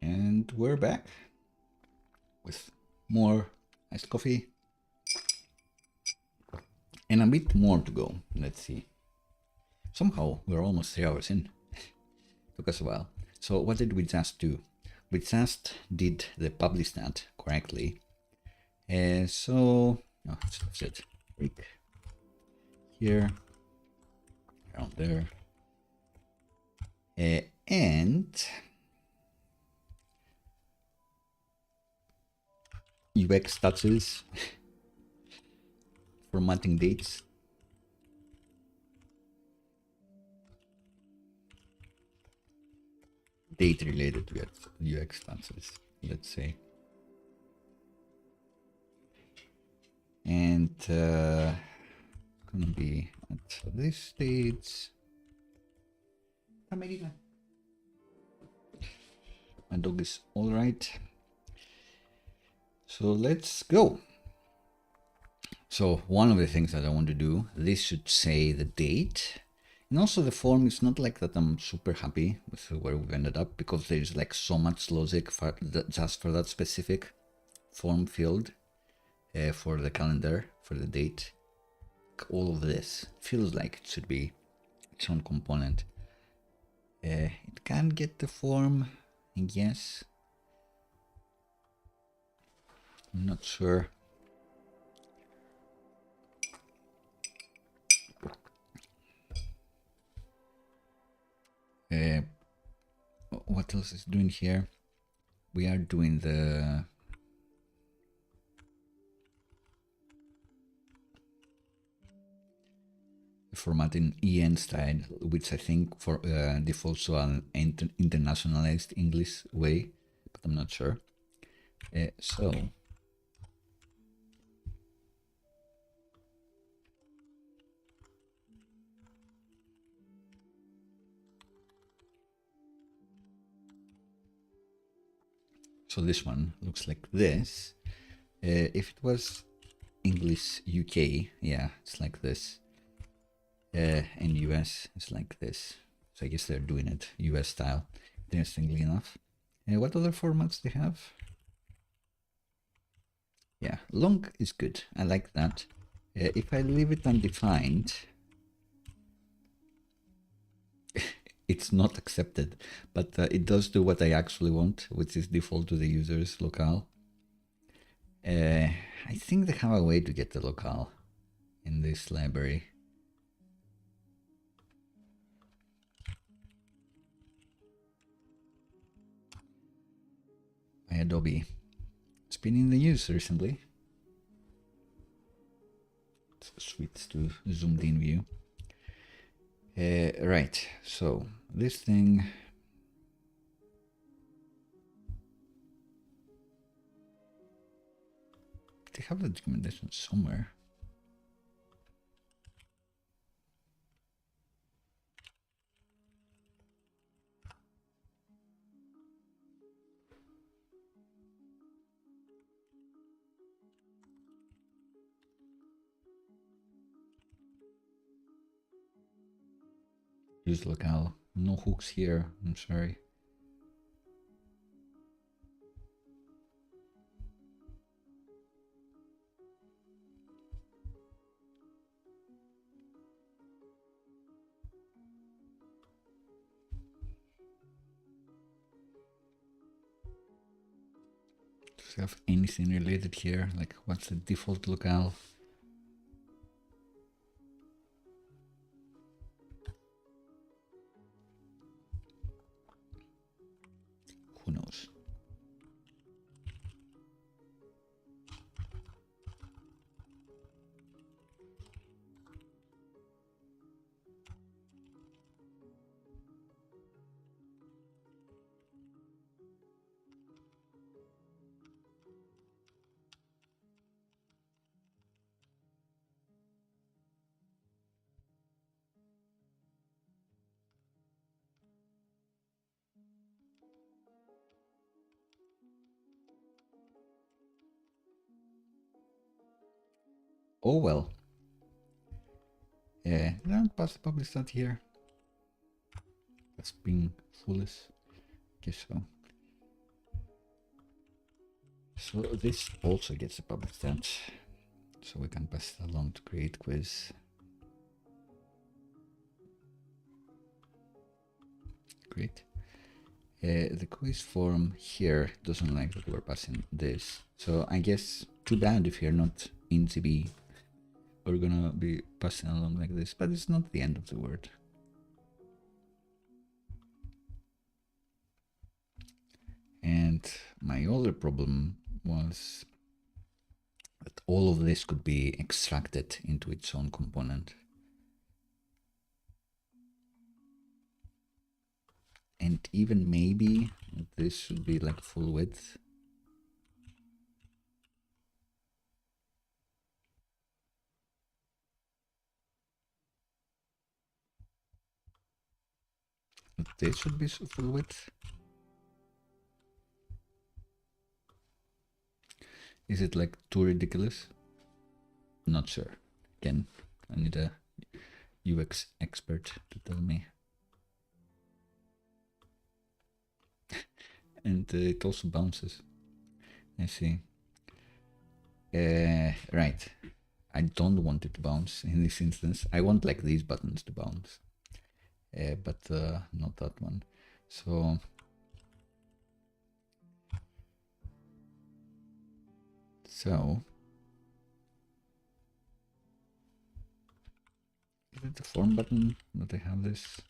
And we're back with more iced coffee and a bit more to go. Let's see. Somehow we're almost 3 hours in. Took us a while. So what did we just do? We just did the publish stat correctly. So let's offset break here, around there, and UX touches, formatting dates. Date related to UX touches, let's say. And gonna be at this stage. My dog is all right. So let's go. So one of the things that I want to do, this should say the date. And also the form is not like that I'm super happy with where we've ended up, because there's like so much logic for just for that specific form field for the calendar, for the date. All of this feels like it should be its own component. It can get the form, yes. I'm not sure. What else is doing here? We are doing the formatting EN style, which I think for defaults to an internationalized English way, but I'm not sure. So So this one looks like this. If it was English UK, yeah, it's like this. And US, it's like this. So I guess they're doing it US style, interestingly enough. What other formats they have? Yeah, long is good. I like that. If I leave it undefined, it's not accepted, but it does do what I actually want, which is default to the user's locale. I think they have a way to get the locale in this library. By Adobe. It's been in the news recently. So switch to zoomed in view. Right, so this thing. They have the documentation somewhere. Use locale. No hooks here, I'm sorry. Does it have anything related here? Like what's the default locale? Who knows? Oh well. Yeah, don't pass the public stat here. That's being foolish. Guess so. So this also gets a public stat. So we can pass it along to create quiz. Great. The quiz form here doesn't like that we're passing this. So I guess too bad if you're not in CB. We're gonna be passing along like this, but it's not the end of the word. And my other problem was that all of this could be extracted into its own component. And even maybe this should be like full width. This should be full width. Is it like too ridiculous? Not sure. Again, I need a UX expert to tell me. And it also bounces. I see. Right. I don't want it to bounce in this instance. I want like these buttons to bounce. But not that one. So is it the form button that I have this?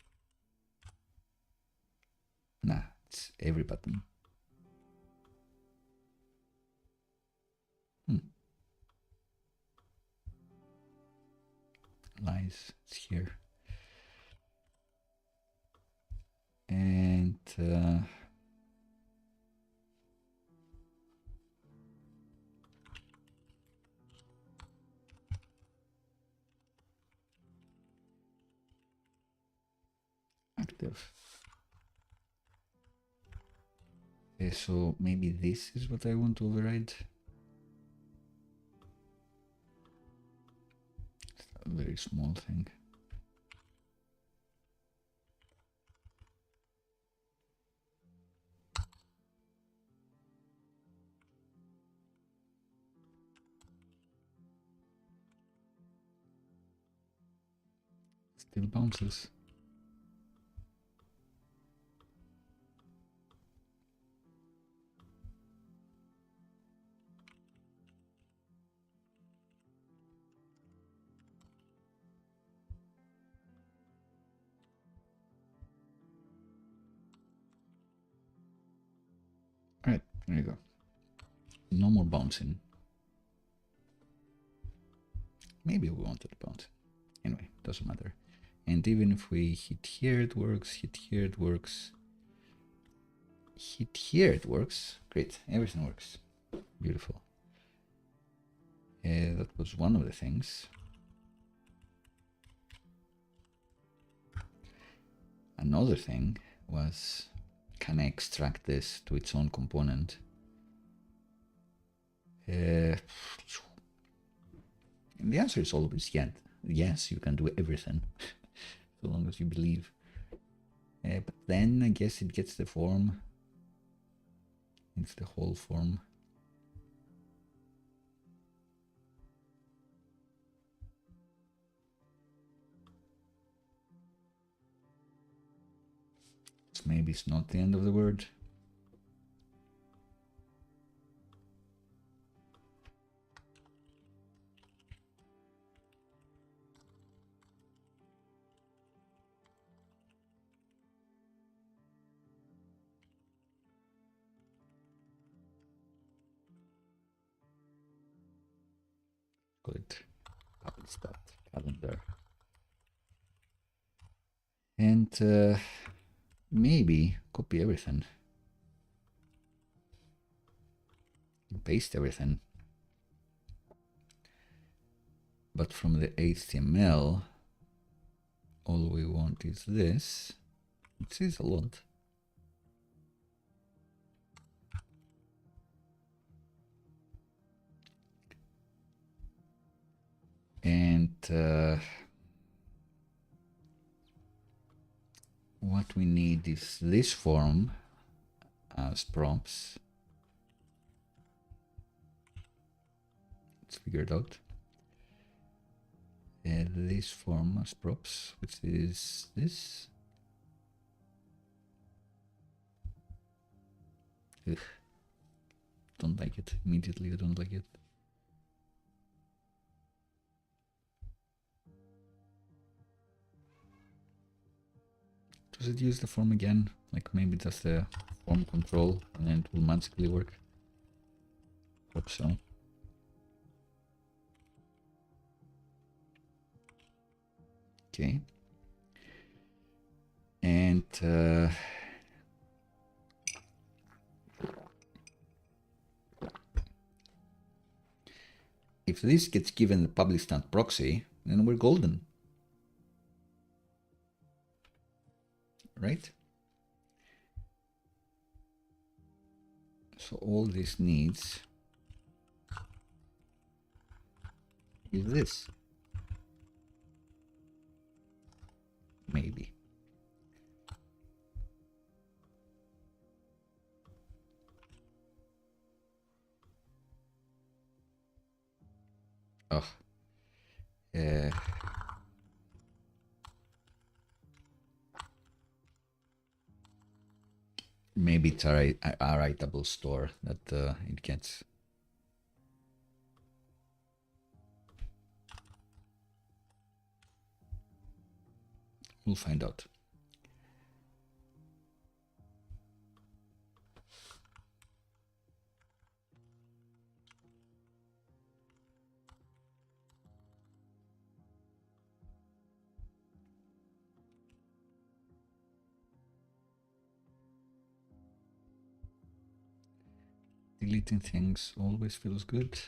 Nah, it's every button. Lies, it's here. And active. So maybe this is what I want to override. It's a very small thing. Still bounces. Alright, there you go. No more bouncing. Maybe we wanted to bounce. Anyway, doesn't matter. And even if we hit here, it works. Hit here, it works. Hit here, it works. Great, everything works. Beautiful. That was one of the things. Another thing was, can I extract this to its own component? And the answer is always yes. Yes, you can do everything, so long as you believe. But then I guess it gets the form. It's the whole form. So maybe it's not the end of the word. Call it start calendar. And maybe copy everything. Paste everything. But from the HTML, all we want is this. It is a lot. And what we need is this form as prompts. Let's figure it out. This form as props, which is this. Ugh. Don't like it. Immediately I don't like it. Does it use the form again? Like maybe just the form control and then it will magically work. Hope so. Okay. And if this gets given the public stat proxy, then we're golden. Right? So all this needs is this. Maybe. Oh. Maybe it's a writable store that it gets. We'll find out. Deleting things always feels good.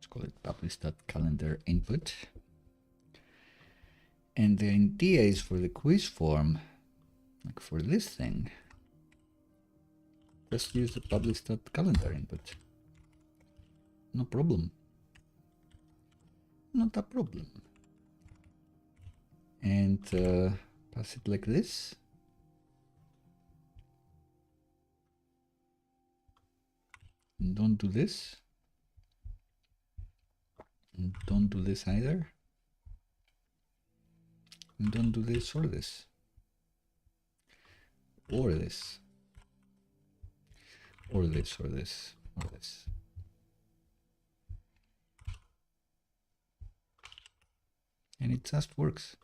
call it publish.calendar input. And the idea is for the quiz form, like for this thing, just use the publish.calendar input. No problem. Not a problem. And pass it like this. And don't do this. And don't do this either. And don't do this or this. Or this. Or this or this or this. And it just works.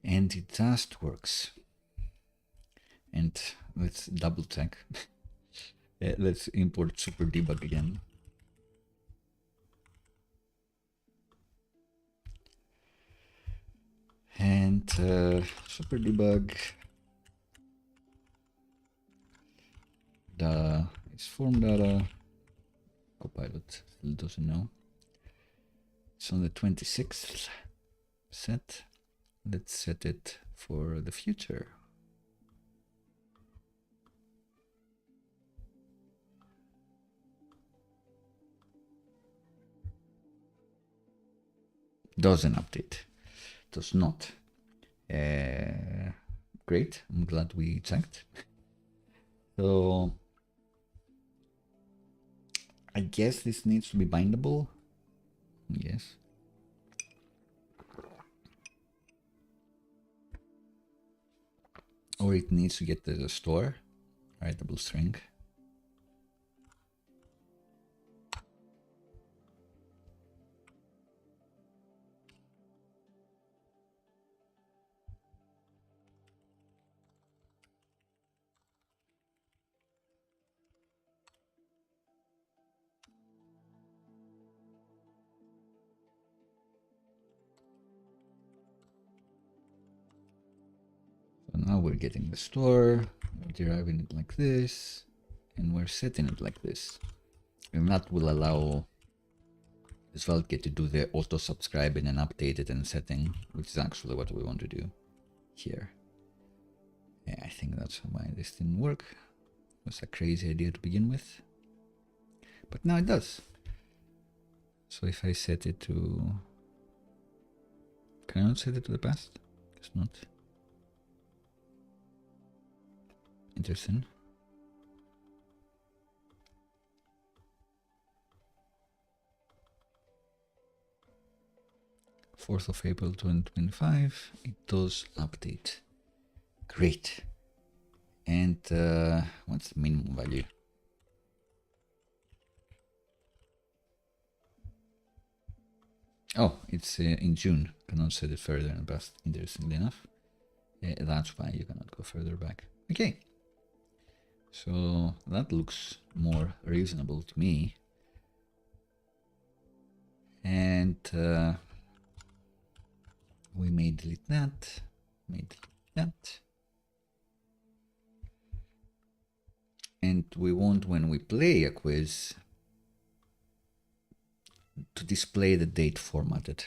And it just works. And let's double check. Let's import super debug again. And super debug data is form data. Copilot still doesn't know. It's on the 26th set. Let's set it for the future. Doesn't update. Does not. Great. I'm glad we checked. So I guess this needs to be bindable. Yes. Or it needs to get to the store, writable string. So now we're getting the store, we're deriving it like this, and we're setting it like this. And that will allow SvelteKit to do the auto subscribing and update it and setting, which is actually what we want to do here. Yeah, I think that's why this didn't work. It was a crazy idea to begin with. But now it does. So if I set it to... Can I not set it to the past? Guess not. Interesting. April 4th, 2025. It does update. Great. And what's the minimum value? Oh, it's in June. Cannot set it further in the past, interestingly enough. That's why you cannot go further back. Okay. So that looks more reasonable to me. And we may delete that. And we want, when we play a quiz, to display the date formatted.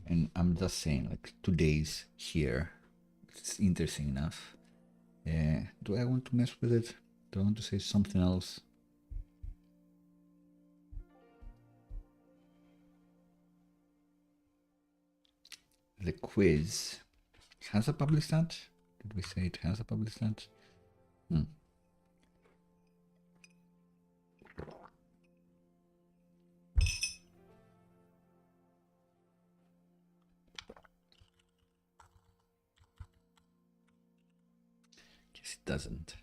And I'm just saying, like, today's here. It's interesting enough. Do I want to mess with it? Do I want to say something else? The quiz has a published stat? Did we say it has a published stat? Guess it doesn't.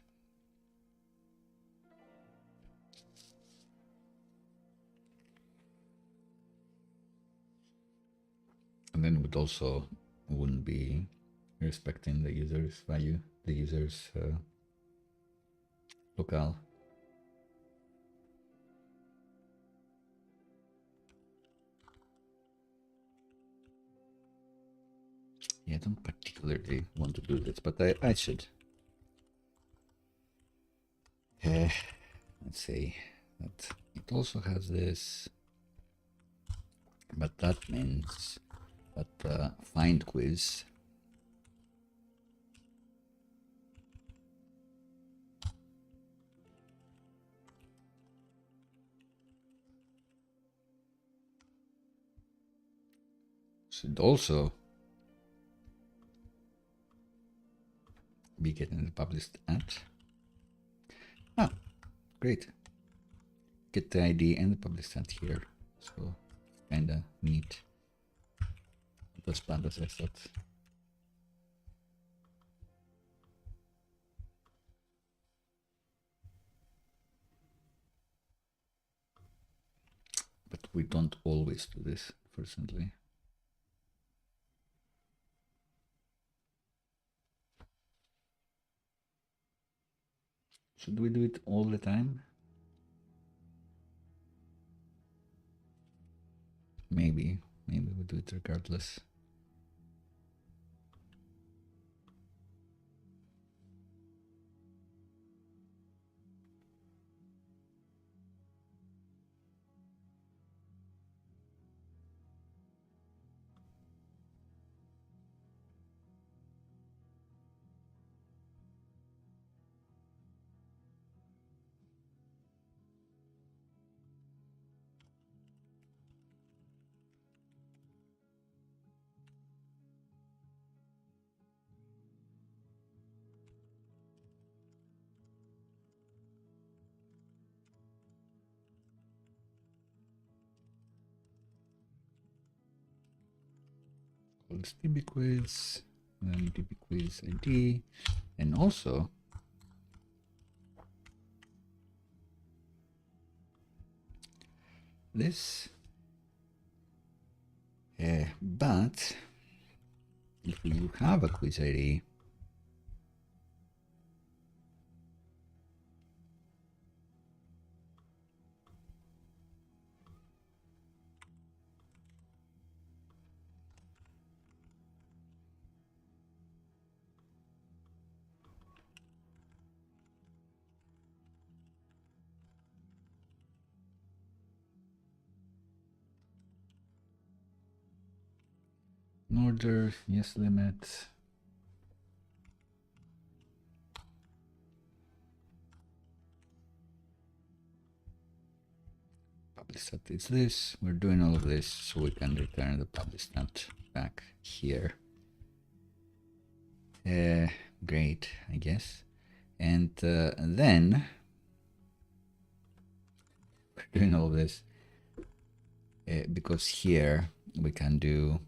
And then it would also wouldn't be respecting the user's value, the user's locale. Yeah, I don't particularly want to do this, but I should. Let's say that it also has this, but that means that find quiz should also be getting the published at. Ah, great. Get the ID and the published at here. So kinda neat. Not as bad as I thought. But we don't always do this, fortunately. Should we do it all the time? Maybe we do it regardless. Calls DB quiz, then DB quiz ID, and also this. But if you have a quiz ID, in order, yes, limit. Publish stat is this. We're doing all of this so we can return the publish stat back here. Great, I guess. And then we're doing all of this because here we can do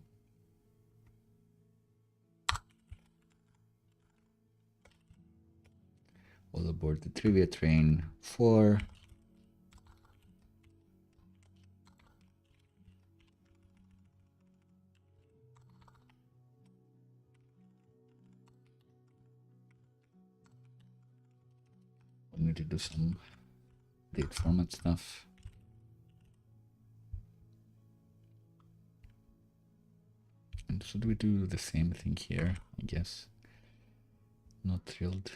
all aboard the trivia train for we need to do some date format stuff. And should we do the same thing here? I guess. Not thrilled.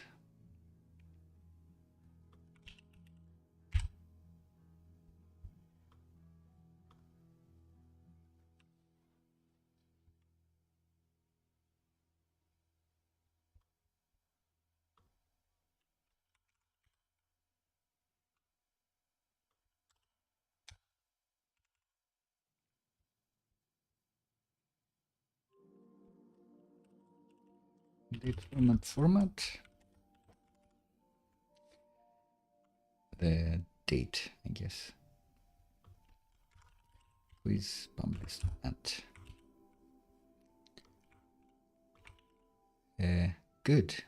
Date format. The date, I guess. Quiz published at. Good.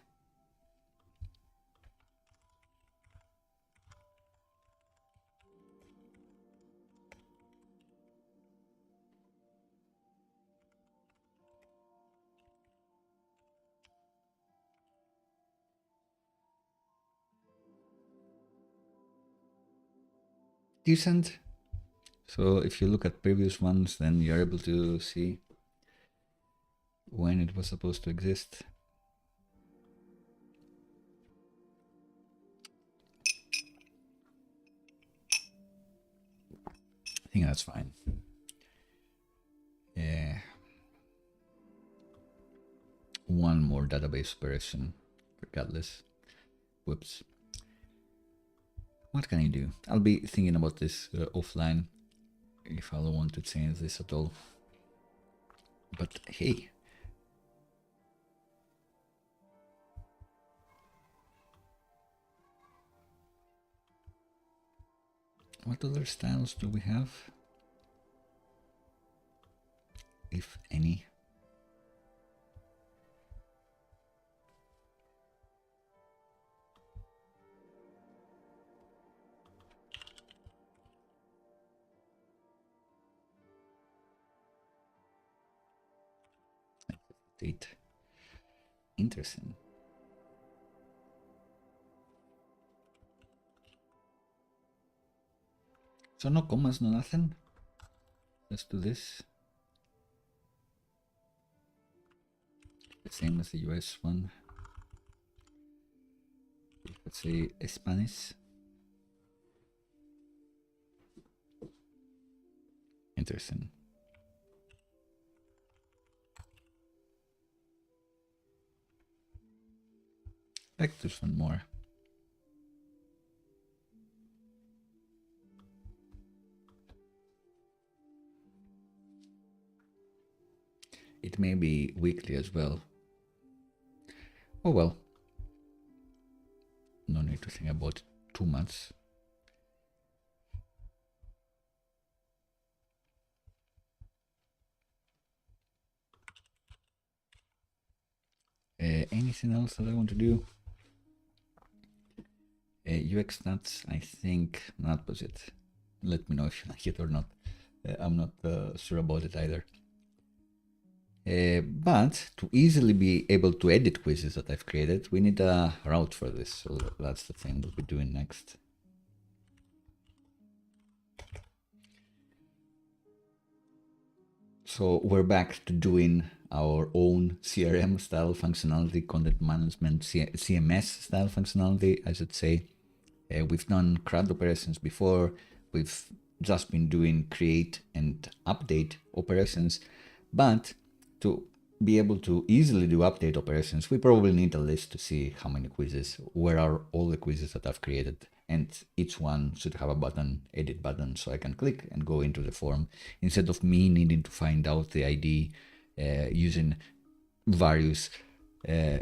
decent. So if you look at previous ones, then you're able to see when it was supposed to exist. I think that's fine. Yeah. One more database operation, regardless. Whoops. What can I do? I'll be thinking about this offline if I don't want to change this at all. But hey. What other styles do we have? If any. Date. Interesting. So no commas, no nothing. Let's do this. The same as the US one. Let's say Spanish. Interesting. Back to one more. It may be weekly as well. Oh well. No need to think about it too much. Anything else that I want to do? UX stats, I think that was it. Let me know if you like it or not. I'm not sure about it either. But to easily be able to edit quizzes that I've created, we need a route for this. So that's the thing we'll be doing next. So we're back to doing our own CRM style functionality, content management, CMS style functionality, I should say. We've done CRUD operations before. We've just been doing create and update operations, but to be able to easily do update operations, we probably need a list to see how many quizzes, where are all the quizzes that I've created, and each one should have a button, edit button, so I can click and go into the form instead of me needing to find out the ID using various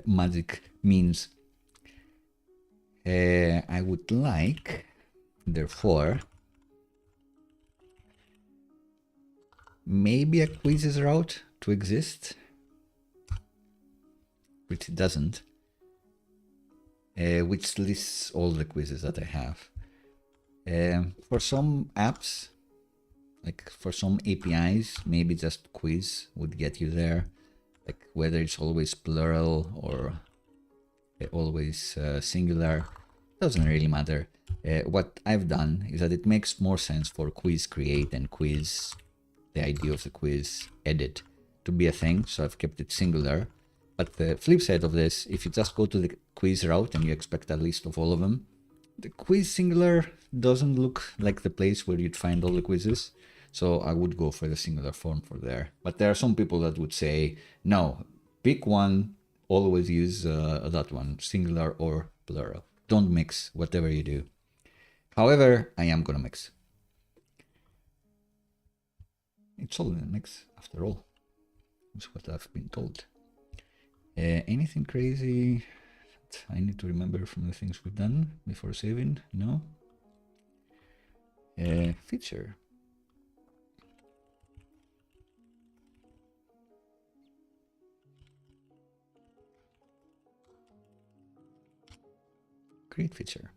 magic means. I would like, therefore, maybe a quizzes route to exist, which it doesn't, which lists all the quizzes that I have. For some apps, like for some APIs, maybe just quiz would get you there, like whether it's always plural or always singular, doesn't really matter. What I've done is that it makes more sense for quiz create and quiz, the idea of the quiz edit, to be a thing, so I've kept it singular. But the flip side of this, if you just go to the quiz route and you expect a list of all of them, the quiz singular doesn't look like the place where you'd find all the quizzes. So I would go for the singular form for there. But there are some people that would say, no, pick one, always use that one, singular or plural. Don't mix whatever you do. However, I am gonna mix. It's all in a mix, after all. That's what I've been told. Anything crazy that I need to remember from the things we've done before saving? No? Feature. Create feature.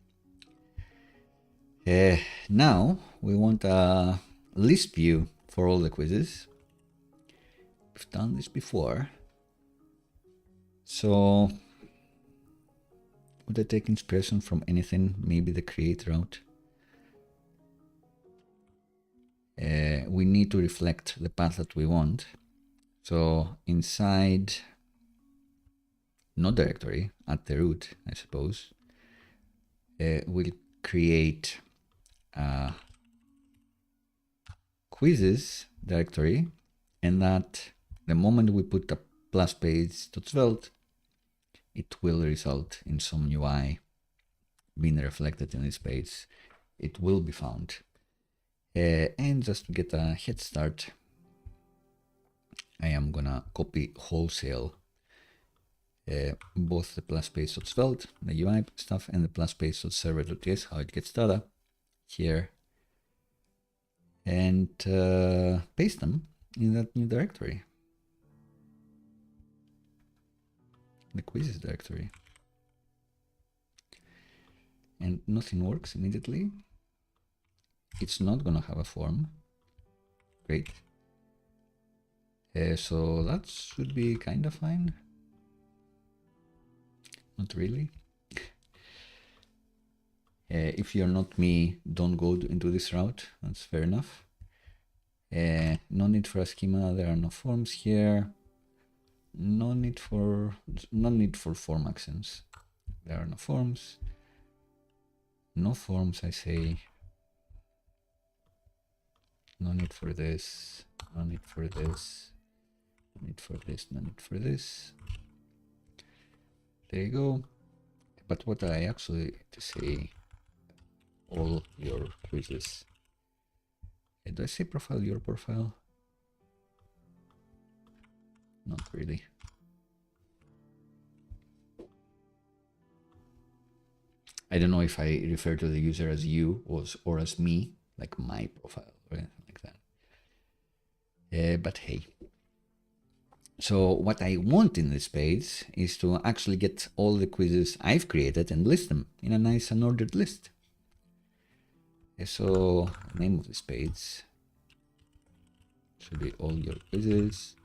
Now we want a list view for all the quizzes. We've done this before. So would I take inspiration from anything? Maybe the create route. we need to reflect the path that we want. So inside node directory at the root, I suppose, we'll create a quizzes directory, and that the moment we put a plus page.svelte, it will result in some UI being reflected in this page. It will be found. And just to get a head start, I am gonna copy wholesale both the plus page.svelte, the UI stuff, and the plus page.server.js, how it gets data, here, and paste them in that new directory, the quizzes directory. And nothing works immediately. It's not gonna have a form. Great. So that should be kind of fine. Not really. If you're not me, don't go into this route. That's fair enough. No need for a schema. There are no forms here. No need for form actions. There are no forms. No forms, I say. No need for this. No need for this. No need for this. No need for this. There you go. But what I actually to say, all your quizzes. Do I say profile, your profile? Not really. I don't know if I refer to the user as you or as me, like my profile or anything like that. But hey. So what I want in this page is to actually get all the quizzes I've created and list them in a nice and ordered list. So name of this page should be all your quizzes.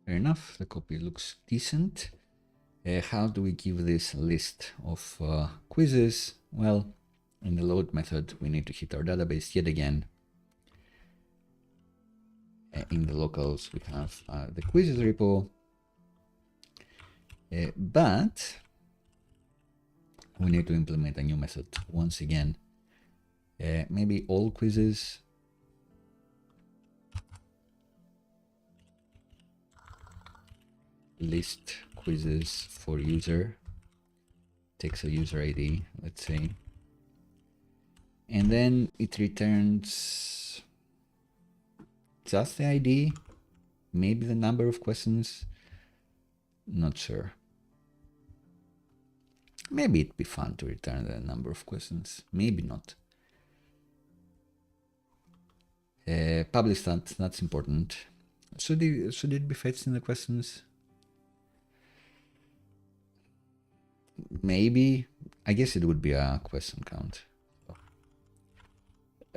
Fair enough, the copy looks decent. How do we give this list of quizzes? Well, in the load method, we need to hit our database yet again. In the locals, we have the quizzes repo, but we need to implement a new method once again. Maybe all quizzes. List quizzes for user, takes a user ID, let's say, and then it returns just the ID, maybe the number of questions, not sure. Maybe it'd be fun to return the number of questions, maybe not. Publish that's important. Should it be fetched in the questions? Maybe. I guess it would be a question count.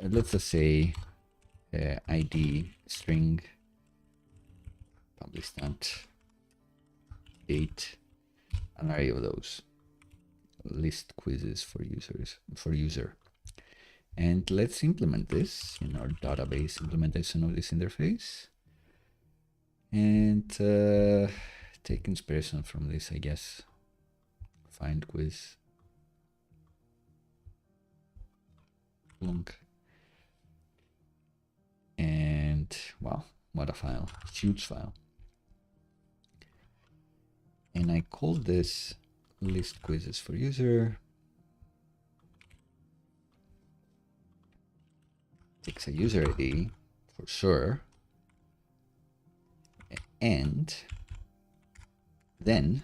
Let's just say ID string publish stat date, an array of those. List quizzes for user. And let's implement this in our database implementation of this interface. And take inspiration from this, I guess. Find quiz. Plunk. And wow, what a file. Huge file. And I call this list quizzes for user. Takes a user ID for sure. And then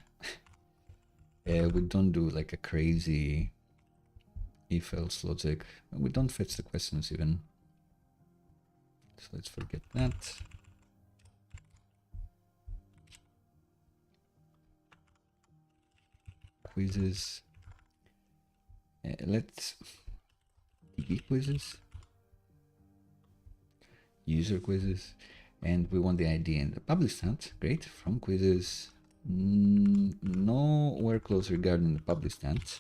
we don't do like a crazy if-else logic. We don't fetch the questions even. So let's forget that. Quizzes. Let's quizzes. User quizzes. and we want the ID and the publish stat. Great. From quizzes, no where clause regarding the publish stat.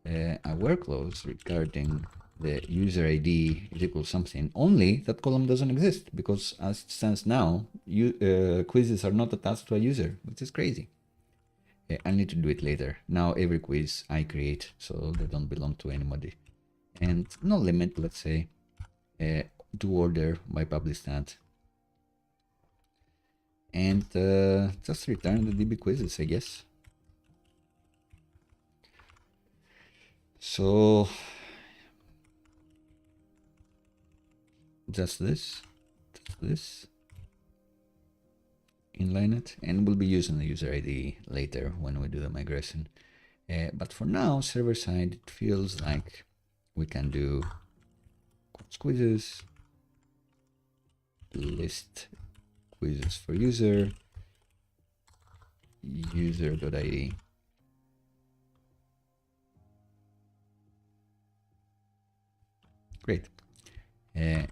A where clause regarding the user ID is equal something. Only that column doesn't exist because as it stands now, quizzes are not attached to a user, which is crazy. I need to do it later. Now every quiz I create, so they don't belong to anybody. And no limit, let's say, to order by publish stat. And just return the DB quizzes, I guess. So just this, inline it, and we'll be using the user ID later when we do the migration. But for now, server side, it feels like we can do quizzes, list quizzes for user, user.id. Great.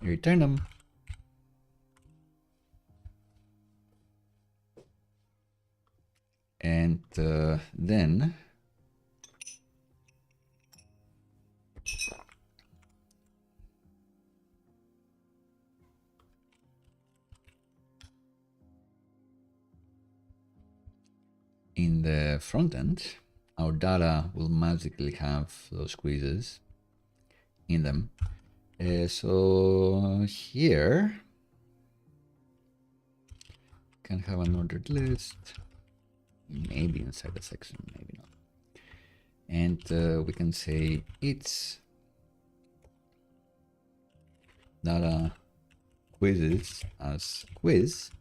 Return them. And then in the front end, our data will magically have those quizzes in them. So here can have an ordered list, maybe inside the section, maybe not. And we can say it's data quizzes as quiz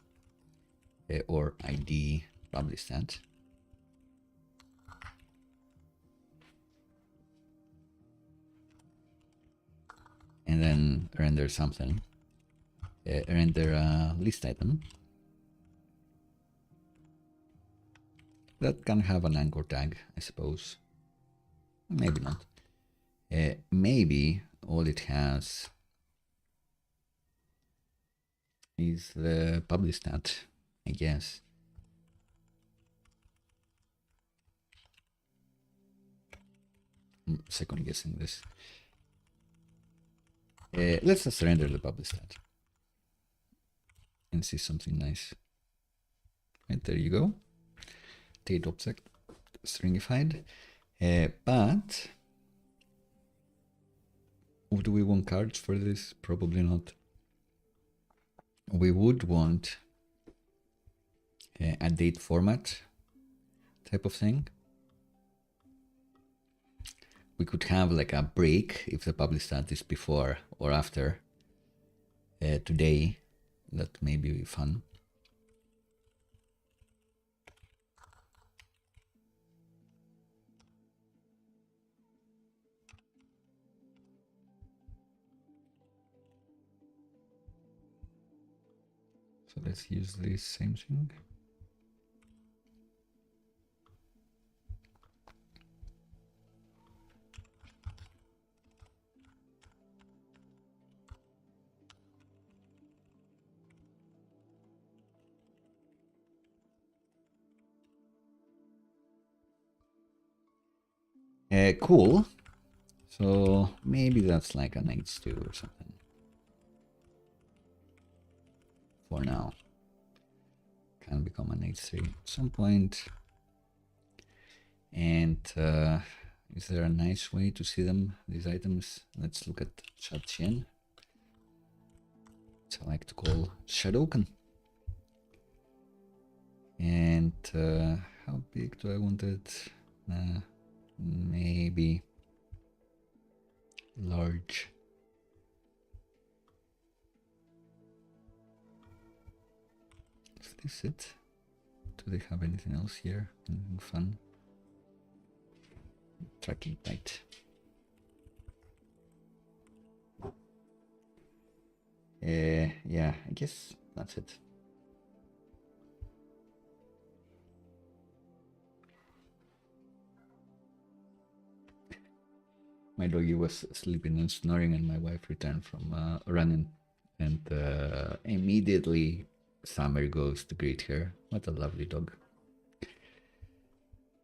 or ID publish stat. And then render something, render a list item that can have an anchor tag, I suppose. Maybe not. Maybe all it has is the publish stat, I guess. Second guessing this. Let's just render the publish stat and see something nice. And there you go. Date object stringified. But do we want cards for this? Probably not. We would want a date format type of thing. We could have like a break if the publish stat is before or after today. That may be fun. So let's use this same thing. Cool. So maybe that's like an H2 or something. For now. Can become an H3 at some point. And is there a nice way to see them, these items? Let's look at ChatGPT, which I like to call Shadowcan. And how big do I want it? Maybe large. Is this it? Do they have anything else here? Anything fun? Tracking tight. Yeah, I guess that's it. My doggy was sleeping and snoring, and my wife returned from running And immediately Summer goes to greet her. What a lovely dog.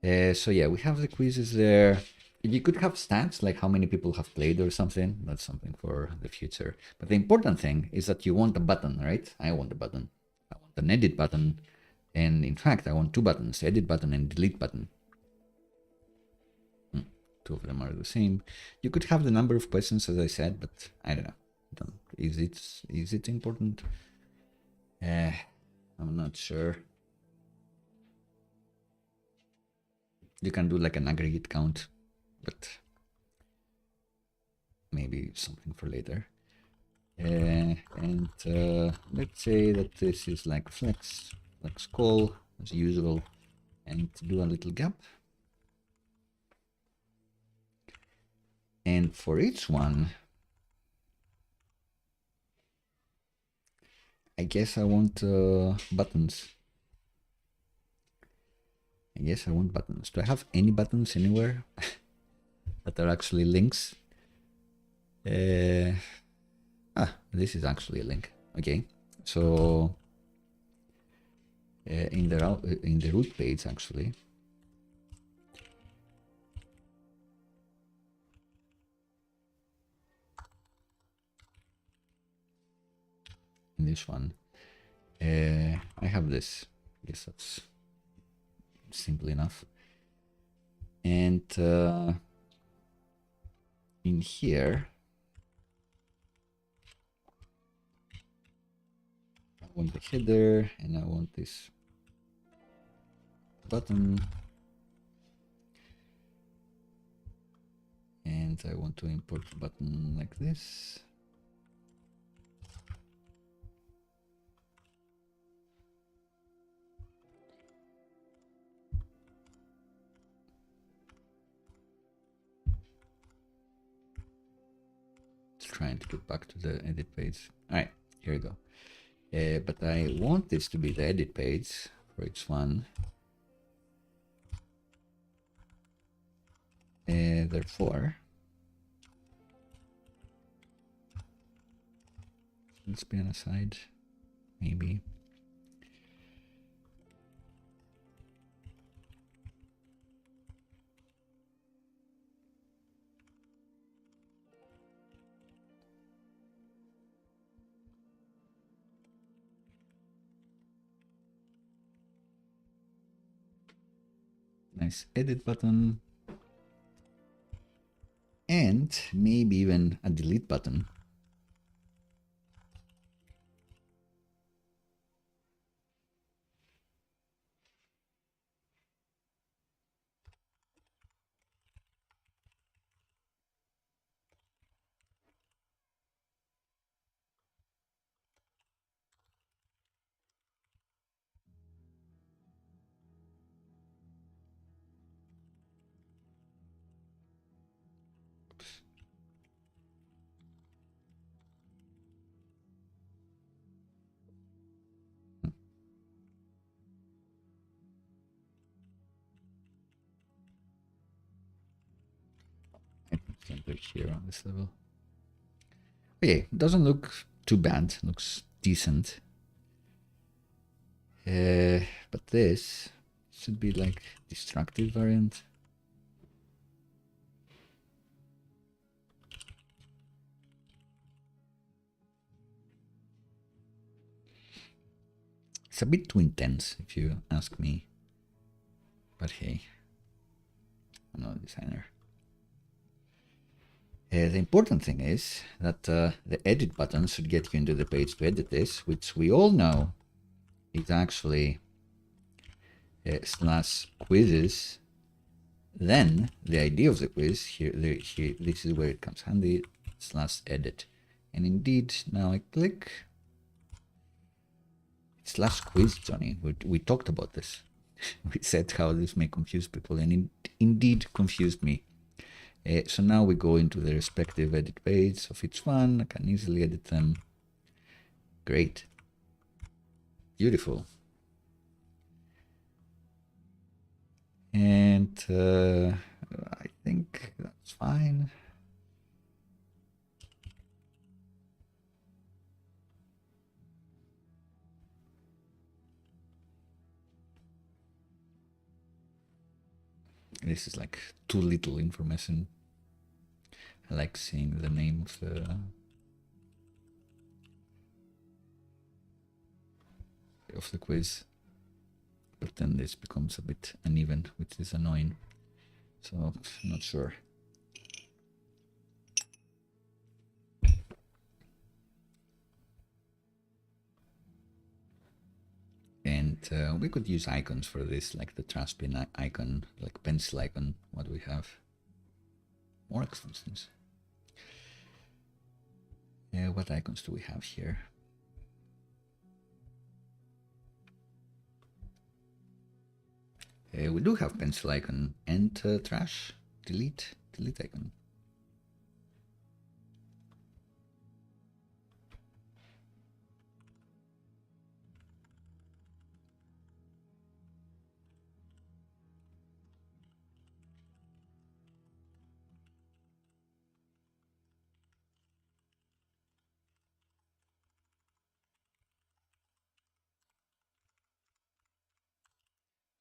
So yeah, we have the quizzes there. You could have stats like how many people have played or something. That's something for the future. But the important thing is that you want a button, right? I want a button. I want an edit button. And in fact, I want two buttons, edit button and delete button. Two of them are the same. You could have the number of questions, as I said, but I don't know. Is it important? I'm not sure. You can do like an aggregate count, but maybe something for later. And let's say that this is like flex call as usual, and do a little gap. And for each one, I guess I want buttons. Do I have any buttons anywhere that are actually links? This is actually a link. Okay, so in the root page actually, in this one, I have this. I guess that's simple enough. And in here, I want the header and I want this button. And I want to import the button like this. Trying to get back to the edit page. All right, here we go. But I want this to be the edit page for each one. Therefore, let's be on a side, maybe. Nice edit button. And maybe even a delete button. Center here on this level. Okay, doesn't look too bad. Looks decent. But this should be like destructive variant. It's a bit too intense, if you ask me. But hey, I'm not a designer. The important thing is that the edit button should get you into the page to edit this, which we all know is actually slash quizzes. Then the idea of the quiz here, this is where it comes handy, slash edit. And indeed, now I click slash quiz, Johnny. We talked about this. We said how this may confuse people, and it indeed confused me. So now we go into the respective edit page of each one. I can easily edit them. Great. Beautiful. And I think that's fine. This is like too little information. I like seeing the name of the quiz, but then this becomes a bit uneven, which is annoying. So not sure. And we could use icons for this, like the trash bin icon, like pencil icon, what we have. More extensions. What icons do we have here? We do have pencil icon and trash, delete icon.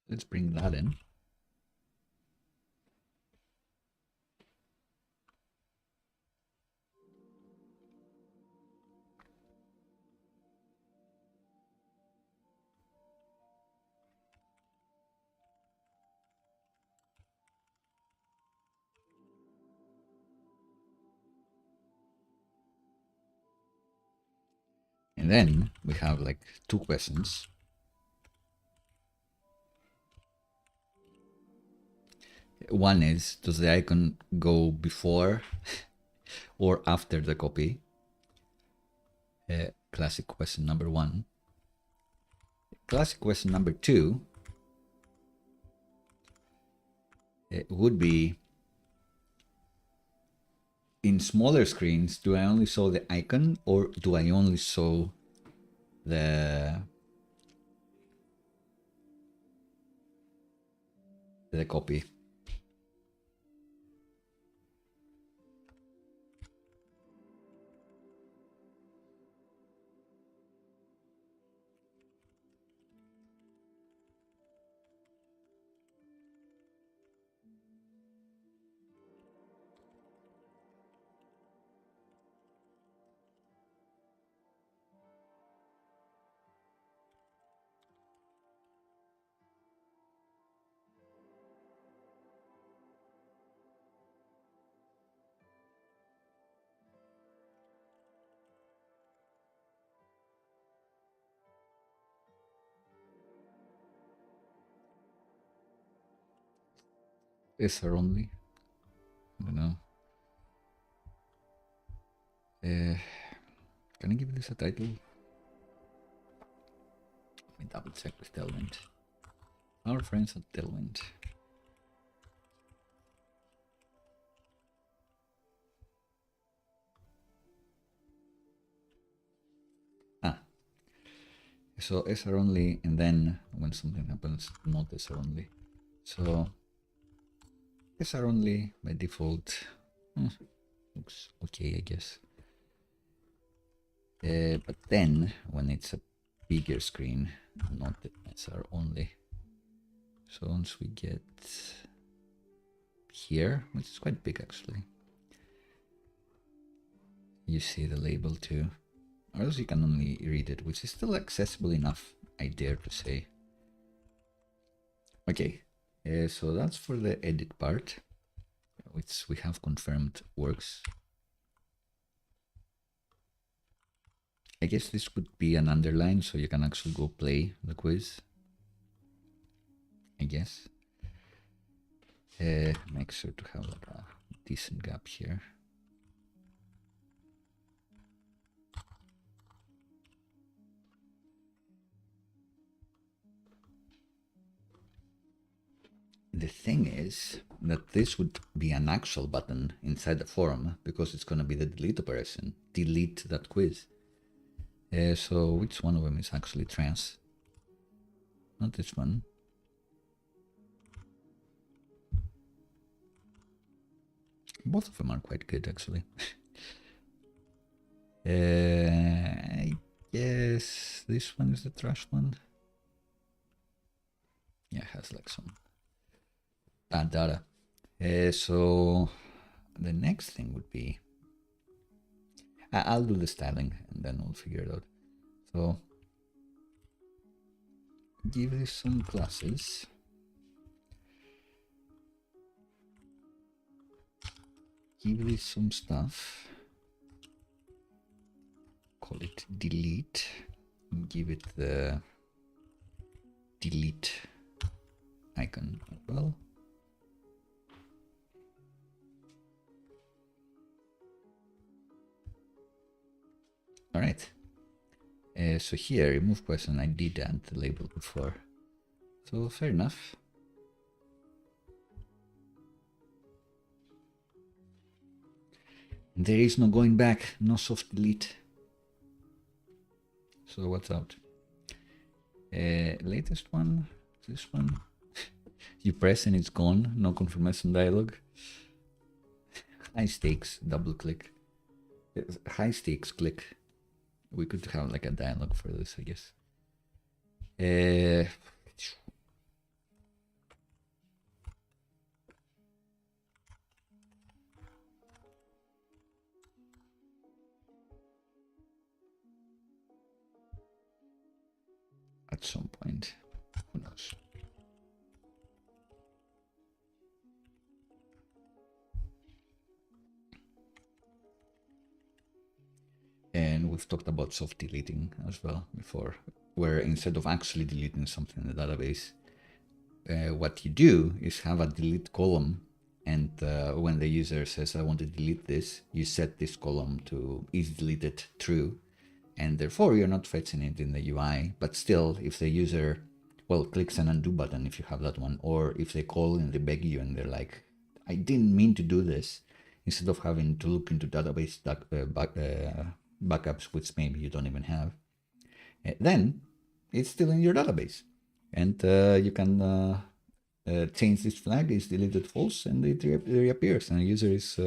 Let's bring that in. And then we have like two questions. One is, does the icon go before or after the copy? Classic question number one. Classic question number two would be, in smaller screens, do I only show the icon or do I only show the copy? Is there only? I don't know. Can I give this a title? Let me double check with Tailwind. Our friends at Tailwind. So SR only, and then when something happens, not SR only. So SR only by default looks okay, I guess. But then when it's a bigger screen, not the SR only. So once we get here, which is quite big actually, you see the label too. Or else you can only read it, which is still accessible enough, I dare to say. Okay, so that's for the edit part, which we have confirmed works. I guess this could be an underline, so you can actually go play the quiz, I guess. Make sure to have like a decent gap here. The thing is that this would be an actual button inside the form because it's going to be the delete operation. Delete that quiz. So which one of them is actually trans? Not this one. Both of them are quite good actually. I guess this one is the trash one. Yeah, it has like some bad data. So the next thing would be, I'll do the styling and then we'll figure it out. So give this some classes. Give this some stuff. Call it delete. Give it the delete icon as well. All right. So here, remove question, I did add the label before. So fair enough. There is no going back, no soft delete. So what's out? Latest one, this one. You press and it's gone, no confirmation dialog. High stakes, double click. High stakes click. We could have like a dialog for this, I guess. At some point, who knows? And we've talked about soft deleting as well before, where instead of actually deleting something in the database, what you do is have a delete column, and when the user says, I want to delete this, you set this column to is deleted true, and therefore you're not fetching it in the UI, but still, if the user, well, clicks an undo button if you have that one, or if they call and they beg you and they're like, I didn't mean to do this, instead of having to look into database backups, which maybe you don't even have, then it's still in your database. And you can change this flag, is deleted false, and it reappears, and the user is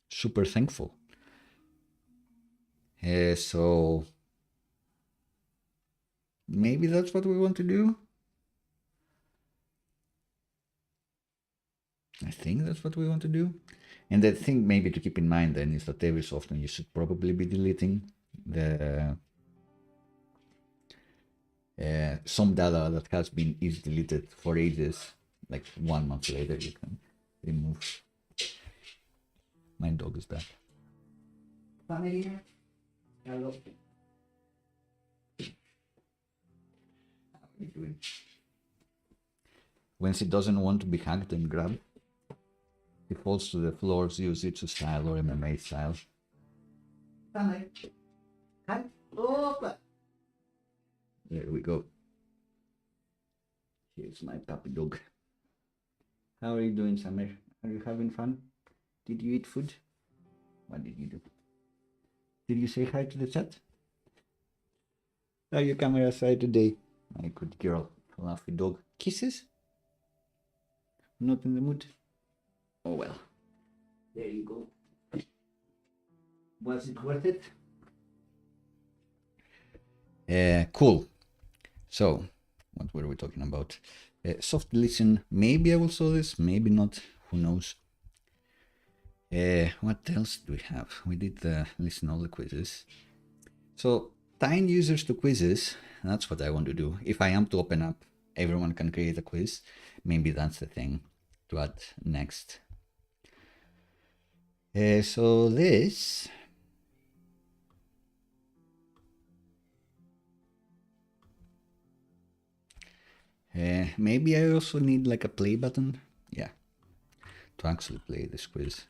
super thankful. So maybe that's what we want to do. I think that's what we want to do. And the thing maybe to keep in mind then is that every so often you should probably be deleting the some data that has been is deleted for ages, like 1 month later you can remove. My dog is back. Family, hello. How are you doing? When she doesn't want to be hugged and grabbed, he falls to the floors, Jiu-Jitsu style or MMA style. Family, hug, opa. There we go. Here's my puppy dog. How are you doing, Summer? Are you having fun? Did you eat food? What did you do? Did you say hi to the chat? Are you camera side today? My good girl, fluffy dog. Kisses? Not in the mood? Oh well. There you go. Was it worth it? Cool. So, what were we talking about? Soft deletion. Maybe I will solve this, maybe not. Who knows? What else do we have? We did listen all the quizzes. So, tying users to quizzes, that's what I want to do. If I am to open up, everyone can create a quiz. Maybe that's the thing to add next. So this... maybe I also need like a play button. Yeah, to actually play this quiz.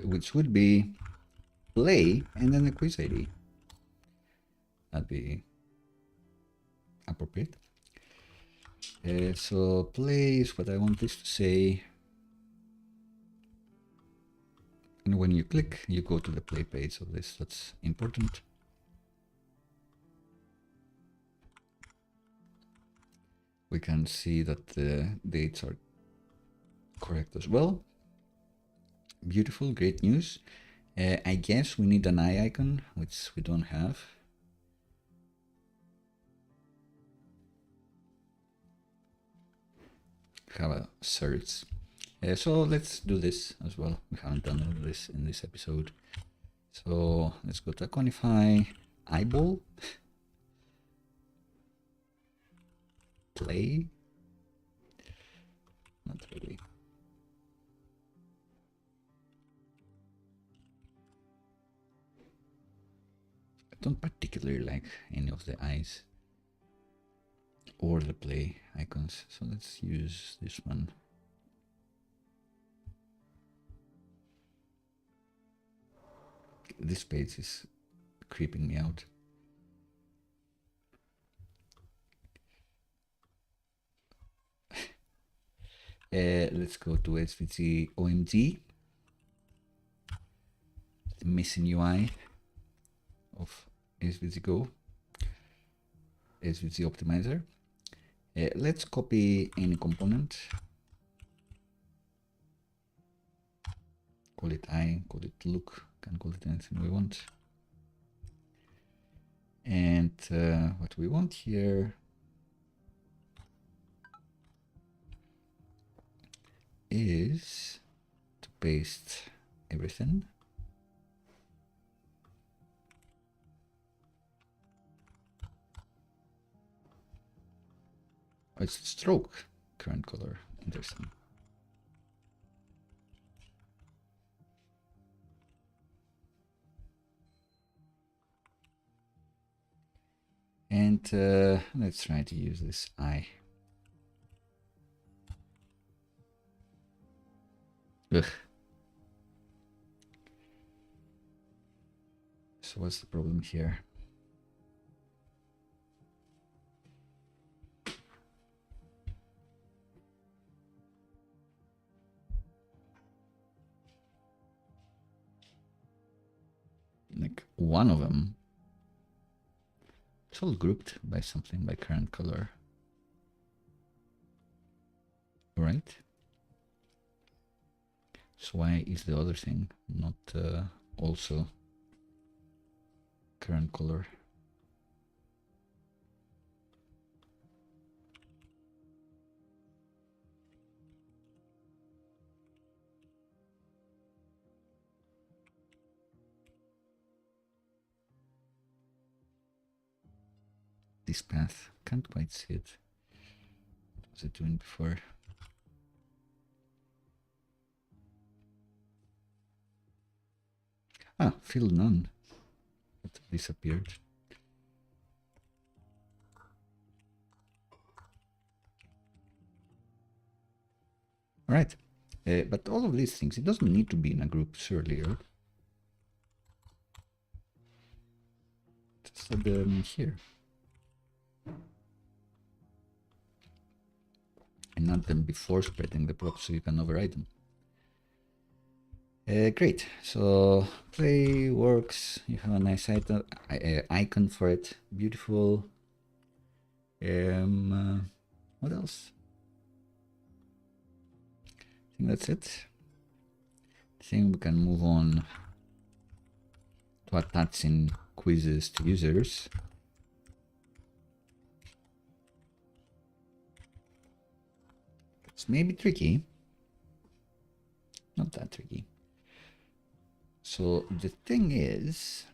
Which would be play and then a quiz ID. That'd be appropriate. So play is what I want this to say. And when you click, you go to the play page of this. That's important. We can see that the dates are correct as well. Beautiful, great news. I guess we need an eye icon, which we don't have. Have a search. So let's do this as well. We haven't done all this in this episode. So let's go to JOHNNIFY, eyeball, play, not really. I don't particularly like any of the eyes or the play icons, so let's use this one. This page is creeping me out. Let's go to SVG OMG, the missing UI of SVG Go, SVG optimizer. Let's copy any component, call it eye, call it look, can call it anything we want. And what we want here is to paste everything. Oh, it's stroke, current color, interesting. And let's try to use this eye. Ugh. So what's the problem here? Like one of them, it's all grouped by something, by current color, right? So why is the other thing not also current color? This path, can't quite see it. What was it doing before? Ah, fill none. It disappeared. All right, but all of these things, it doesn't need to be in a group, surely, right? Just add them here. And add them before spreading the props so you can override them. Great, so play works, you have a nice icon for it, beautiful. What else? I think that's it. I think we can move on to attaching quizzes to users. It's maybe tricky, not that tricky. So the thing is,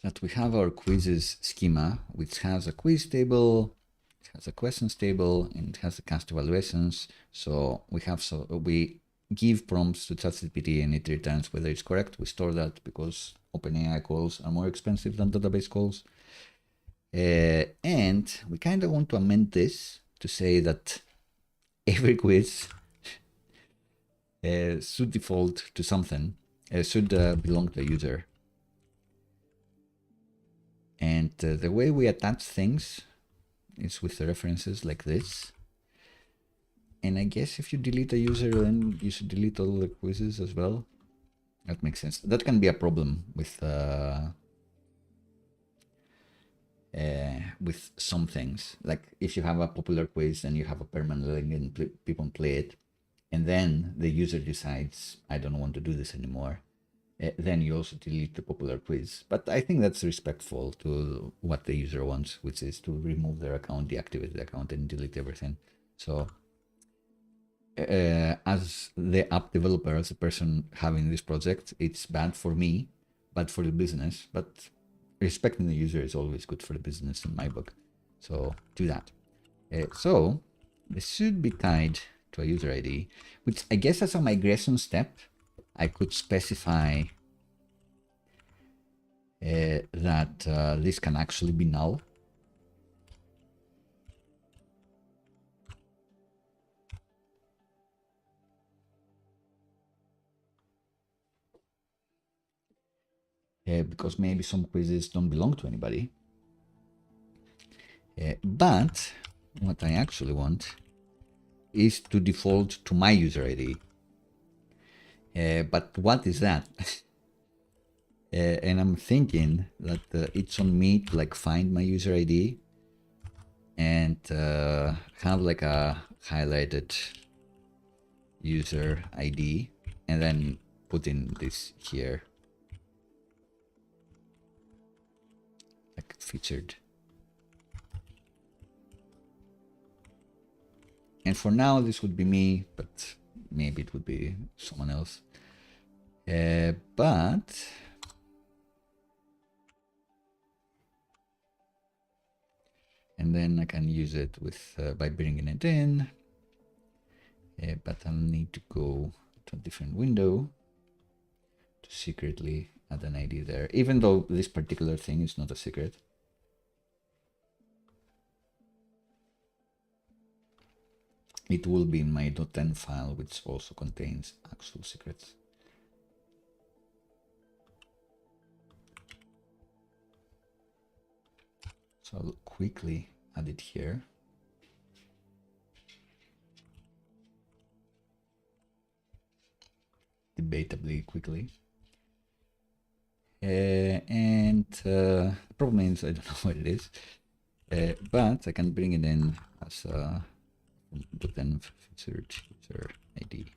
that we have our quizzes schema, which has a quiz table, it has a questions table, and it has the cast evaluations. So we give prompts to ChatGPT and it returns whether it's correct. We store that because OpenAI calls are more expensive than database calls. And we kind of want to amend this to say that every quiz should default to something, should belong to the user. And the way we attach things is with the references like this. And I guess if you delete a user, then you should delete all the quizzes as well. That makes sense. That can be a problem with some things. Like if you have a popular quiz and you have a permanent link and people play it, and then the user decides, I don't want to do this anymore, then you also delete the popular quiz. But I think that's respectful to what the user wants, which is to remove their account, deactivate the account, and delete everything. So as the app developer, as a person having this project, it's bad for me, bad for the business, but respecting the user is always good for the business in my book. So do that. So this should be tied to a user ID, which I guess as a migration step, I could specify that this can actually be null. Because maybe some quizzes don't belong to anybody. But what I actually want is to default to my user ID. But what is that? And I'm thinking that it's on me to like find my user ID and have like a highlighted user ID and then put in this here. Like featured. And for now, this would be me, but maybe it would be someone else. But and then I can use it with by bringing it in. But I'll need to go to a different window to secretly add an ID there, even though this particular thing is not a secret. It will be in my .env file, which also contains actual secrets. So I'll quickly add it here. Debatably quickly. And the problem is I don't know what it is, but I can bring it in as a .env featured user ID.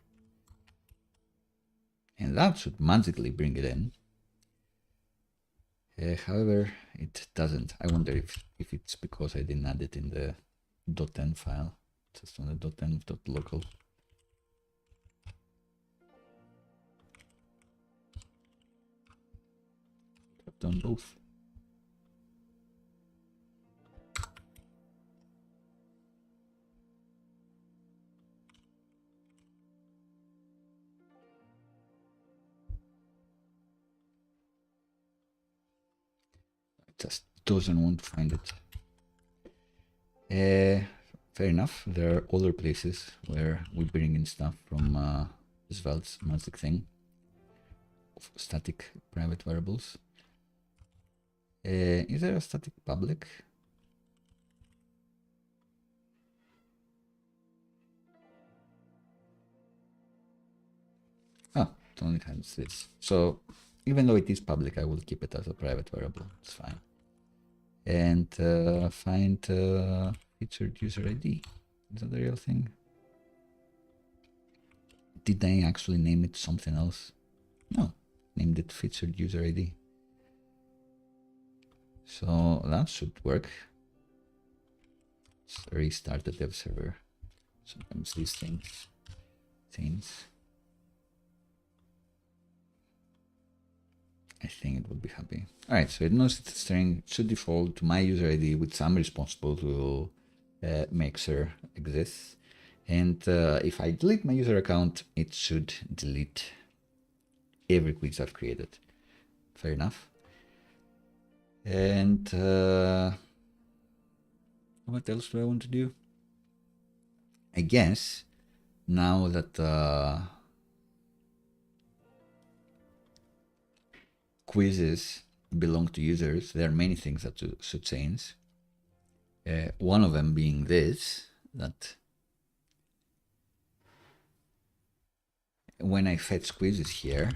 And that should magically bring it in. However, it doesn't. I wonder if it's because I didn't add it in the .env file, just on the .env.local. I've done both. It just doesn't want to find it. Fair enough. There are other places where we bring in stuff from Svelte's magic thing of static private variables. Is there a static public? Oh, it only has this. So even though it is public, I will keep it as a private variable. It's fine. And find featured user ID. Is that the real thing? Did I actually name it something else? No, named it featured user ID. So that should work. Let's restart the dev server. Sometimes these things. I think it would be happy. All right, so it knows it's a string. It should default to my user ID, which I'm responsible to make sure exists. And if I delete my user account, it should delete every quiz I've created. Fair enough. And what else do I want to do? I guess now that quizzes belong to users. There are many things that should change. One of them being this, that when I fetch quizzes here,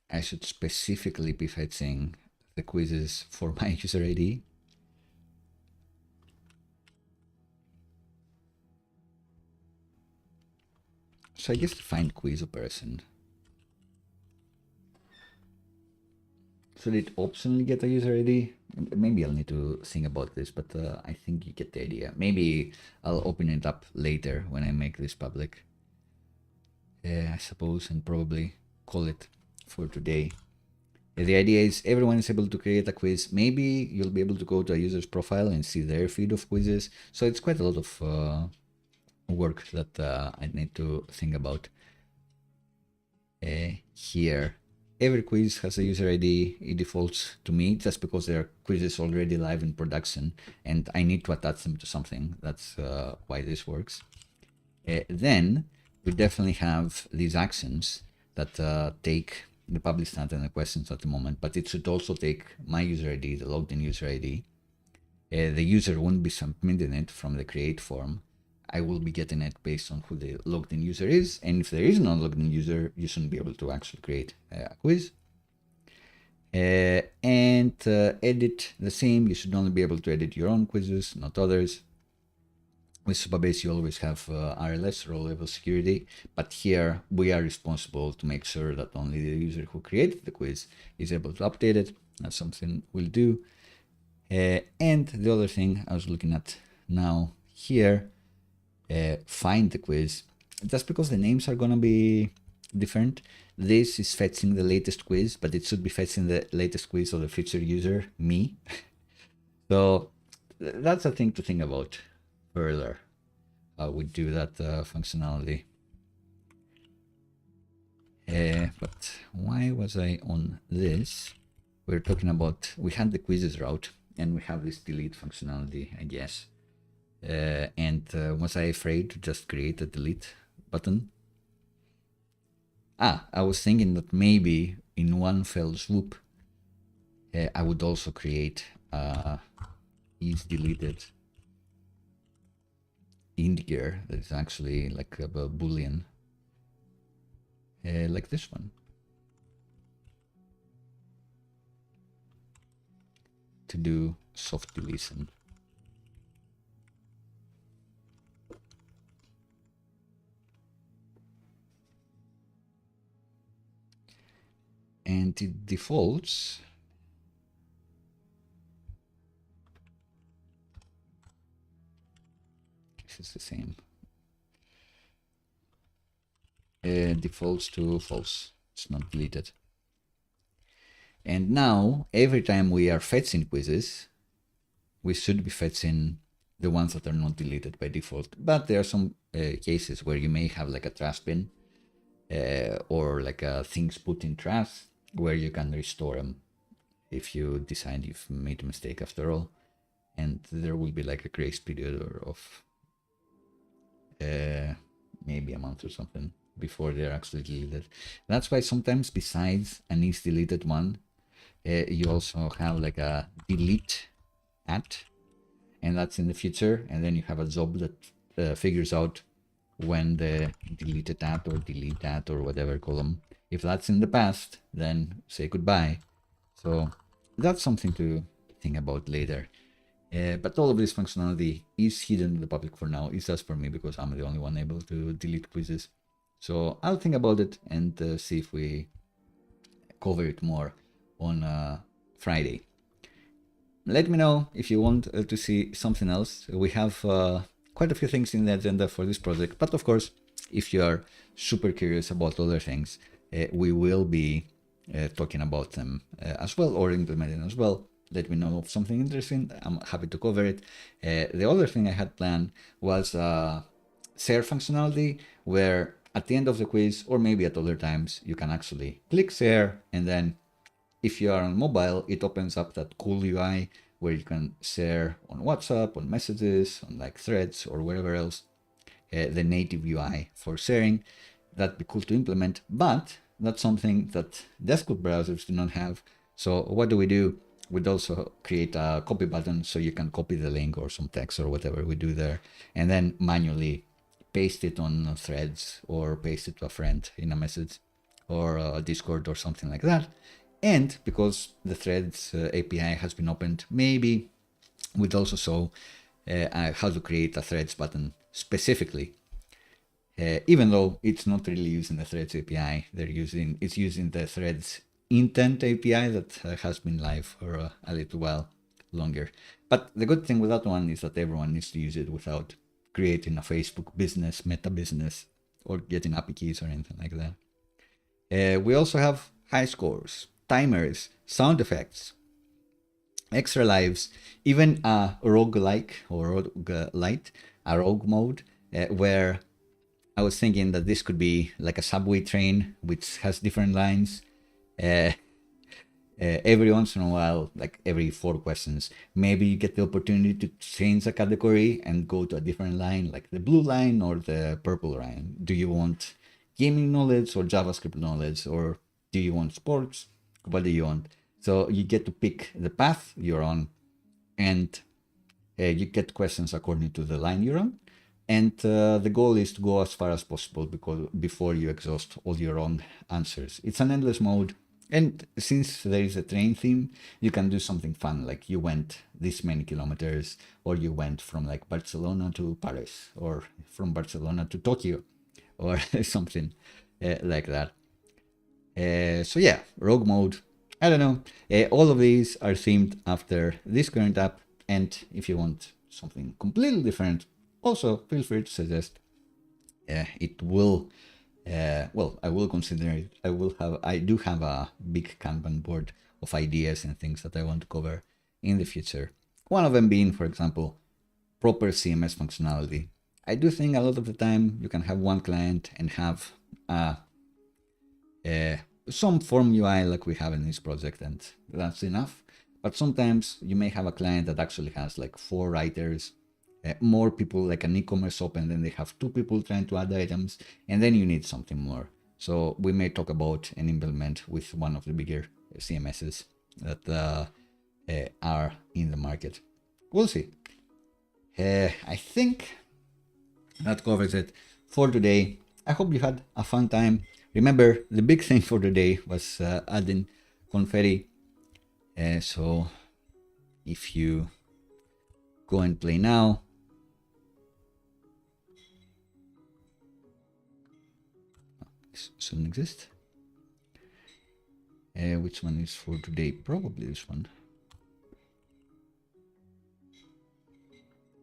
I should specifically be fetching the quizzes for my user ID. So I just find quiz person. Should it optionally get a user ID? Maybe I'll need to think about this, but I think you get the idea. Maybe I'll open it up later when I make this public. I suppose, and probably call it for today. The idea is everyone is able to create a quiz. Maybe you'll be able to go to a user's profile and see their feed of quizzes. So it's quite a lot of work that I need to think about. Here, every quiz has a user ID. It defaults to me just because there are quizzes already live in production and I need to attach them to something. That's why this works. Then we definitely have these actions that take the public stat and the questions at the moment, but it should also take my user ID, the logged in user ID. The user won't be submitting it from the create form. I will be getting it based on who the logged in user is. And if there is no logged in user, you shouldn't be able to actually create a quiz. And edit the same. You should only be able to edit your own quizzes, not others. With Supabase, you always have RLS, role level security, but here we are responsible to make sure that only the user who created the quiz is able to update it. That's something we'll do. And the other thing I was looking at now here, find the quiz. Just because the names are going to be different, this is fetching the latest quiz, but it should be fetching the latest quiz of the future user, me. So that's a thing to think about further. How we do that functionality. But why was I on this? We're talking about, we had the quizzes route and we have this delete functionality, I guess. And was I afraid to just create a delete button? I was thinking that maybe in one fell swoop, I would also create is deleted integer that is actually like a boolean, like this one, to do soft deletion. And it defaults is the same. Defaults to false. It's not deleted. And now, every time we are fetching quizzes, we should be fetching the ones that are not deleted by default. But there are some cases where you may have like a trash bin or like things put in trash where you can restore them if you decide you've made a mistake after all. And there will be like a grace period of maybe a month or something before they're actually deleted. That's why sometimes besides an is deleted one, you also have like a delete at, and that's in the future. And then you have a job that figures out when the deleted at or delete at or whatever column. If that's in the past, then say goodbye. So that's something to think about later. But all of this functionality is hidden in the public for now. It's just for me because I'm the only one able to delete quizzes. So I'll think about it and see if we cover it more on Friday. Let me know if you want to see something else. We have quite a few things in the agenda for this project, but of course, if you are super curious about other things, we will be talking about them as well, or implementing as well. Let me know of something interesting. I'm happy to cover it. The other thing I had planned was share functionality, where at the end of the quiz, or maybe at other times, you can actually click share, and then if you are on mobile, it opens up that cool UI where you can share on WhatsApp, on messages, on like threads or wherever else. the native UI for sharing. That'd be cool to implement, but that's something that desktop browsers do not have. So what do? We'd also create a copy button so you can copy the link or some text or whatever we do there, and then manually paste it on threads or paste it to a friend in a message or a Discord or something like that. And because the threads API has been opened, maybe we'd also show how to create a threads button specifically. Even though it's not really using the threads API, it's using the threads intent API that has been live for a little while longer. But the good thing with that one is that everyone needs to use it without creating a Facebook business, meta business, or getting API keys or anything like that. We also have high scores, timers, sound effects, extra lives, even a roguelike or roguelite, a rogue mode, where I was thinking that this could be like a subway train, which has different lines. Every once in a while, like every 4 questions, maybe you get the opportunity to change a category and go to a different line, like the blue line or the purple line. Do you want gaming knowledge or JavaScript knowledge, or do you want sports? What do you want? So you get to pick the path you're on, and you get questions according to the line you're on. And the goal is to go as far as possible before you exhaust all your own answers. It's an endless mode. And since there is a train theme, you can do something fun, like you went this many kilometers, or you went from like Barcelona to Paris, or from Barcelona to Tokyo, or something like that. So yeah, rogue mode. I don't know. All of these are themed after this current app. And if you want something completely different, also feel free to suggest. It will, well, I will consider it. I do have a big Kanban board of ideas and things that I want to cover in the future. One of them being, for example, proper CMS functionality. I do think a lot of the time you can have one client and have some form UI like we have in this project, and that's enough. But sometimes you may have a client that actually has like 4 writers, more people, like an e-commerce open, then they have 2 people trying to add items, and then you need something more. So we may talk about and implement with one of the bigger CMSs that are in the market. We'll see. I think that covers it for today. I hope you had a fun time. Remember, the big thing for today was adding Confetti. So if you go and play now, this shouldn't exist. Which one is for today? Probably this one.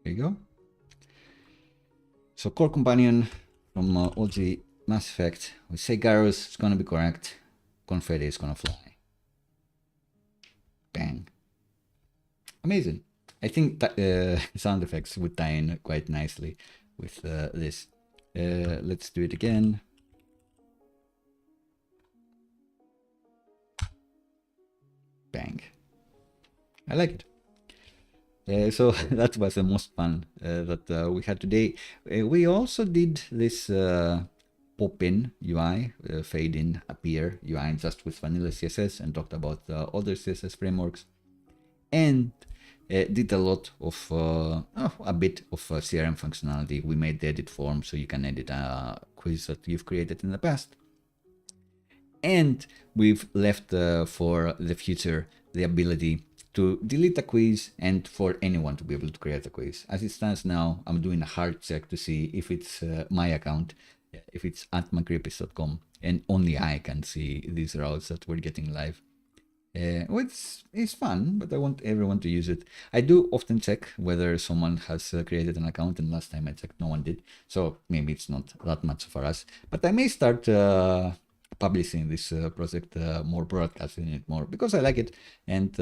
There you go. So core companion from OG Mass Effect. We say Garrus, it's gonna be correct. Confetti is gonna fly. Bang. Amazing. I think that sound effects would tie in quite nicely with this. Let's do it again. Bang. I like it. So that was the most fun that we had today. We also did this pop-in UI, fade in, appear UI just with vanilla CSS, and talked about other CSS frameworks, and did a lot of a bit of CRM functionality. We made the edit form so you can edit a quiz that you've created in the past. And we've left for the future the ability to delete a quiz and for anyone to be able to create a quiz. As it stands now, I'm doing a hard check to see if it's my account, if it's at macreepis.com, and only I can see these routes that we're getting live. Which is fun, but I want everyone to use it. I do often check whether someone has created an account, and last time I checked no one did, so maybe it's not that much for us. But I may start publishing this project more, broadcasting it more, because I like it, and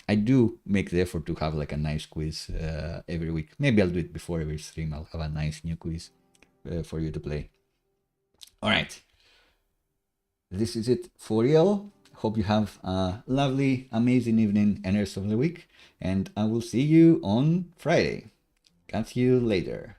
I do make the effort to have like a nice quiz every week. Maybe I'll do it before every stream. I'll have a nice new quiz for you to play. All right, this is it for real. Hope you have a lovely, amazing evening and rest of the week, and I will see you on Friday. Catch you later.